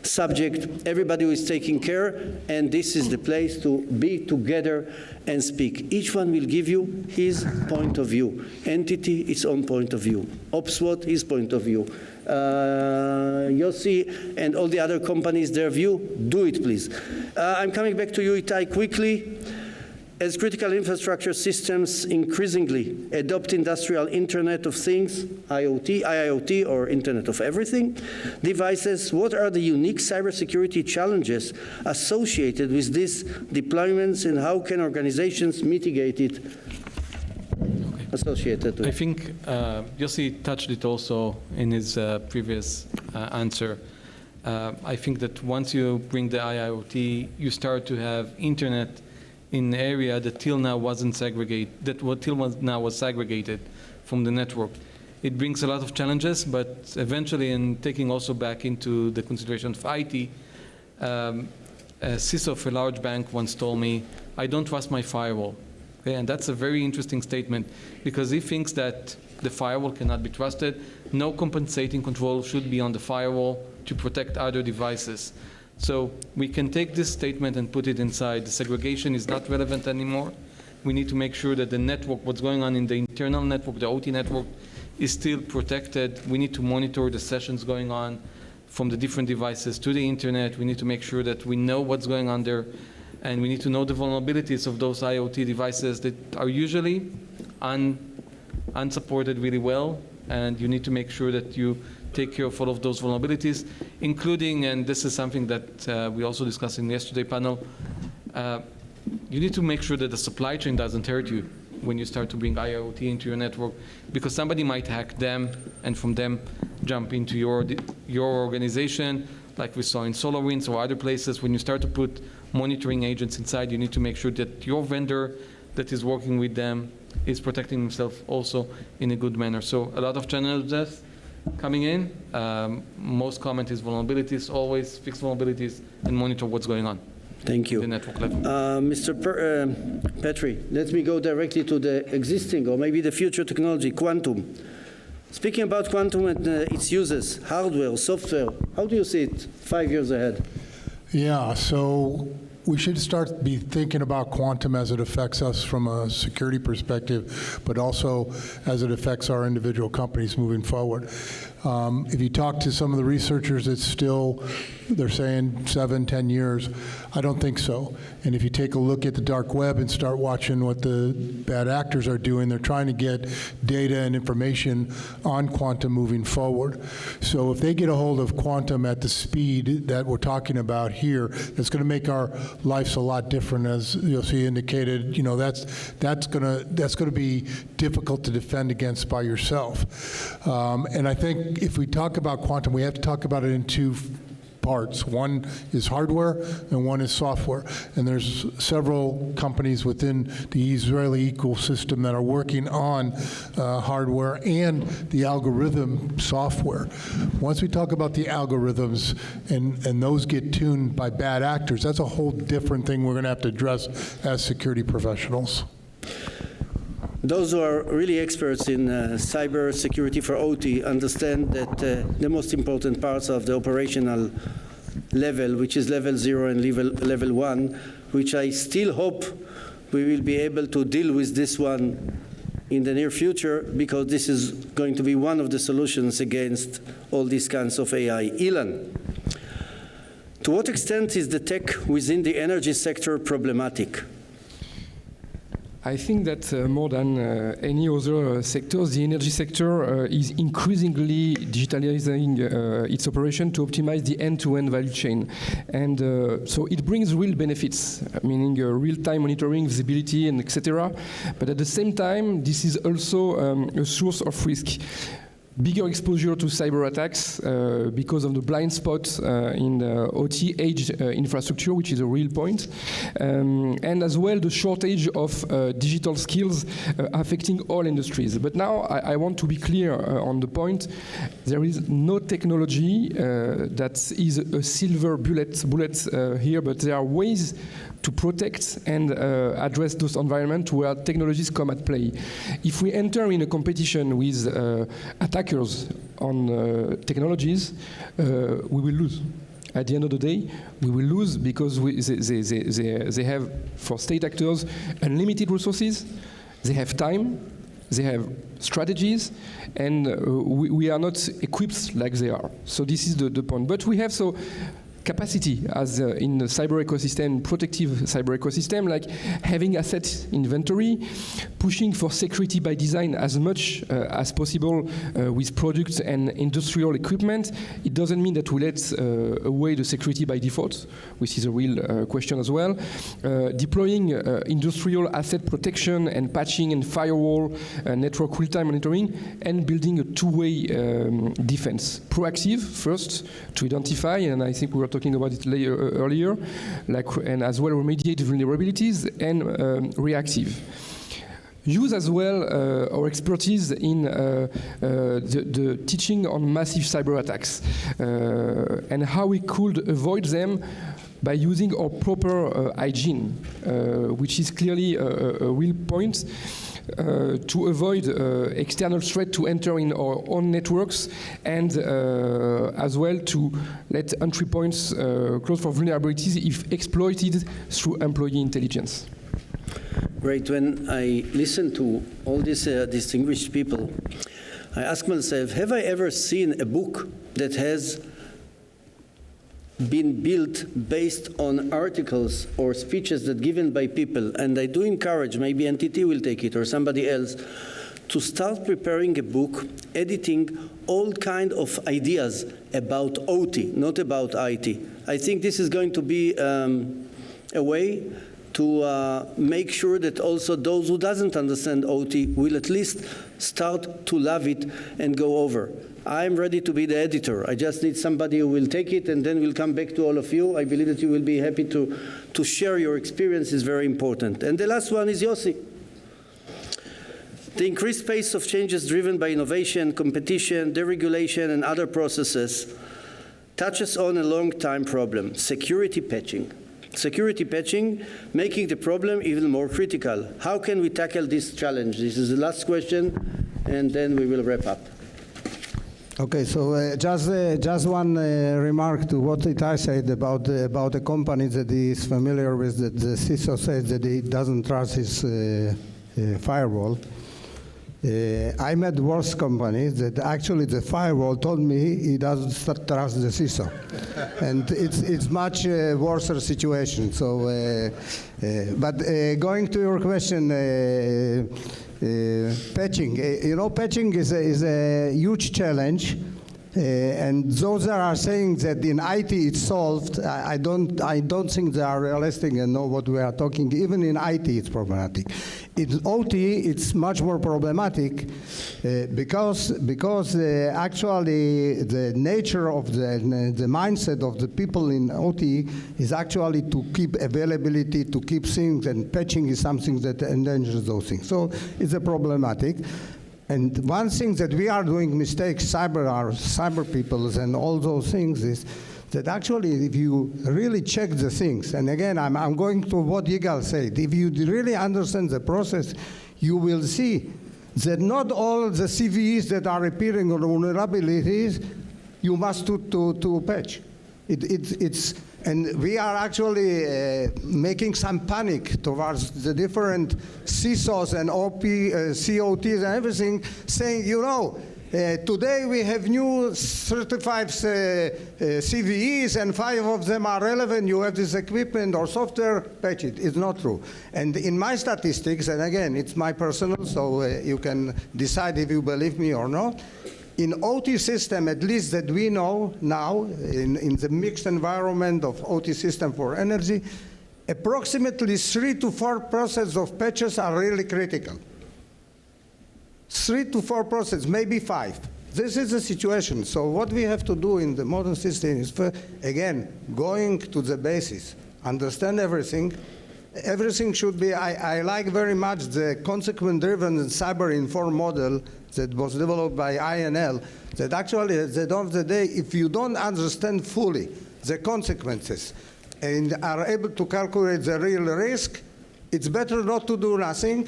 subject, everybody who is taking care, and this is the place to be together and speak. Each one will give you his point of view. Entity, its own point of view. OpSWAT, his point of view. Yossi and all the other companies, their view. Do it, please. I'm coming back to you, Itai, quickly. As critical infrastructure systems increasingly adopt industrial Internet of Things, IIoT, or Internet of Everything devices, what are the unique cybersecurity challenges associated with these deployments, and how can organizations mitigate it associated with? I think Yossi touched it also in his previous answer. I think that once you bring the IIoT, you start to have Internet in an area that till now wasn't segregated, now was segregated from the network. It brings a lot of challenges, but eventually, in taking also back into the consideration of IT, a CISO of a large bank once told me, I don't trust my firewall. Okay, and that's a very interesting statement, because he thinks that the firewall cannot be trusted. No compensating control should be on the firewall to protect other devices. So we can take this statement and put it inside. The segregation is not relevant anymore. We need to make sure that the network, what's going on in the internal network, the OT network, is still protected. We need to monitor the sessions going on from the different devices to the internet. We need to make sure that we know what's going on there, and we need to know the vulnerabilities of those IoT devices that are usually unsupported really well, and you need to make sure that you take care of all of those vulnerabilities, including, and this is something that we also discussed in yesterday's panel, you need to make sure that the supply chain doesn't hurt you when you start to bring IoT into your network, because somebody might hack them, and from them jump into your organization, like we saw in SolarWinds or other places. When you start to put monitoring agents inside, you need to make sure that your vendor that is working with them is protecting himself also in a good manner. So a lot of challenges coming in. Most common is vulnerabilities, always fix vulnerabilities and monitor what's going on. Thank you. The network level. Mr. Petri, let me go directly to the existing or maybe the future technology, quantum. Speaking about quantum and its uses, hardware, software, how do you see it 5 years ahead? Yeah, so we should start be thinking about quantum as it affects us from a security perspective, but also as it affects our individual companies moving forward. If you talk to some of the researchers, it's still, they're saying 7, 10 years. I don't think so. And if you take a look at the dark web and start watching what the bad actors are doing, they're trying to get data and information on quantum moving forward. So if they get a hold of quantum at the speed that we're talking about here, that's going to make our lives a lot different, as Yossi indicated. You know, that's going to be difficult to defend against by yourself. And I think if we talk about quantum, we have to talk about it in two parts. One is hardware and one is software. And there's several companies within the Israeli ecosystem that are working on hardware and the algorithm software. Once we talk about the algorithms and those get tuned by bad actors, that's a whole different thing we're going to have to address as security professionals. Those who are really experts in cyber security for OT understand that the most important parts of the operational level, which is level 0 and level 1, which I still hope we will be able to deal with this one in the near future, because this is going to be one of the solutions against all these kinds of AI. Ilan, to what extent is the tech within the energy sector problematic? I think that more than any other sector, the energy sector is increasingly digitalizing its operation to optimize the end-to-end value chain. And so it brings real benefits, meaning real-time monitoring, visibility, and etc. But at the same time, this is also a source of risk. bigger exposure to cyber attacks because of the blind spot in the OT edge infrastructure, which is a real point, and as well the shortage of digital skills affecting all industries. But now I want to be clear on the point. There is no technology that is a silver bullet here, but there are ways to protect and address those environments where technologies come at play. If we enter in a competition with attackers on technologies, we will lose. At the end of the day, we will lose because they have, for state actors, unlimited resources, they have time, they have strategies, and we are not equipped like they are. So this is the point. But we have capacity as in the cyber ecosystem, protective cyber ecosystem, like having asset inventory, pushing for security by design as much as possible with products and industrial equipment. It doesn't mean that we let away the security by default, which is a real question as well. Deploying industrial asset protection and patching and firewall, network real-time monitoring, and building a two-way defense. Proactive first to identify, and I think we were talking about it earlier, and as well remediate vulnerabilities, and reactive. Use as well our expertise in the teaching on massive cyber attacks and how we could avoid them by using our proper hygiene, which is clearly a real point. To avoid external threat to enter in our own networks, and as well to let entry points close for vulnerabilities if exploited through employee intelligence. Great. When I listen to all these distinguished people, I ask myself, have I ever seen a book that has been built based on articles or speeches that given by people? And I do encourage, maybe NTT will take it or somebody else, to start preparing a book, editing all kind of ideas about OT, not about IT. I think this is going to be a way to make sure that also those who doesn't understand OT will at least start to love it and go over. I'm ready to be the editor. I just need somebody who will take it, and then we'll come back to all of you. I believe that you will be happy to share your experience. Is very important. And the last one is Yossi. The increased pace of changes driven by innovation, competition, deregulation, and other processes touches on a long-time problem, security patching. Security patching making the problem even more critical. How can we tackle this challenge? This is the last question, and then we will wrap up. Okay, so just one remark to what Itai said about a company that he is familiar with, that the CISO says that he doesn't trust his firewall. I met worse companies that actually the firewall told me he doesn't trust the CISO. And it's much worse situation. So, but going to your question, patching. Patching is a huge challenge, and those that are saying that in IT it's solved, I don't think they are realistic and know what we are talking. Even in IT it's problematic. In OT it's much more problematic because actually the nature of the mindset of the people in OT is actually to keep availability, to keep things, and patching is something that endangers those things. So it's a problematic. And one thing that we are doing mistakes, cyber peoples and all those things, is that actually if you really check the things, and again, I'm going to what Yigal said, if you really understand the process, you will see that not all the CVEs that are appearing on vulnerabilities, you must to patch. And we are actually making some panic towards the different CISOs and COTs and everything, saying, today we have new 35 CVEs and 5 of them are relevant, you have this equipment or software, patch it. It's not true. And in my statistics, and again, it's my personal, so you can decide if you believe me or not, in OT system, at least that we know now, in the mixed environment of OT system for energy, approximately 3 to 4% of patches are really critical. 3 to 4%, maybe 5. This is the situation. So what we have to do in the modern system is, again, going to the basis, understand everything. Everything should be, I like very much the consequence-driven cyber-informed model that was developed by INL, that actually at the end of the day, if you don't understand fully the consequences and are able to calculate the real risk, it's better not to do nothing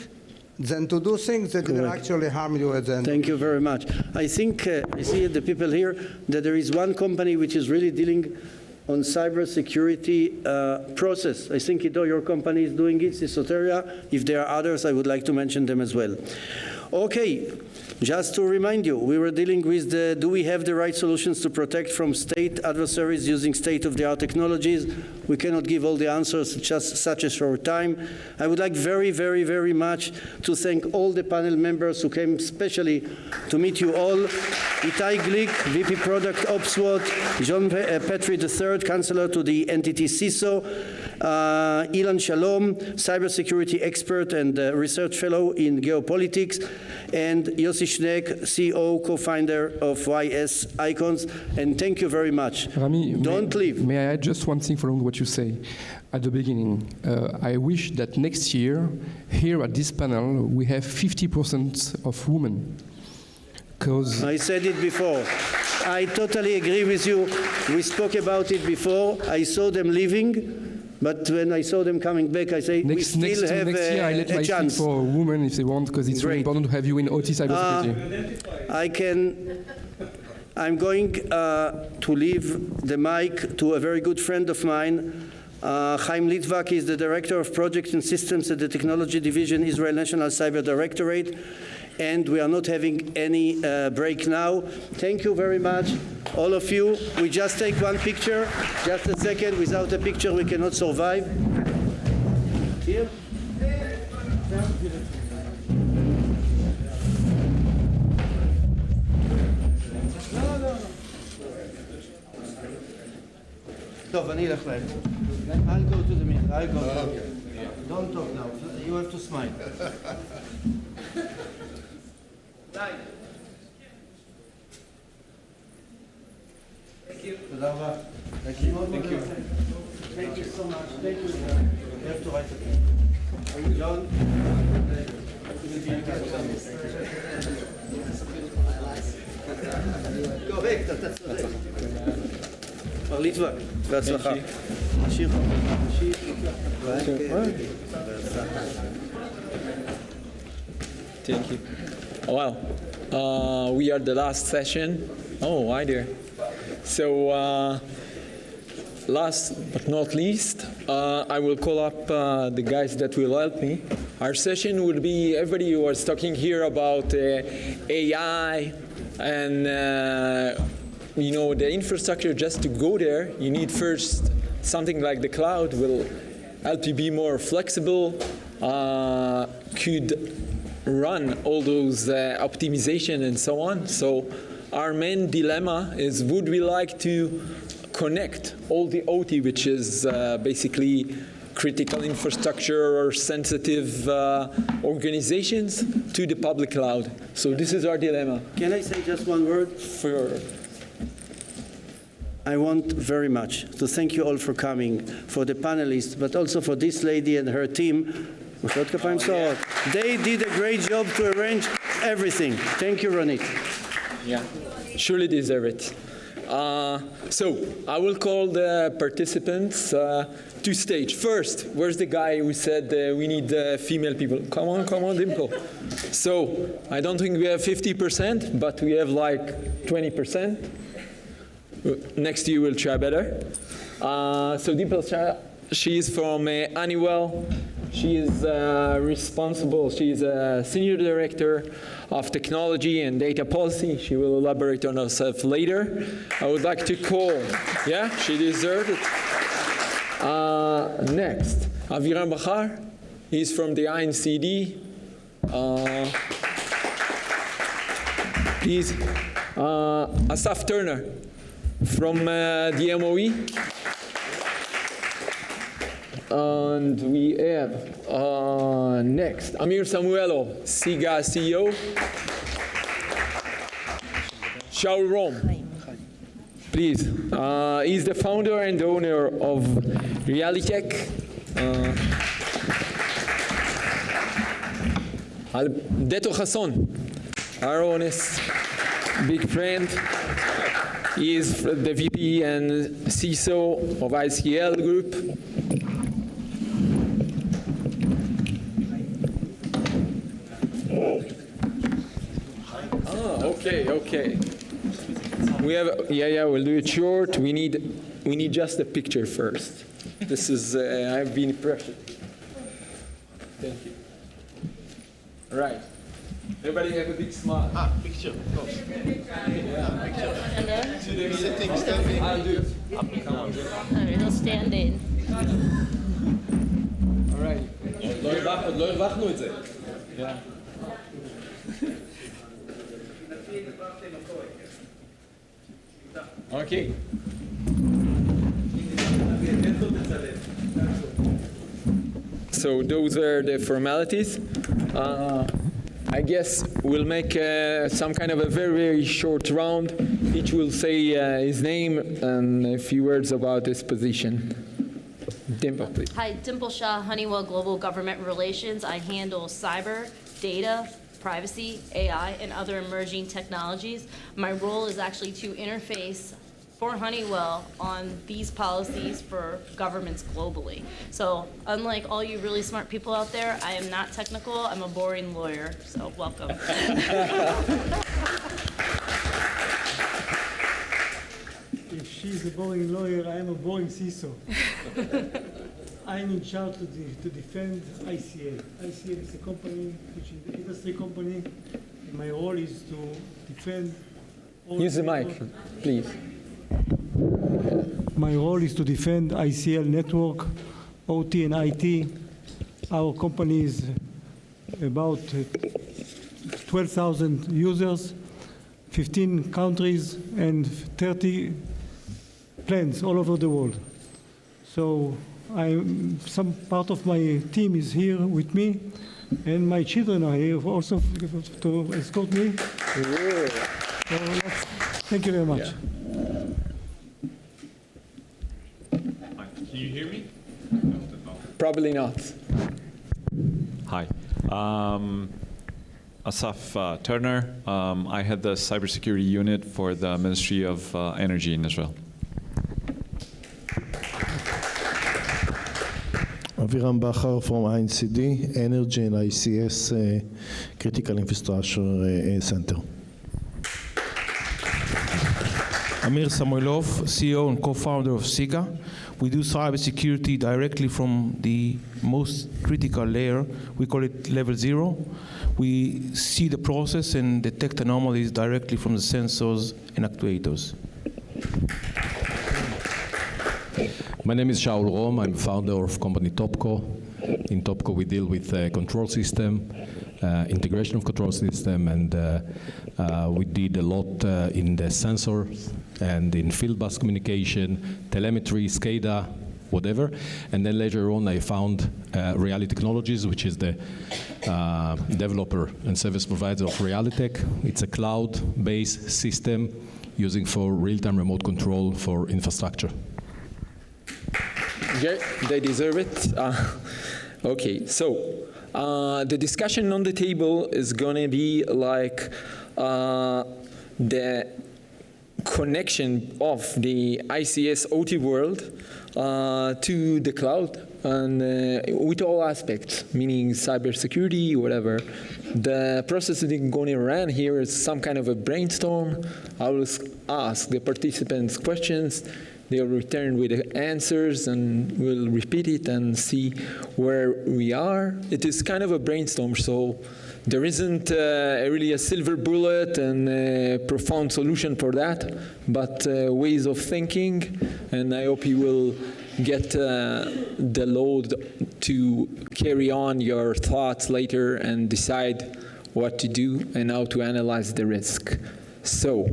than to do things that will actually harm you at the end. Thank you very much. I think, I see the people here, that there is one company which is really dealing on cybersecurity process. I think, Ido, your company is doing it, Soteria. If there are others, I would like to mention them as well. Okay, just to remind you, we were dealing with the, do we have the right solutions to protect from state adversaries using state-of-the-art technologies? We cannot give all the answers, just such a short time. I would like very, very, very much to thank all the panel members who came especially to meet you all. Itai Glick, VP Product Ops SWAT, John Petri III, Counselor to the NTT CISO, Ilan Shalom, Cybersecurity Expert and Research Fellow in Geopolitics, and Yossi Schneck, CEO, co-founder of YS Icons, and thank you very much. Rami, Don't leave. May I add just one thing following what you say at the beginning? I wish that next year, here at this panel, we have 50% of women. Because I said it before. I totally agree with you. We spoke about it before. I saw them leaving. But when I saw them coming back, I say, we still have next year, I let my chance. for women if they want, because it's very important to have you in OT cybersecurity. I'm going to leave the mic to a very good friend of mine. Chaim Litvak is the Director of Projects and Systems at the Technology Division, Israel National Cyber Directorate. And we are not having any break now. Thank you very much, all of you. We just take one picture, just a second. Without a picture, we cannot survive. Here. טוב, אני אלך להם. I'll go to the middle. I'll go. Don't talk now. You have to smile. Thank you. Thank you. Thank you. Thank you so much. Thank you. You have to write it. John. קורקט, אתה צודק. מר ליטבק, בהצלחה. נשאיר לך. Thank you. Well, we are the last session. Oh, hi there. So, last but not least, I will call up the guys that will help me. Our session will be, everybody was talking here about AI and, you know, the infrastructure. Just to go there, you need first something like the cloud will help you be more flexible, could run all those optimization and so on. So our main dilemma is, would we like to connect all the OT, which is basically critical infrastructure or sensitive organizations, to the public cloud? So this is our dilemma. Can I say just one word? Sure. I want very much to thank you all for coming, for the panelists, but also for this lady and her team. They did a great job to arrange everything. Thank you, Ronit. Yeah, surely deserve it. So I will call the participants to stage. First, where's the guy who said we need female people? Come on, Dimple. So I don't think we have 50%, but we have like 20%. Next to you will try better. So Dimple, she's from Honeywell. She is responsible. She is a senior director of technology and data policy. She will elaborate on herself later. I would like to call, yeah, she deserved it. Next, Aviram Bachar. He's from the INCD. He's Asaf Turner from the MOE. And we have next Amir Samuelo, SIGA CEO. Shaul Rom. Please. He's the founder and owner of Realitech. Alberto Hasson, our honest big friend. He is the VP and CISO of ICL Group. Okay. We have, we'll do it short. We need just a picture first. This is, I've been pressured. Thank you. All right. Everybody have a big smile. Picture. Yeah, picture. Standing. I'll do it. All right, he'll stand in. All right. לא הרווחנו את זה. Okay. So those are the formalities. I guess we'll make some kind of a very, very short round. Each will say his name and a few words about his position. Dimple, please. Hi, Dimple Shah, Honeywell Global Government Relations. I handle cyber, data, privacy, AI, and other emerging technologies. My role is actually to interface for Honeywell on these policies for governments globally. So unlike all you really smart people out there, I am not technical. I'm a boring lawyer, so welcome. If she's a boring lawyer, I am a boring CISO. I'm in charge to defend ICL. ICL is a company, which is an industry company, and my role is to defend all... Use the mic, please. My role is to defend ICL network, OT and IT. Our company is about 12,000 users, 15 countries, and 30 plants all over the world. So some part of my team is here with me, and my children are here also to escort me. So thank you very much. Yeah. Can you hear me? Probably not. Hi. Asaf Turner. I head the cybersecurity unit for the Ministry of Energy in Israel. Aviram Bachar from INCD, Energy and ICS Critical Infrastructure Center. Amir Samoilov, CEO and co-founder of SIGA. We do cybersecurity directly from the most critical layer. We call it level 0. We see the process and detect anomalies directly from the sensors and actuators. My name is Shaul Rom. I'm founder of company Topco. In Topco, we deal with control system, integration of control system, and we did a lot in the sensor and in field bus communication, telemetry, SCADA, whatever. And then later on, I found Reality Technologies, which is the developer and service provider of Realitech. It's a cloud-based system using for real-time remote control for infrastructure. Okay, they deserve it. Okay, so the discussion on the table is going to be like the connection of the ICS OT world to the cloud, and with all aspects, meaning cybersecurity, whatever. The process that is going to run here is some kind of a brainstorm. I will ask the participants questions. They'll return with the answers, and we'll repeat it and see where we are. It is kind of a brainstorm, so there isn't really a silver bullet and a profound solution for that, but ways of thinking, and I hope you will get the load to carry on your thoughts later and decide what to do and how to analyze the risk. So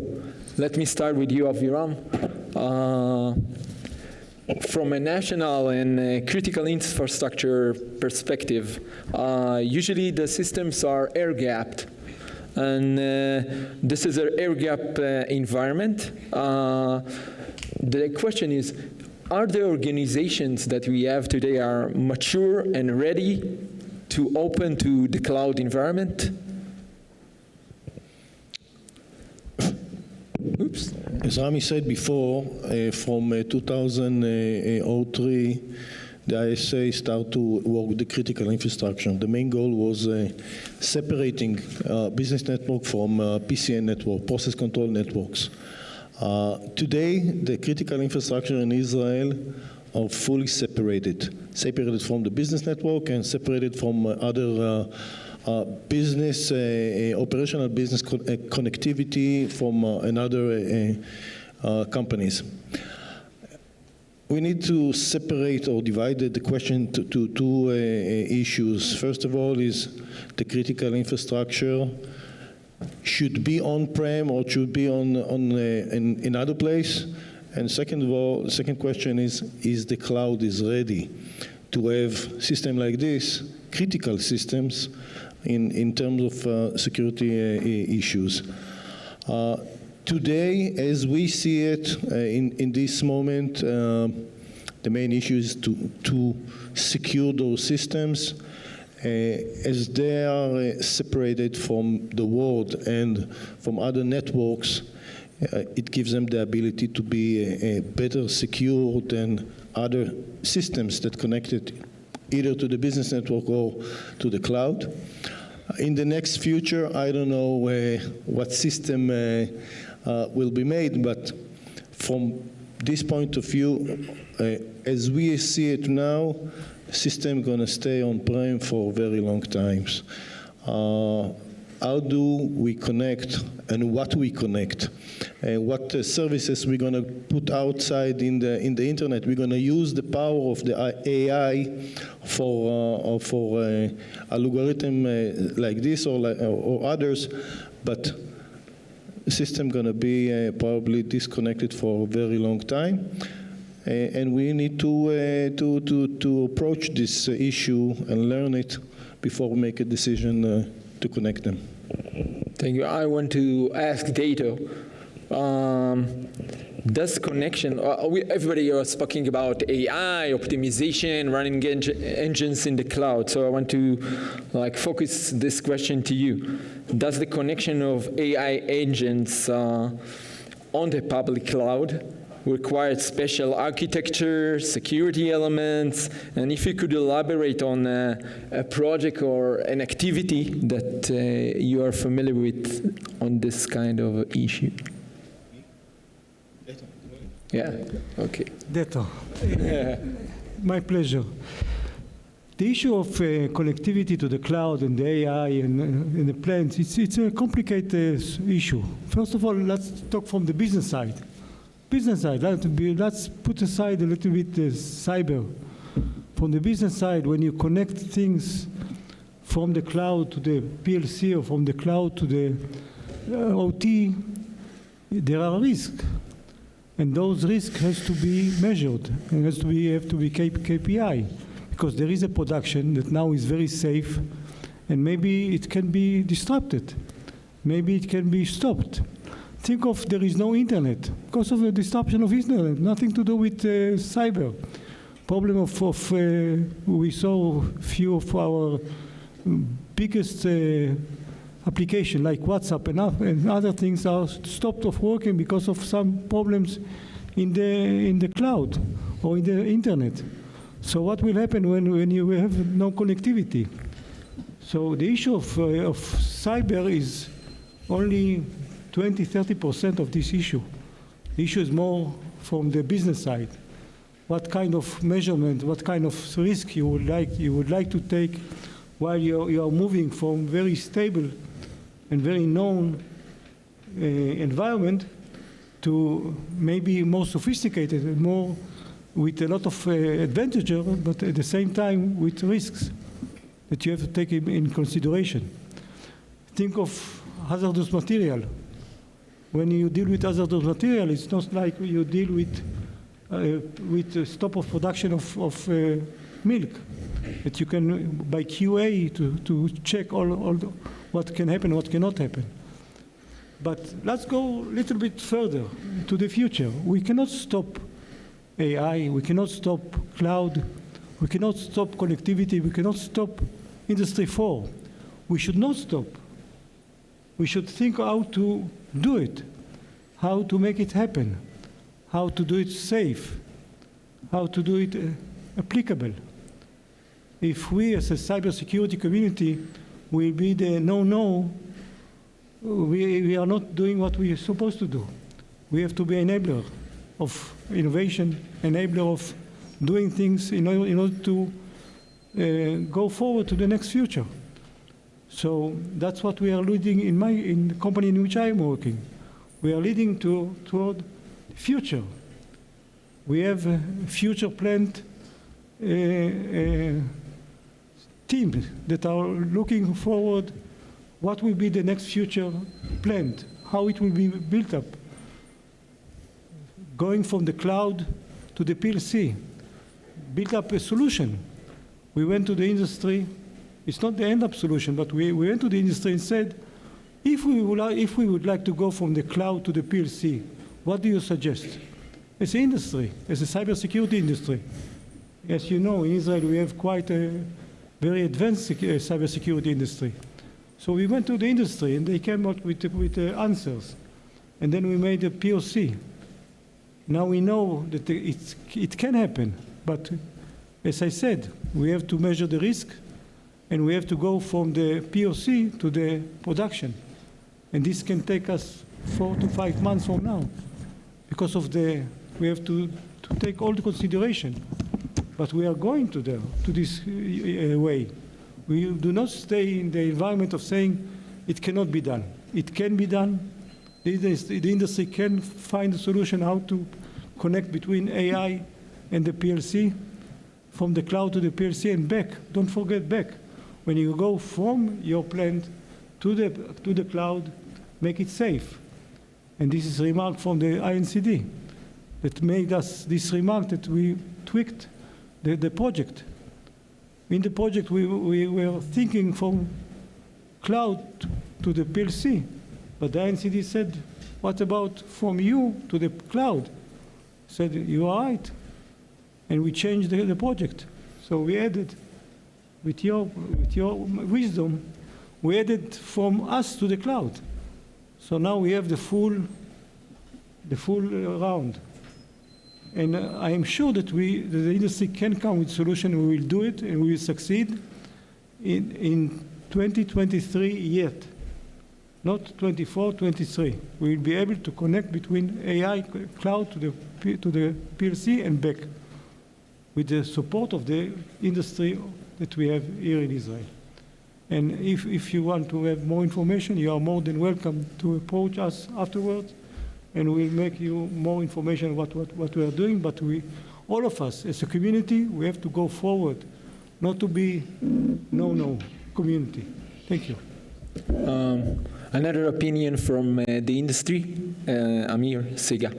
let me start with you, Aviram. From a national and critical infrastructure perspective, usually the systems are air-gapped. and this is an air-gap environment. The question is, are the organizations that we have today are mature and ready to open to the cloud environment? Oops. As Rami said before, from 2003, the ISA started to work with the critical infrastructure. The main goal was separating business network from PCN network, process control networks. Today, the critical infrastructure in Israel are fully separated from the business network and separated from other business, operational business connectivity from another companies. We need to separate or divide the question to two issues. First of all is the critical infrastructure should be on-prem or should be in other place. And second of all, the second question is the cloud is ready to have system like this, critical systems, in terms of security issues. Today, as we see it in this moment, the main issue is to secure those systems as they are separated from the world and from other networks. It gives them the ability to be better secured than other systems that connected either to the business network or to the cloud. In the next future, I don't know what system will be made, but from this point of view, as we see it now, the system is going to stay on-prem for very long times. How do we connect and what we connect? What services we're going to put outside in the internet? We're going to use the power of the AI for algorithm like this or others, but the system going to be probably disconnected for a very long time. And we need to approach this issue and learn it before we make a decision to connect them. Thank you. I want to ask Dato. Does connection, everybody was speaking about AI, optimization, running engines in the cloud. So I want to focus this question to you. Does the connection of AI engines on the public cloud require special architecture, security elements? And if you could elaborate on a project or an activity that you are familiar with on this kind of issue. Yeah, okay. Dato. My pleasure. The issue of connectivity to the cloud and the AI and the plans, it's a complicated issue. First of all, let's talk from the business side. Let's put aside a little bit the cyber. From the business side, when you connect things from the cloud to the PLC or from the cloud to the OT, there are risks. And those risks has to be measured and have to be KPI, because there is a production that now is very safe, and maybe it can be disrupted. Maybe it can be stopped. Think of there is no internet because of the disruption of internet, nothing to do with cyber. Problem of we saw few of our biggest application like WhatsApp and other things are stopped of working because of some problems in the cloud or in the internet. So what will happen when you have no connectivity? So the issue of cyber is only 20–30% of this issue. The issue is more from the business side. What kind of measurement, what kind of risk you would like to take while you are moving from very stable and very known environment to maybe more sophisticated and more with a lot of advantages, but at the same time with risks that you have to take in consideration. Think of hazardous material. When you deal with hazardous material, it's not like you deal with the stop of production of milk, that you can by QA to check all what can happen, what cannot happen. But let's go a little bit further to the future. We cannot stop AI, we cannot stop cloud, we cannot stop connectivity, we cannot stop Industry 4. We should not stop. We should think how to do it, how to make it happen, how to do it safe, how to do it applicable. If we as a cybersecurity community will be the no, we are not doing what we are supposed to do. We have to be enabler of innovation, enabler of doing things in order to go forward to the next future. So that's what we are leading in the company in which I am working. We are leading toward the future. We have a future planned teams that are looking forward what will be the next future planned, how it will be built up. Going from the cloud to the PLC, build up a solution. We went to the industry. It's not the end-up solution, but we went to the industry and said, if we would like to go from the cloud to the PLC, what do you suggest? As an industry, as a cybersecurity industry. As you know, in Israel, we have quite a very advanced cybersecurity industry. So we went to the industry, and they came out with answers. And then we made a POC. Now we know that it can happen, but as I said, we have to measure the risk, and we have to go from the POC to the production. And this can take us 4 to 5 months from now, because of we have to take all the consideration. But we are going to this way. We do not stay in the environment of saying it cannot be done. It can be done. The industry can find a solution how to connect between AI and the PLC, from the cloud to the PLC and back. Don't forget back. When you go from your plant to the cloud, make it safe. And this is a remark from the INCD that made us this remark that we tweaked the project. In the project, we were thinking from cloud to the PLC, but the INCD said, what about from you to the cloud? Said, you are right. And we changed the project. So we added, with your wisdom, we added from us to the cloud. So now we have the full round. And I am sure that the industry can come with a solution. We will do it, and we will succeed in 2023 yet, not 24, 23. We will be able to connect between AI cloud to the PLC and back, with the support of the industry that we have here in Israel. And if you want to have more information, you are more than welcome to approach us afterwards, and we'll make you more information about what we are doing. But all of us, as a community, we have to go forward, not to be no community. Thank you. Another opinion from the industry, Amir Sega.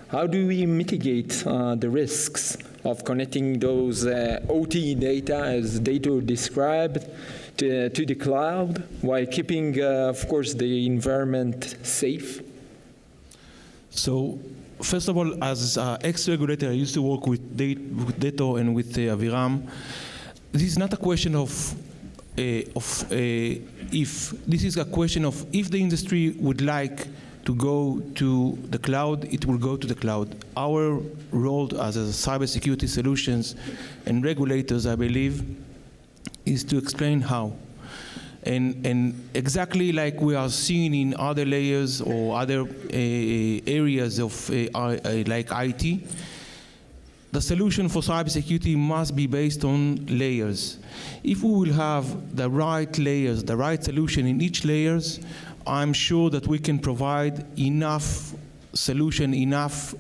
How do we mitigate the risks of connecting those OT data, as Dato described, to the cloud, while keeping, of course, the environment safe? So, first of all, as ex-regulator, I used to work with Dato and with Aviram. This is not a question of if. This is a question of if the industry would like to go to the cloud, it will go to the cloud. Our role as a cybersecurity solutions and regulators, I believe, is to explain how. And exactly like we are seeing in other layers or other areas of like IT, the solution for cybersecurity must be based on layers. If we will have the right layers, the right solution in each layers, I'm sure that we can provide enough solution, enough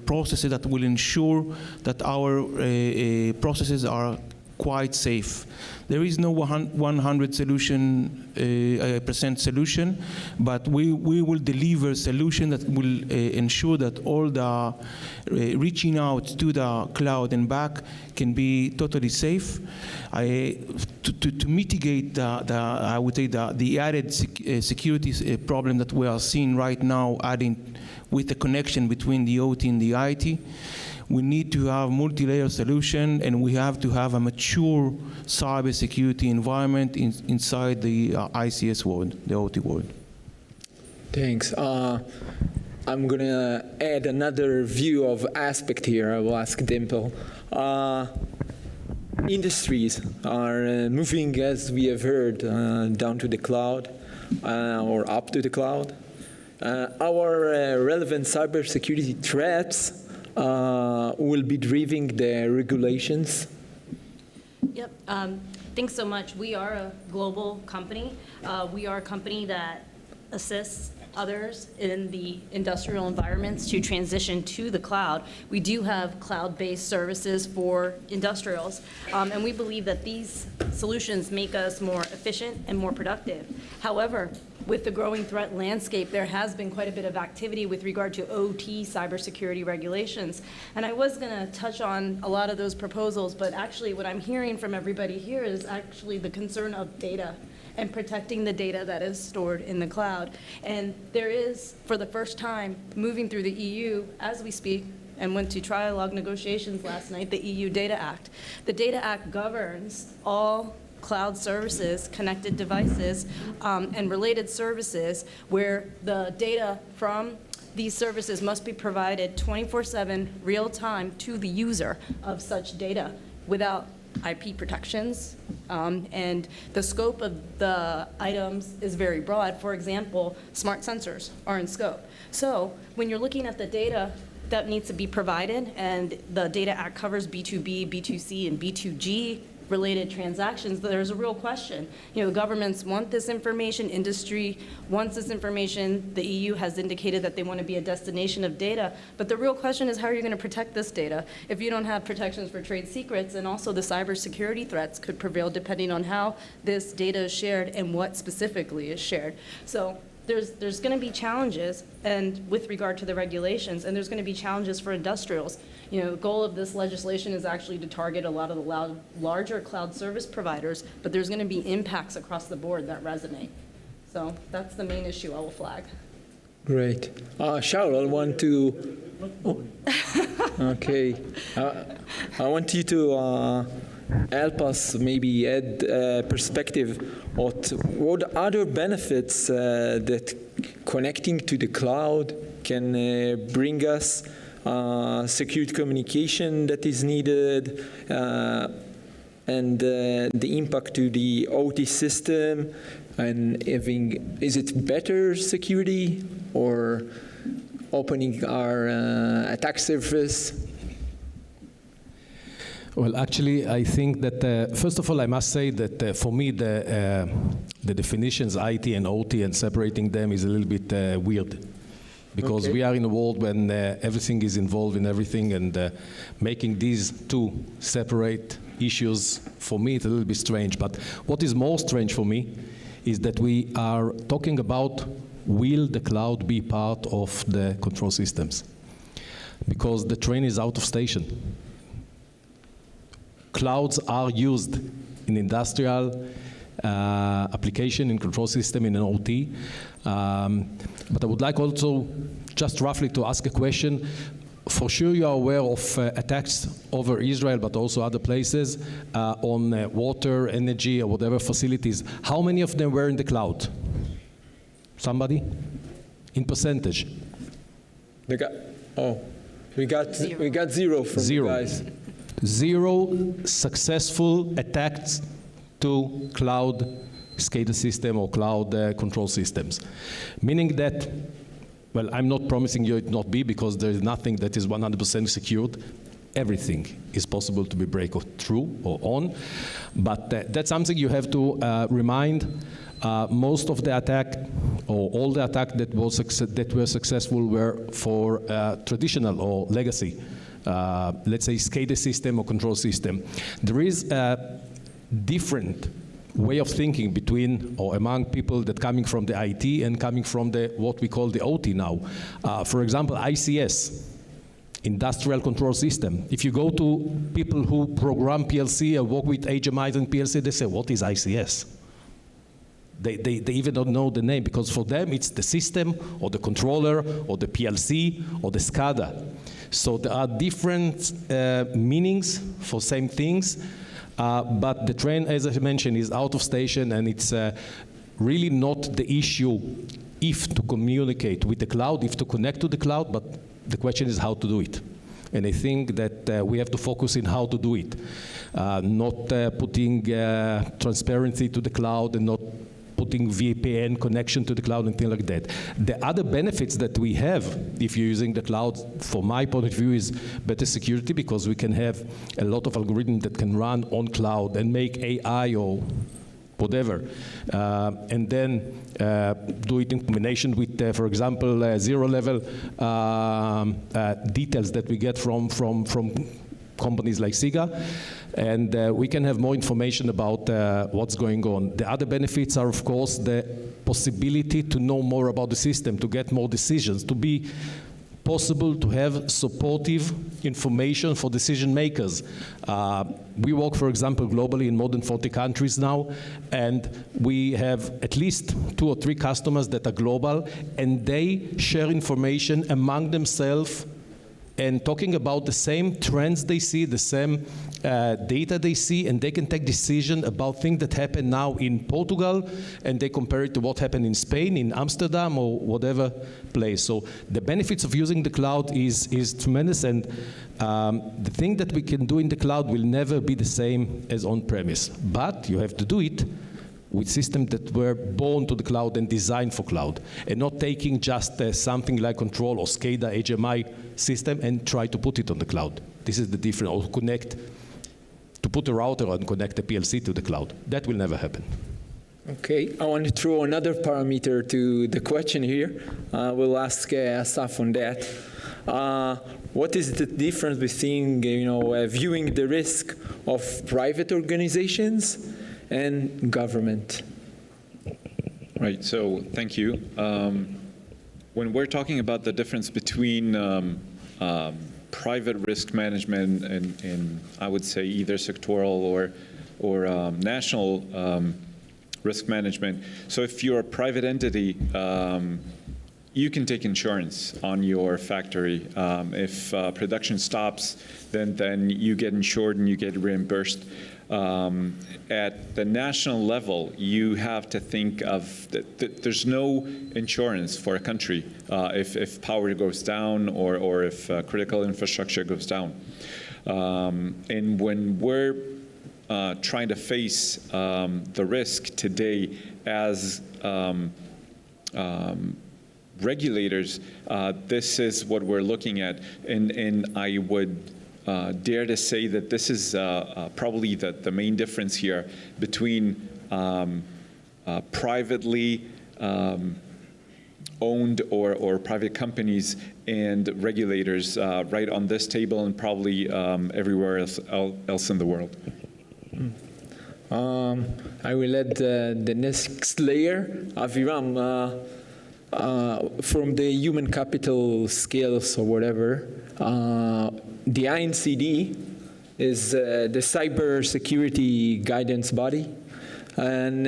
processes that will ensure that our processes are quite safe. There is no 100% solution, but we will deliver a solution that will ensure that all the reaching out to the cloud and back can be totally safe. To mitigate I would say the added security problem that we are seeing right now, adding with the connection between the OT and the IT, we need to have multi-layer solution, and we have to have a mature cybersecurity environment inside the ICS world, the OT world. Thanks. I'm going to add another view of aspect here. I will ask Dimple. Industries are moving, as we have heard, down to the cloud or up to the cloud. Our relevant cybersecurity threats will be driving the regulations. Yep. Thanks so much. We are a global company. We are a company that assists others in the industrial environments to transition to the cloud. We do have cloud-based services for industrials, and we believe that these solutions make us more efficient and more productive. However, with the growing threat landscape, there has been quite a bit of activity with regard to OT cybersecurity regulations. And I was going to touch on a lot of those proposals, but actually what I'm hearing from everybody here is actually the concern of data and protecting the data that is stored in the cloud. And there is, for the first time, moving through the EU as we speak, and went to trialogue negotiations last night, the EU Data Act. The Data Act governs all cloud services, connected devices, and related services where the data from these services must be provided 24/7 real time to the user of such data without IP protections. And the scope of the items is very broad. For example, smart sensors are in scope. So when you're looking at the data that needs to be provided, and the Data Act covers B2B, B2C, and B2G related transactions, there's a real question. You know, governments want this information, industry wants this information, the EU has indicated that they want to be a destination of data, but the real question is how are you going to protect this data if you don't have protections for trade secrets, and also the cybersecurity threats could prevail depending on how this data is shared and what specifically is shared. So there's going to be challenges and with regard to the regulations, and there's going to be challenges for industrials. You know, the goal of this legislation is actually to target a lot of the larger cloud service providers, but there's going to be impacts across the board that resonate. So that's the main issue I will flag. Great. Shaul, I want to... Oh. Okay. I want you to help us maybe add perspective on what other benefits that connecting to the cloud can bring us, security communication that is needed, and the impact to the OT system, and having, is it better security or opening our attack surface? Well, actually, I think that, first of all, I must say that for me, the definitions IT and OT and separating them is a little bit weird. Because we are in a world when everything is involved in everything, and making these two separate issues, for me, it's a little bit strange. But what is more strange for me is that we are talking about, will the cloud be part of the control systems? Because the train is out of station. Clouds are used in industrial application, in control system, in an OT. But I would like also just roughly to ask a question. For sure you are aware of attacks over Israel, but also other places on water, energy, or whatever facilities. How many of them were in the cloud? Somebody? In percentage? We got zero from you guys. Zero successful attacks to cloud SCADA system or cloud control systems. Meaning that, well, I'm not promising you it not be, because there is nothing that is 100% secured. Everything is possible to be break through or on. But that's something you have to remind. Most of the attack, or all the attack that were successful, were for traditional or legacy let's say, SCADA system or control system. There is a different way of thinking between or among people that coming from the IT and coming from the what we call the OT now. For example, ICS, industrial control system. If you go to people who program PLC or work with HMIs and PLC, they say, what is ICS? They even don't know the name, because for them it's the system or the controller or the PLC or the SCADA. So there are different meanings for same things, but the train, as I mentioned, is out of station, and it's really not the issue if to communicate with the cloud, if to connect to the cloud, but the question is how to do it. And I think that we have to focus in how to do it, not putting transparency to the cloud and not putting VPN connection to the cloud and things like that. The other benefits that we have if you're using the cloud, from my point of view, is better security, because we can have a lot of algorithms that can run on cloud and make AI or whatever, and then do it in combination with, for example, zero-level details that we get from companies like SIGA, and we can have more information about what's going on. The other benefits are, of course, the possibility to know more about the system, to get more decisions, to be possible to have supportive information for decision makers. We work, for example, globally in more than 40 countries now, and we have at least 2 or 3 customers that are global, and they share information among themselves and talking about the same trends they see, the same data they see, and they can take decision about things that happen now in Portugal, and they compare it to what happened in Spain, in Amsterdam, or whatever place. So the benefits of using the cloud is tremendous, and the thing that we can do in the cloud will never be the same as on-premise. But you have to do it with systems that were born to the cloud and designed for cloud, and not taking just something like control or SCADA, HMI system and try to put it on the cloud. This is the difference, or connect, to put a router and connect a PLC to the cloud. That will never happen. Okay, I want to throw another parameter to the question here. We'll ask Asaf on that. What is the difference between viewing the risk of private organizations and government? Right, so thank you. When we're talking about the difference between private risk management and I would say either sectoral or national risk management, so if you're a private entity, you can take insurance on your factory. If production stops, then you get insured and you get reimbursed. At the national level, you have to think of that there's no insurance for a country if power goes down or if critical infrastructure goes down. And when we're trying to face the risk today as regulators, this is what we're looking at, and I would dare to say that this is probably the main difference here between privately owned or private companies and regulators right on this table and probably everywhere else in the world. I will add the next layer. Aviram, from the human capital scales or whatever, the INCD is the cybersecurity guidance body, and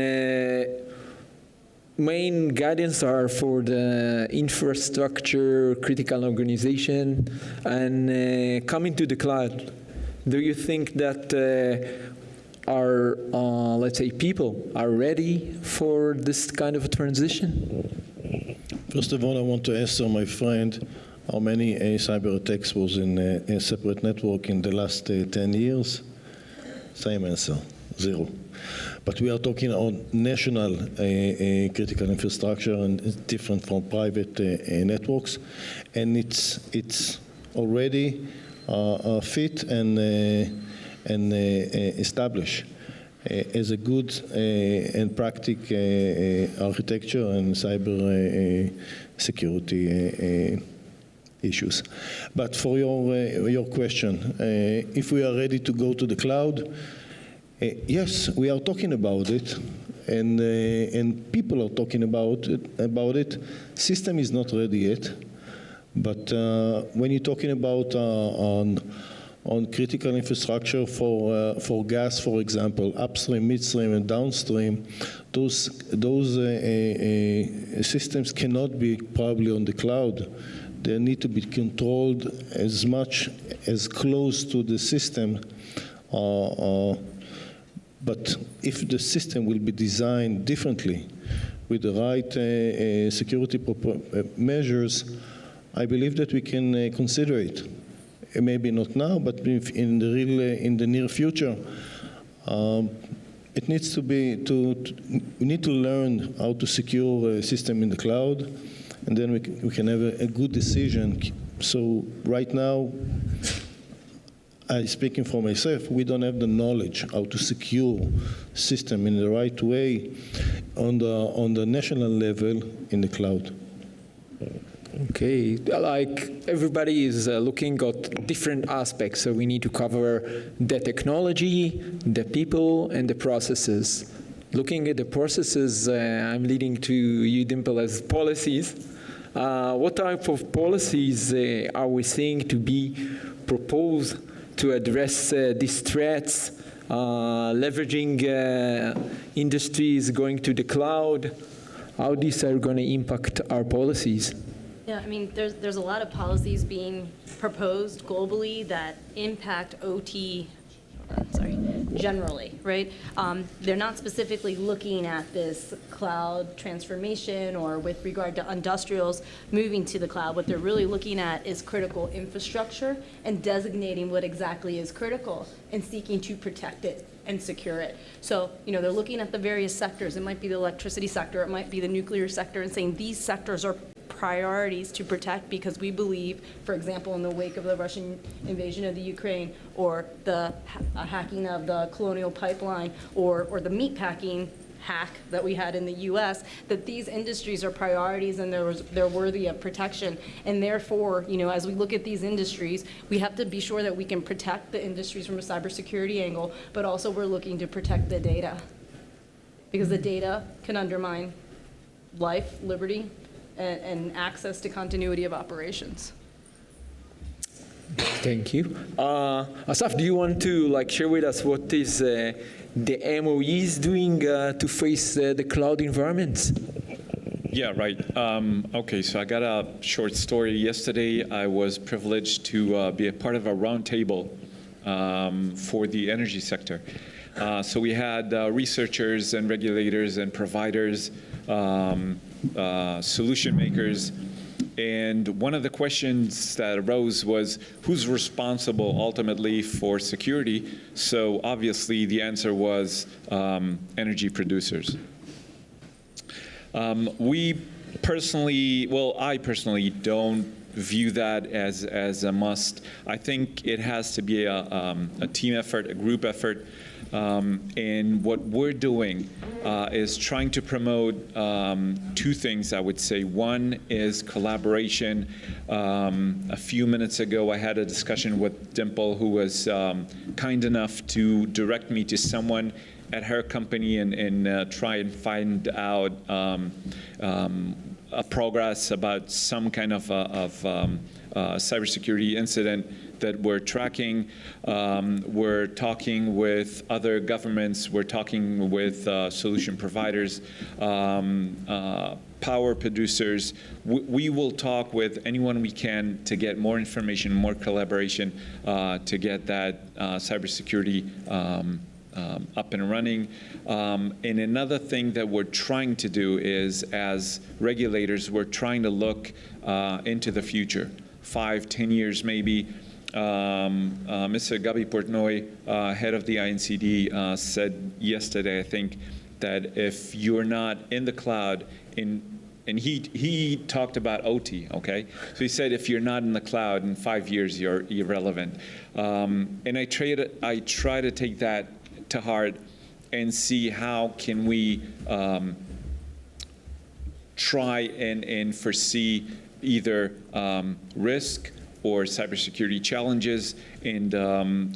main guidance are for the infrastructure, critical organization, and coming to the cloud. Do you think that our, let's say, people are ready for this kind of a transition? First of all, I want to answer my friend how many cyber attacks was in a separate network in the last 10 years. Same answer, 0. But we are talking on national critical infrastructure, and it's different from private networks, and it's already fit and established as a good and practical architecture and cyber security issues. But for your question, if we are ready to go to the cloud, yes, we are talking about it, and people are talking about it. System is not ready yet, but when you're talking about on critical infrastructure for gas, for example, upstream, midstream, and downstream, those systems cannot be probably on the cloud. They need to be controlled as much as close to the system. But if the system will be designed differently with the right security measures, I believe that we can consider it. Maybe not now, but in the near future. It needs to be we need to learn how to secure a system in the cloud, and then we can have a good decision. So right now, speaking for myself, we don't have the knowledge how to secure system in the right way on the national level in the cloud. Okay, like everybody is looking at different aspects, so we need to cover the technology, the people, and the processes. Looking at the processes, I'm leading to you, Dimple, as policies. What type of policies are we seeing to be proposed to address these threats, leveraging industries going to the cloud? How these are going to impact our policies? Yeah, I mean, there's a lot of policies being proposed globally that impact OT, generally, right? They're not specifically looking at this cloud transformation or with regard to industrials moving to the cloud. What they're really looking at is critical infrastructure and designating what exactly is critical and seeking to protect it and secure it. So, they're looking at the various sectors. It might be the electricity sector, it might be the nuclear sector, and saying these sectors are priorities to protect because we believe, for example, in the wake of the Russian invasion of the Ukraine or the hacking of the Colonial Pipeline or the meatpacking hack that we had in the U.S., that these industries are priorities and they're worthy of protection. And therefore, as we look at these industries, we have to be sure that we can protect the industries from a cybersecurity angle, but also we're looking to protect the data because the data can undermine life, liberty, and access to continuity of operations. Thank you. Asaf, do you want to share with us what is the MOE is doing to face the cloud environments? Yeah, right. Okay, so I got a short story. Yesterday, I was privileged to be a part of a roundtable for the energy sector. So we had researchers and regulators and providers, solution makers, and one of the questions that arose was who's responsible ultimately for security? So obviously the answer was energy producers. I personally don't view that as a must. I think it has to be a team effort, a group effort. And what we're doing is trying to promote two things, I would say. One is collaboration. A few minutes ago, I had a discussion with Dimple, who was kind enough to direct me to someone at her company and try and find out a progress about some kind of cybersecurity incident that we're tracking. We're talking with other governments. We're talking with solution providers, power producers. We will talk with anyone we can to get more information, more collaboration to get that cybersecurity up and running. And another thing that we're trying to do is, as regulators, we're trying to look into the future, 5-10 years maybe. Mr. Gabi Portnoy, head of the INCD, said yesterday, I think, that if you're not in the cloud, and he talked about OT, okay? So he said if you're not in the cloud in 5 years, you're irrelevant. And I try to take that to heart and see how can we try and foresee either risk or cybersecurity challenges, and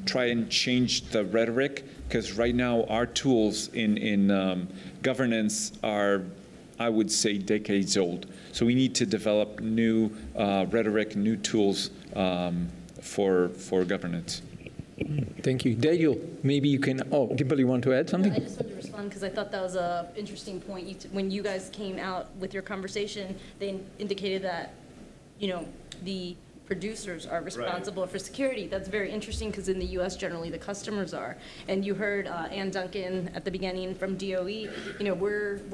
try and change the rhetoric, because right now our tools in governance are, I would say, decades old. So we need to develop new rhetoric, new tools for governance. Thank you. Daniel, maybe you can, Dimple, you want to add something? I just wanted to respond because I thought that was an interesting point. When you guys came out with your conversation, they indicated that, the producers are responsible for security. That's very interesting because in the U.S. generally the customers are. And you heard Ann Duncan at the beginning from DOE.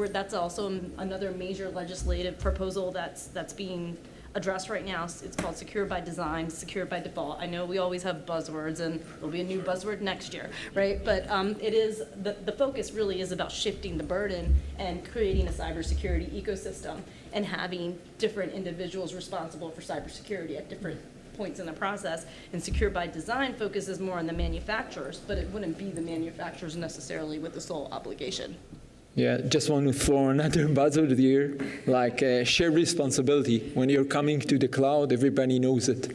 That's also another major legislative proposal that's being addressed right now. It's called Secure by Design, Secure by Default. I know we always have buzzwords, and there'll be a new buzzword next year, right? But it is the focus really is about shifting the burden and creating a cybersecurity ecosystem and having different individuals responsible for cybersecurity at different points in the process. And Secure by Design focuses more on the manufacturers, but it wouldn't be the manufacturers necessarily with the sole obligation. Yeah, just want to throw another buzzword here, like shared responsibility. When you're coming to the cloud, everybody knows it.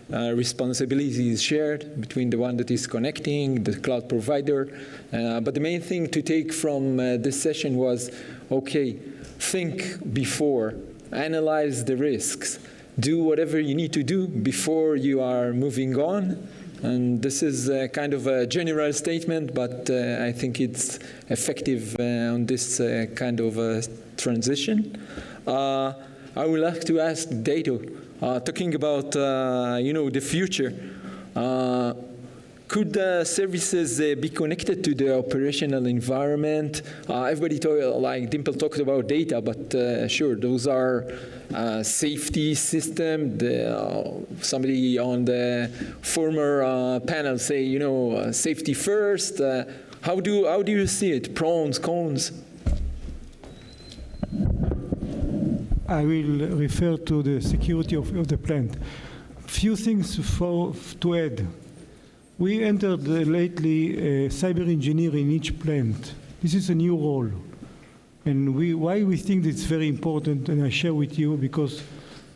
Responsibility is shared between the one that is connecting, the cloud provider. But the main thing to take from this session was, okay, think before, analyze the risks, do whatever you need to do before you are moving on. And this is kind of a general statement, but I think it's effective on this kind of transition. I would like to ask Dato, talking about the future. Could services be connected to the operational environment? Everybody like Dimple talked about data, but sure, those are safety system. Somebody on the former panel say, safety first. How do you see it? Pros, cons? I will refer to the security of the plant. Few things to add. We entered lately cyber engineer in each plant. This is a new role. And why we think it's very important, and I share with you, because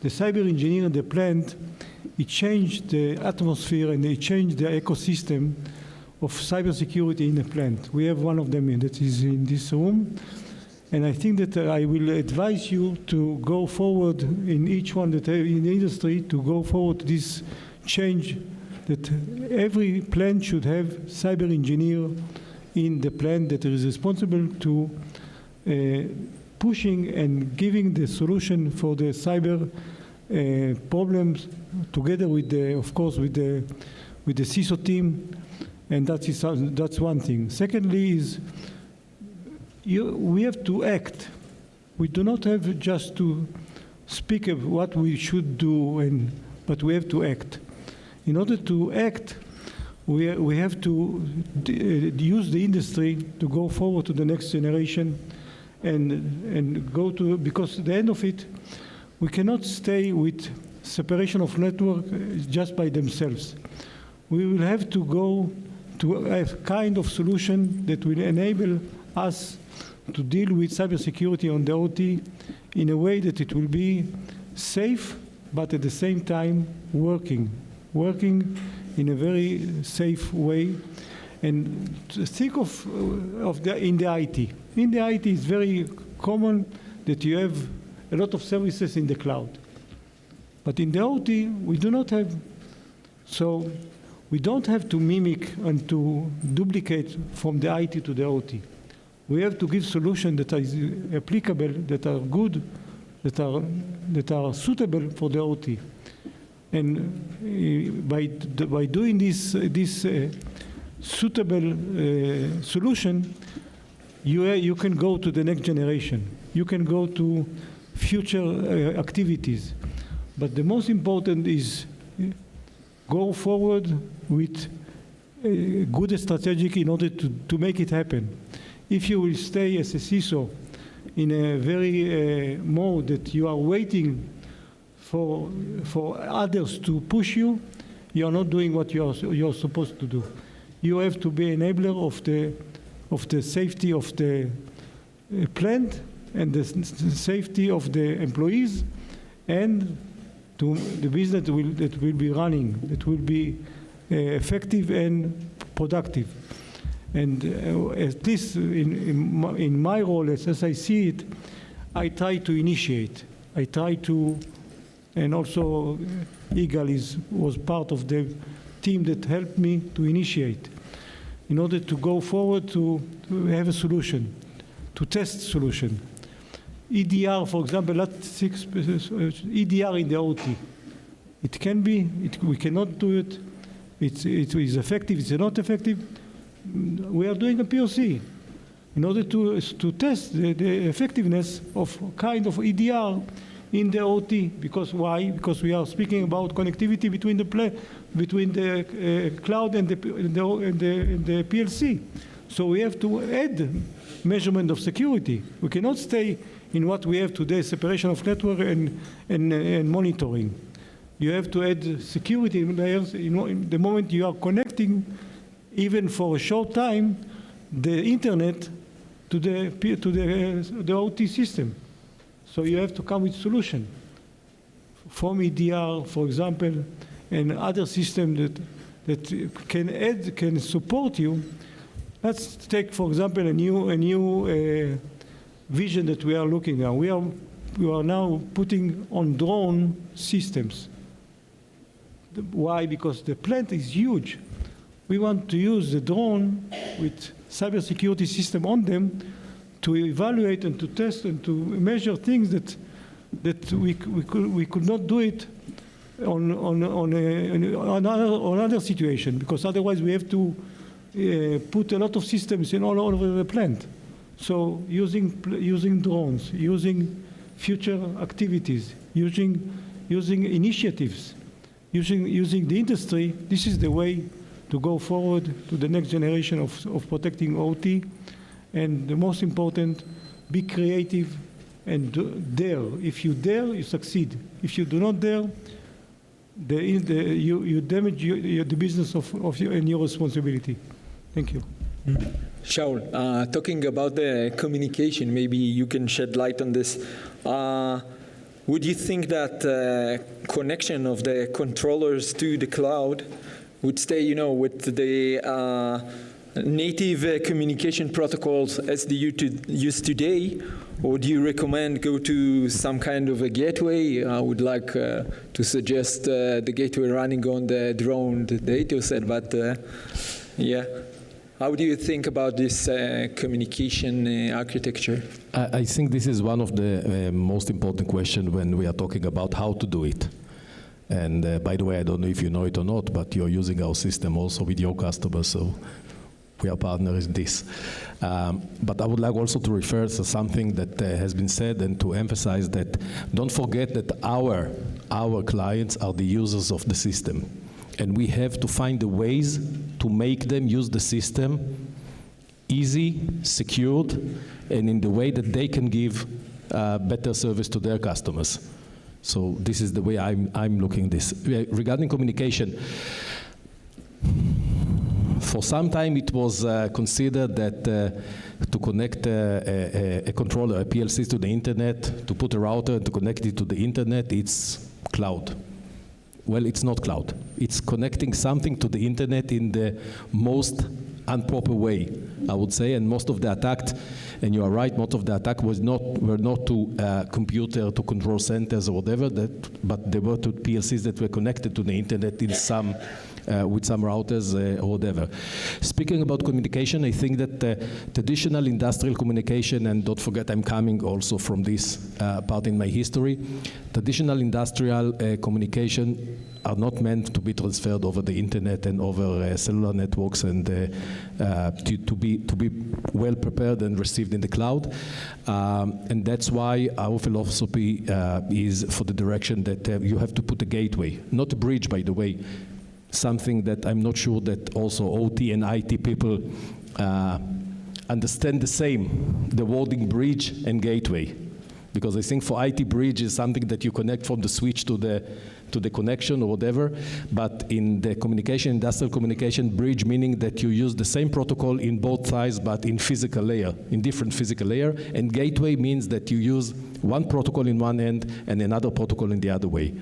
the cyber engineer in the plant, it changed the atmosphere and it changed the ecosystem of cybersecurity in the plant. We have one of them that is in this room. And I think that I will advise you to go forward in each one that in the industry to go forward to this change, that every plant should have cyber engineer in the plant that is responsible to pushing and giving the solution for the cyber problems together with of course, with the CISO team, and that's one thing. Secondly is we have to act. We do not have just to speak of what we should do, but we have to act. In order to act, we have to use the industry to go forward to the next generation and go to, because at the end of it, we cannot stay with separation of network just by themselves. We will have to go to a kind of solution that will enable us to deal with cybersecurity on the OT in a way that it will be safe, but at the same time working in a very safe way. And think of in the IT. In the IT, it's very common that you have a lot of services in the cloud. But in the OT, we do not have. So we don't have to mimic and to duplicate from the IT to the OT. We have to give solutions that are applicable, that are good, that are suitable for the OT. And by doing this suitable solution, you can go to the next generation. You can go to future activities. But the most important is go forward with a good strategic in order to make it happen. If you will stay as a CISO in a very mode that you are waiting for others to push you, you are not doing what you're supposed to do. You have to be enabler of the safety of the plant and the safety of the employees and to the business that will be running, that will be effective and productive. And at least in my role, as I see it, I try to initiate. I try to, and also Igal was part of the team that helped me to initiate in order to go forward to have a solution, to test solution. EDR, for example, EDR in the OT. It can be, we cannot do it. It is effective, it's not effective. We are doing a POC in order to test the effectiveness of kind of EDR in the OT. Because why? Because we are speaking about connectivity between the cloud and the PLC. So we have to add measurement of security. We cannot stay in what we have today, separation of network and monitoring. You have to add security layers. In the moment you are connecting, even for a short time, the internet to the OT system. So you have to come with solution from EDR, for example, and other system that can support you. Let's take, for example, a new vision that we are looking at. We are now putting on drone systems. Why? Because the plant is huge. We want to use the drone with cybersecurity system on them to evaluate and to test and to measure things that we could not do it on other situation, because otherwise we have to put a lot of systems in all over the plant. So using drones, using future activities, using initiatives, using the industry, this is the way to go forward to the next generation of protecting OT. And the most important, be creative and dare. If you dare, you succeed. If you do not dare, you damage the business of your, and your responsibility. Thank you. Shaul, talking about the communication, maybe you can shed light on this. Would you think that connection of the controllers to the cloud would stay, with the native communication protocols as they use today, or do you recommend go to some kind of a gateway? I would like to suggest the gateway running on the drone, the data set, but yeah. How do you think about this communication architecture? I think this is one of the most important questions when we are talking about how to do it. And by the way, I don't know if you know it or not, but you're using our system also with your customers, so we are partners in this. But I would like also to refer to something that has been said and to emphasize that don't forget that our clients are the users of the system. And we have to find the ways to make them use the system easy, secured, and in the way that they can give better service to their customers. So this is the way I'm looking at this. Regarding communication, for some time it was considered that to connect a controller, a PLC to the internet, to put a router and to connect it to the internet, it's cloud. Well, it's not cloud. It's connecting something to the internet in the most improper way, I would say, and most of the attack, and you are right, most of the attack were not to computer, to control centers or whatever, but they were to PLCs that were connected to the internet in some, with some routers or whatever. Speaking about communication, I think that traditional industrial communication, and don't forget I'm coming also from this part in my history, traditional industrial communication are not meant to be transferred over the internet and over cellular networks and to be well prepared and received in the cloud. And that's why our philosophy is for the direction that you have to put a gateway, not a bridge, by the way, something that I'm not sure that also OT and IT people understand the same, the wording bridge and gateway. because I think for IT bridge is something that you connect from the switch to the connection or whatever, but in the communication, industrial communication, bridge meaning that you use the same protocol in both sides, but in physical layer, in different physical layer, and gateway means that you use one protocol in one end and another protocol in the other way.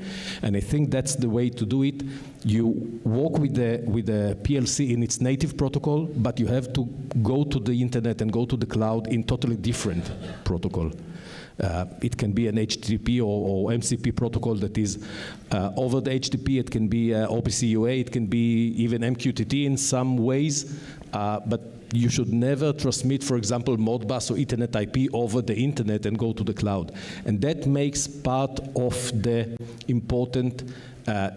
And I think that's the way to do it. You work with the PLC in its native protocol, but you have to go to the internet and go to the cloud in totally different protocol. It can be an HTTP or MCP protocol that is over the HTTP. It can be OPC UA. It can be even MQTT in some ways. But you should never transmit, for example, Modbus or Ethernet IP over the internet and go to the cloud. And that makes part of the important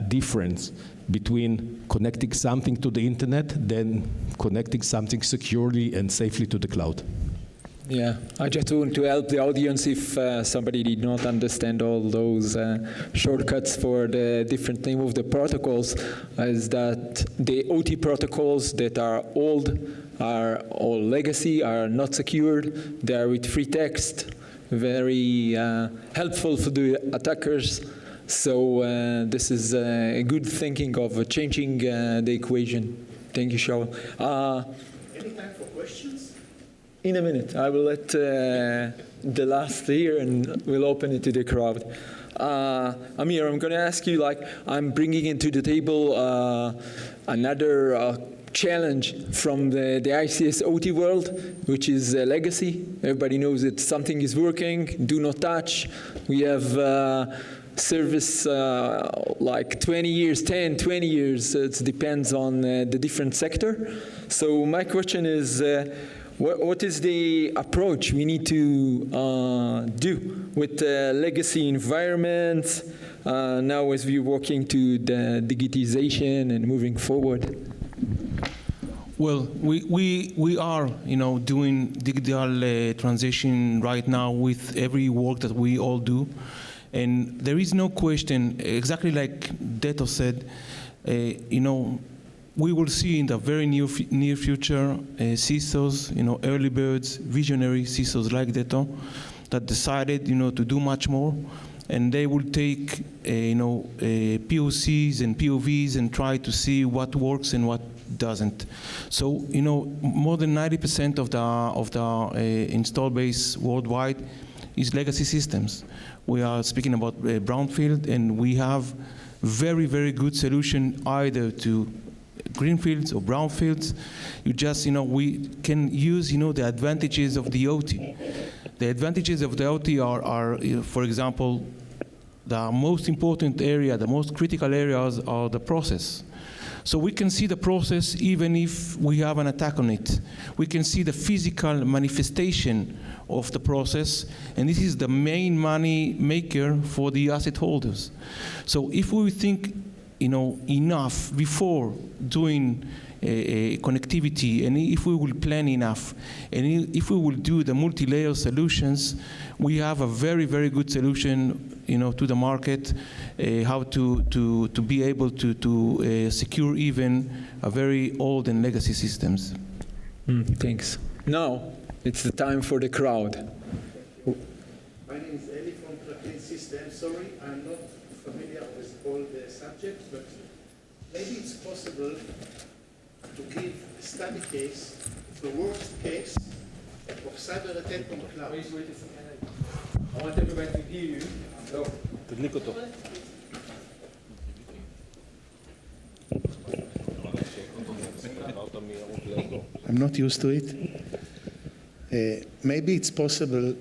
difference between connecting something to the internet than connecting something securely and safely to the cloud. Yeah, I just want to help the audience if somebody did not understand all those shortcuts for the different name of the protocols, is that the OT protocols that are old are all legacy, are not secured, they are with free text, very helpful for the attackers. So this is a good thinking of changing the equation. Thank you, Shaul. Any time for questions? In a minute, I will let the last here, and we'll open it to the crowd. Amir, I'm going to ask you, I'm bringing into the table another challenge from the ICS OT world, which is legacy. Everybody knows that something is working, do not touch. We have service like 20 years, 10, 20 years. It depends on the different sector. So my question is, what is the approach we need to do with the legacy environments now as we're working to the digitization and moving forward? Well, we are, doing digital transition right now with every work that we all do, and there is no question. Exactly like Deto said, we will see in the very near future CISOs, early birds, visionary CISOs like Deto, that decided, to do much more, and they will take, POCs and POVs and try to see what works and what doesn't. So, more than 90% of the install base worldwide is legacy systems. We are speaking about brownfield, and we have very, very good solution either to greenfields or brownfields. You just, we can use, the advantages of the OT. The advantages of the OT are, for example, the most important area, the most critical areas are the process. So we can see the process even if we have an attack on it. We can see the physical manifestation of the process, and this is the main money maker for the asset holders. So if we think enough before doing connectivity, and if we will plan enough, and if we will do the multi-layer solutions, we have a very, very good solution, to the market, how to be able to secure even a very old and legacy systems. Thanks. Now it's the time for the crowd. My name is Eli from Plugin Systems. Sorry, I'm not familiar with all the subjects, but maybe it's possible to give a study case, the worst case of cyber attack on the cloud. Wait a second. I want everybody to hear you. So. I'm not used to it. Maybe it's possible.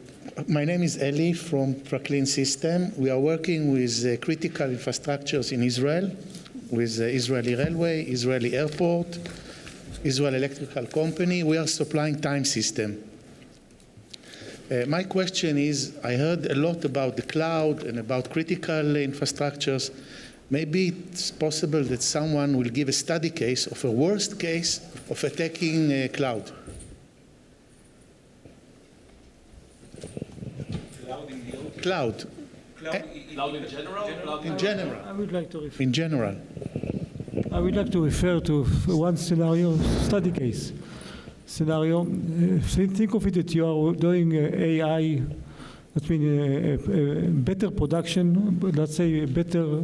My name is Eli from Praklin System. We are working with critical infrastructures in Israel, with Israeli Railway, Israeli Airport, Israel Electrical Company. We are supplying time system. My question is, I heard a lot about the cloud and about critical infrastructures. Maybe it's possible that someone will give a study case of a worst case of attacking cloud. Cloud. Cloud in general? In general. I would like to refer. In general. I would like to refer to one scenario, study case. Scenario, think of it that you are doing AI that means a better production, let's say a better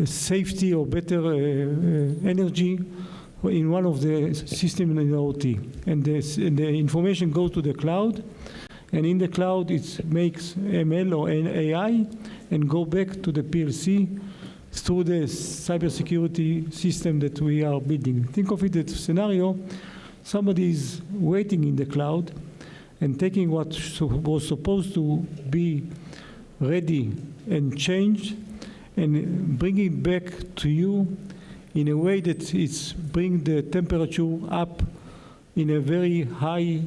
safety or better energy in one of the systems in the OT. And the information goes to the cloud, and in the cloud it makes ML or AI and go back to the PLC through the cybersecurity system that we are building. Think of it as a scenario, somebody is waiting in the cloud and taking what was supposed to be ready and changed and bring it back to you in a way that it's bring the temperature up in a very high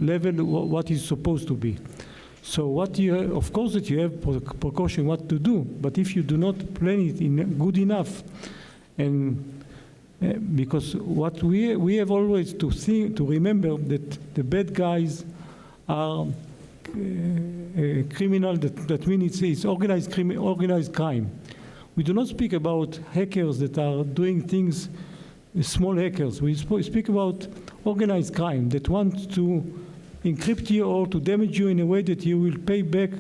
level what is supposed to be. So what you have, of course that you have precaution what to do, but if you do not plan it in good enough, and because what we have always to remember that the bad guys are criminal, that means it's organized crime. We do not speak about hackers that are doing things, small hackers. We speak about organized crime that want to encrypt you or to damage you in a way that you will pay back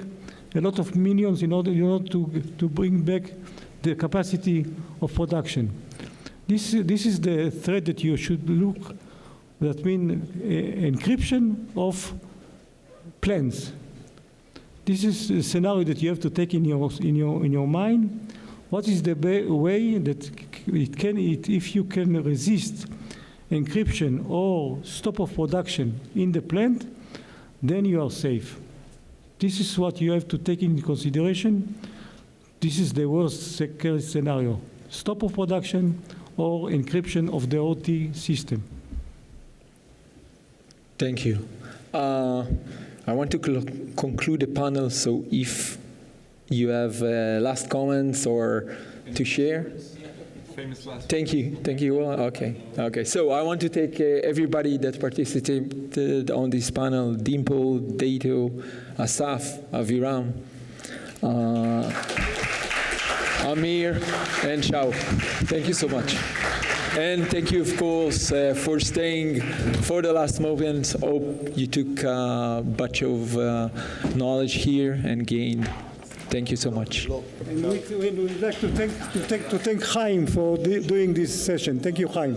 a lot of millions in order to bring back the capacity of production. This is the threat that you should look. That means encryption of plans. This is a scenario that you have to take in your mind. What is the way that if you can resist encryption or stop of production in the plant, then you are safe. This is what you have to take into consideration. This is the worst security scenario: stop of production or encryption of the OT system. Thank you. I want to conclude the panel, so if you have last comments or to share. Thank you. Okay. So I want to thank everybody that participated on this panel: Dimple, Dato, Asaf, Aviram, Amir, and Shao. Thank you so much. And thank you, of course, for staying for the last moment. Hope you took a bunch of knowledge here and gained. Thank you so much. And we'd like to thank Chaim for doing this session. Thank you, Chaim.